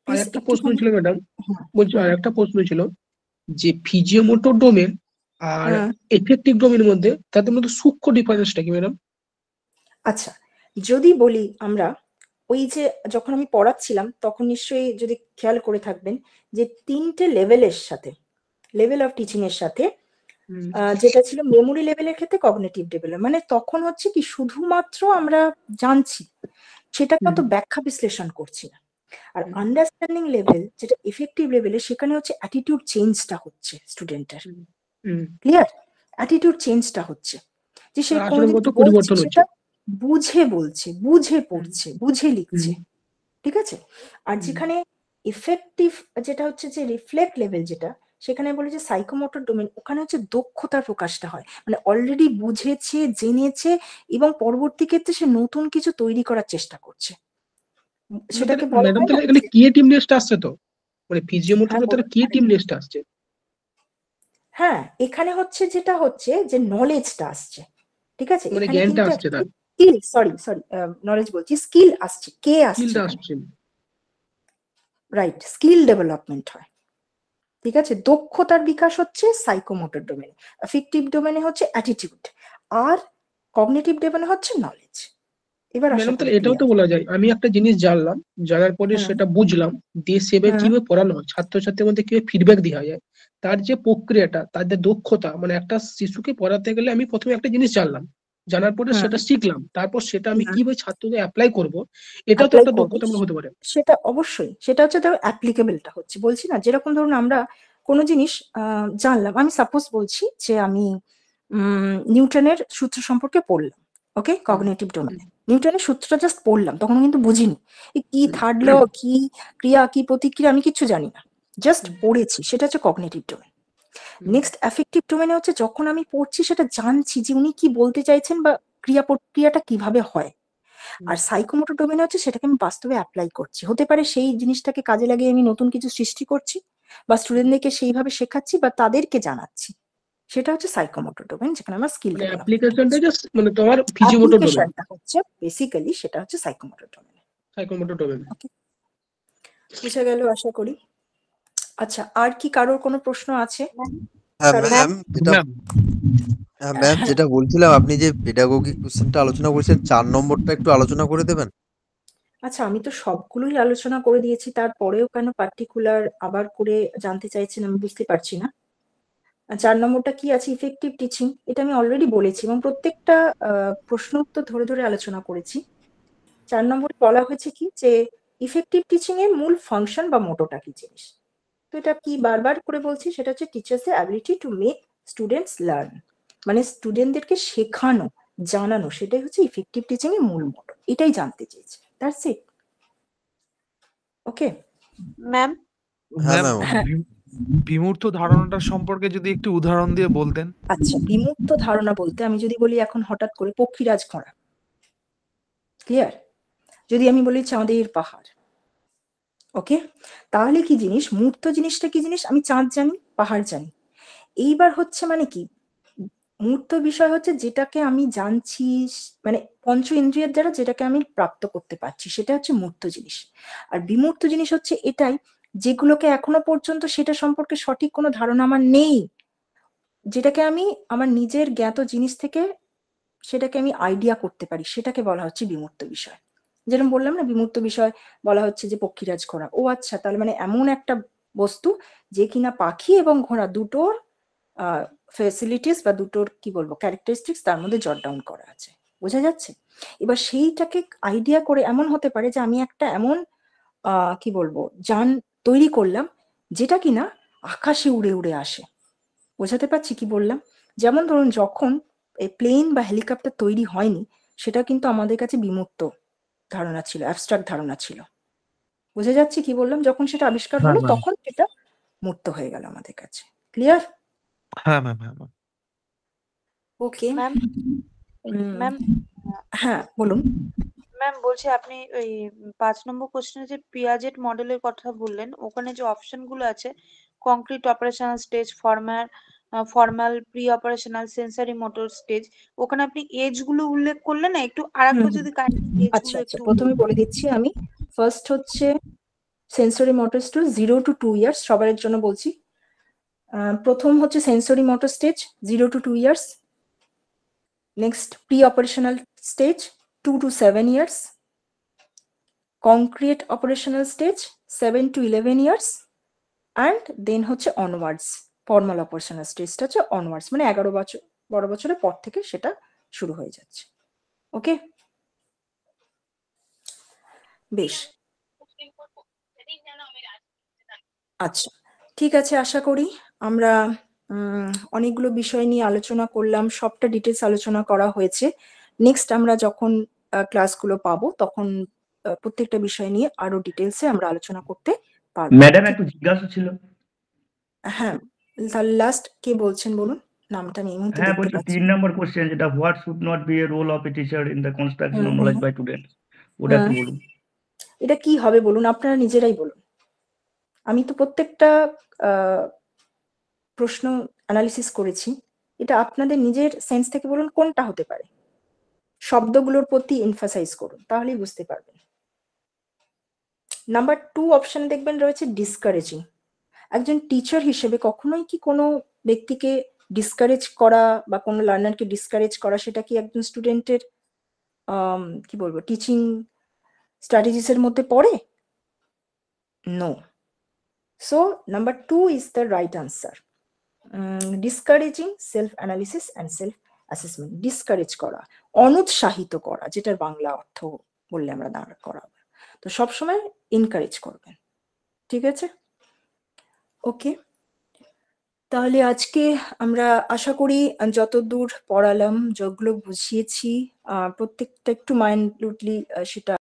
আর একটা প্রশ্ন ছিল ম্যাডাম, হ্যাঁ, বলছি আর একটা প্রশ্ন ছিল যে ফিজিওমোটর ডোমেন আর হ্যাঁ। এফেক্টিভ ডোমেনের মধ্যে তাদের মধ্যে সূক্ষ্ম ডিফারেন্সটা কি ম্যাডাম? আচ্ছা, যদি বলি আমরা, ওই যে যখন আমি পড়াচ্ছিলাম তখন নিশ্চয়ই যদি খেয়াল করে থাকবেন যে 3টে লেভেলের সাথে, লেভেল অফ টিচিং এর সাথে যেটা ছিল মেমোরি লেভেলের ক্ষেত্রে কগনিটিভ লেভেলের, মানে তখন হচ্ছে কি শুধুমাত্র আমরা জানছি, সেটাকে অত ব্যাখ্যা বিশ্লেষণ করছি না। আর আন্ডারস্ট্যান্ডিং লেভেল যেটা এফেক্টিভ লেভেলে, সেখানে হচ্ছে অ্যাটিটিউড চেঞ্জটা হচ্ছে স্টুডেন্টের। ক্লিয়ার? অ্যাটিটিউড চেঞ্জটা হচ্ছে যে সে তার কোনোদিন আচরণগত কি বলছে পরিবর্তন হচ্ছে। সেটা বুঝে বলছে, বুঝে পড়ছে, বুঝে লিখছে। ঠিক আছে? আর যেখানে ইফেক্টিভ যেটা হচ্ছে যে রিফ্লেক্ট লেভেল যেটা, সেখানে বলে যে সাইকোমোটর ডোমেন, ওখানে হচ্ছে দক্ষতার প্রকাশটা হয়, মানে অলরেডি বুঝেছে, জেনেছে এবং পরবর্তী ক্ষেত্রে সে নতুন কিছু তৈরি করার চেষ্টা করছে। সেটাকে বলা ম্যাডাম হয় তাহলে না এখানে যে- ক্রিয়েটিভনেসটা আসছে তো, মানে ফিজিওমোটর হ্যাঁ, তাহলে ক্রিয়েটিভনেসটা আসছে। হ্যাঁ, এখানে হচ্ছে যেটা হচ্ছে যে নলেজটা আসছে। ঠিক আছে? মানে এখানে জ্ঞানটা কিন্তু আসছে তার, স্কিল, সরি নলেজ বলছি, স্কিল আসছে, কে আসছে স্কিলটা এখানে? আসছে। রাইট, স্কিল ডেভেলপমেন্ট হয়। ঠিক আছে? দক্ষতার বিকাশ হচ্ছে সাইকোমোটর ডোমেনে, অ্যাফেক্টিভ ডোমেনে হচ্ছে অ্যাটিটিউড, আর কগনিটিভ ডোমেনে হচ্ছে নলেজ। এবার আশা ম্যাডাম করি তাহলে এটাও তো ক্লিয়ার। বলা যায় আমি একটা জিনিস জানলাম, জানার পরে সেটা বুঝলাম, দিয়ে সেভাবে কিভাবে পড়ানো হয়, ছাত্রছাত্রীর মধ্যে কিভাবে ফিডব্যাক দেওয়া যায়, তার যে প্রক্রিয়াটা, তার যে দক্ষতা, মানে একটা শিশুকে পড়াতে গেলে আমি প্রথমে একটা জিনিস জানলাম, জানার পরে সেটা শিখলাম, তারপর সেটা আমি কিভাবে ছাত্রদের অ্যাপ্লাই করব, এটাও তো একটা দক্ষতা মনে হতে পারে। সেটা অবশ্যই, সেটা হচ্ছে ধরো অ্যাপ্লিকেবলটা হচ্ছে, বলছি না, যেরকম ধরুন আমরা কোনো জিনিস জানলাম, আমি সাপোজ বলছি যে আমি নিউটনের সূত্র সম্পর্কে পড়লাম, ওকে, কগনিটিভ ডোমেনে নিউটনের সূত্রটা জাস্ট পড়লাম, তখন কিন্তু বুঝিনি কি থার্ড ল, কি ক্রিয়া, কি প্রতিক্রিয়া, আমি কিচ্ছু জানি না, জাস্ট পড়েছি, সেটা হচ্ছে কগনিটিভ ডোমেন। নেক্সট অ্যাফেক্টিভ ডোমেনে হচ্ছে যখন আমি পড়ছি সেটা জানছি যে উনি কি বলতে চাইছেন বা ক্রিয়া প্রক্রিয়াটা কিভাবে হয়। আর সাইকোমোটর ডোমেনে হচ্ছে সেটাকে আমি বাস্তবে অ্যাপ্লাই করছি, হতে পারে সেই জিনিসটাকে কাজে লাগিয়ে আমি নতুন কিছু সৃষ্টি করছি বা স্টুডেন্টদেরকে সেইভাবে শেখাচ্ছি বা তাদেরকে জানাচ্ছি, সেটা হচ্ছে সাইকোমোটর ডোমেন, যেখানে আমরা স্কিল মানে অ্যাপ্লিকেশনটা জাস্ট মানে তোমার ফিজিওমোটর ডোমেন, অ্যাপ্লিকেশনটা হচ্ছে বেসিক্যালি সেটা হচ্ছে সাইকোমোটর ডোমেন। Psychomotor domain. বুঝে গেল আশা করি। আচ্ছা, আর কি কারোর কোনো প্রশ্ন আছে? হ্যাঁ ম্যাম, যেটা বলছিলাম, আপনি যে পেডাগোগিক কোশ্চেনটা আলোচনা করেছেন 4 নম্বরটা একটু আলোচনা করে দেবেন। আচ্ছা, আমি তো সবগুলোই আলোচনা করে দিয়েছি, তারপরেও কেন পার্টিকুলার আবার করে জানতে চাইছেন আমি বুঝতে পারছি না। 4 নম্বরটা কি আছে? ইফেক্টিভ টিচিং, এটা আমি অলরেডি বলেছি এবং প্রত্যেকটা প্রশ্ন উত্তর ধরে ধরে আলোচনা করেছি। 4 নম্বরে বলা হয়েছে কি যে ইফেক্টিভ টিচিং এর মূল ফাংশন বা মোটোটা কি জিনিস। তো এটা কি বারবার করে বলছি, সেটা হচ্ছে টিচার্স এর ability to make students learn, মানে স্টুডেন্টদেরকে শেখানো, জানানো, সেটাই হচ্ছে ইফেক্টিভ টিচিং এর মূল মোটো। এটাই জানতে চেয়েছি, দ্যাটস ইট। ওকে ম্যাম, হ্যাঁ ম্যাম, বিমূর্ত ধারণাটা সম্পর্কে যদি একটু উদাহরণ দিয়ে বলতেন। আচ্ছা, বিমূর্ত ধারণা বলতে আমি যদি বলি এখন হঠাৎ করে পক্ষীরাজ ঘোড়া, ক্লিয়ার? যদি আমি বলি চাঁদের পাহাড়, ওকে, তাহলে কি জিনিস? মূর্ত জিনিসটা কি জিনিস? আমি চাঁদ জানি, পাহাড় জানি। এইবার হচ্ছে মানে কি, মূর্ত বিষয় হচ্ছে যেটাকে আমি জানছি, মানে পঞ্চ ইন্দ্রিয়ের দ্বারা যেটাকে আমি প্রাপ্ত করতে পারছি, সেটা হচ্ছে মূর্ত জিনিস। আর বিমূর্ত জিনিস হচ্ছে এটাই যেগুলোকে এখনো পর্যন্ত সেটা সম্পর্কে সঠিক কোনো ধারণা আমার নেই, যেটাকে আমি আমার নিজের জ্ঞাত জিনিস থেকে সেটাকে আমি আইডিয়া করতে পারি, সেটাকে বলা হচ্ছে বিমূর্ত বিষয়। যেরকম বললাম না, বিমূর্ত বিষয় বলা হচ্ছে যে পক্ষীরাজ ঘোড়া। ও আচ্ছা, তাহলে মানে এমন একটা বস্তু যে কিনা পাখি এবং ঘোড়া দুটোর ফ্যাসিলিটিস বা দুটোর কি বলবো ক্যারেক্টারিস্টিক্স তার মধ্যে জট ডাউন করা আছে, বোঝা যাচ্ছে? এবার সেইটাকে আইডিয়া করে এমন হতে পারে যে আমি একটা এমন কি বলবো যান তৈরি করলাম যেটা কিনা আকাশে উড়ে উড়ে আসে। বোঝাতে পারছি কি বললাম? যেমন ধরুন যখন এই প্লেন বা হেলিকপ্টার তৈরি হয়নি, সেটা কিন্তু আমাদের কাছে বিমূর্ত ধারণা ছিল, অ্যাবস্ট্রাক্ট ধারণা ছিল। বোঝা যাচ্ছে কি বললাম? যখন সেটা আবিষ্কার হ্যাঁ হলো ম্যাম। তখন সেটা মূর্ত হয়ে গেল আমাদের কাছে। ক্লিয়ার? হ্যাঁ ম্যাম, হ্যাঁ ম্যাম। ওকে। ম্যাম ম্যাম হ্যাঁ বলুন। ম্যাম বলছি আপনি ওই 5 নম্বর কোশ্চেনে যে পিয়াজেট মডেলের কথা বললেন, ওখানে যে অপশন গুলো আছে concrete operational stage, formal pre operational, sensory motor stage, ওখানে আপনি এজ গুলো উল্লেখ করলেন না, একটু আরেকবার যদি কাইন্ডলি এজ আচ্ছা গুলো আচ্ছা, একটু প্রথমে বলে দিচ্ছি আমি। ফার্স্ট হচ্ছে sensory motor stage 0 to 2 years, সবার জন্য বলছি। প্রথম হচ্ছে sensory motor stage 0 to 2 years। Next pre operational stage 2 to 7 years। Concrete operational stage 7 to 11 years। And then হচ্ছে অনওয়ার্ডস, ফর্মাল অপারেশনাল স্টেজটা হচ্ছে অনওয়ার্ডস, মানে 11 বছর 12 বছরের পর থেকে সেটা শুরু হয়ে যাচ্ছে। ওকে, বেশ। আচ্ছা, ঠিক আছে, আশা করি আমরা অনেকগুলো বিষয় নিয়ে আলোচনা করলাম, সবটা ডিটেলস আলোচনা করা হয়েছে। নেক্সট আমরা যখন ক্লাসগুলো পাবো তখন প্রত্যেকটা বিষয় নিয়ে আরো ডিটেলসে আমরা আলোচনা করতে পারবো। ম্যাডাম একটু জিজ্ঞাসা ছিল। হ্যাঁ, তাহলে লাস্ট কে বলছেন বলুন, নামটা আমি এই মুহূর্তে হ্যাঁ দেখতে বলছি পাচ্ছি 3 নম্বর কোশ্চেন যেটা what should not be a role of a teacher in the construction of hmm, knowledge hmm, by students, ওটা একটু বলুন। এটা কি হবে বলুন, আপনারা নিজেরাই বলুন। আমি তো প্রত্যেকটা প্রশ্ন অ্যানালিসিস করেছি, এটা আপনাদের নিজের সেন্স থেকে বলুন কোনটা হতে পারে। শব্দগুলোর প্রতি এমফাসাইজ করুন, তাহলেই বুঝতে পারবেন। নাম্বার 2 অপশন দেখবেন রয়েছে ডিসকারেজিং। একজন টিচার হিসেবে কখনোই কি কোনো ব্যক্তিকে ডিসকারেজ করা বা কোনো লার্নারকে ডিসকারেজ করা, সেটা কি একজন স্টুডেন্টের কি বলবো টিচিং স্ট্র্যাটেজিস এর মধ্যে পড়ে? No. So number 2 is the right answer. Discouraging self analysis and self assessment. Discourage করা, অনুৎসাহিত করা, যেটার বাংলা অর্থ বললে আমরা দাঁড় করা, তো সবসময় এনকারেজ করবেন। ঠিক আছে, ওকে। তাহলে আজকে আমরা আশা করি যতদূর পড়ালাম, যেগুলো বুঝিয়েছি প্রত্যেকটা একটু মাইন্ডলি সেটা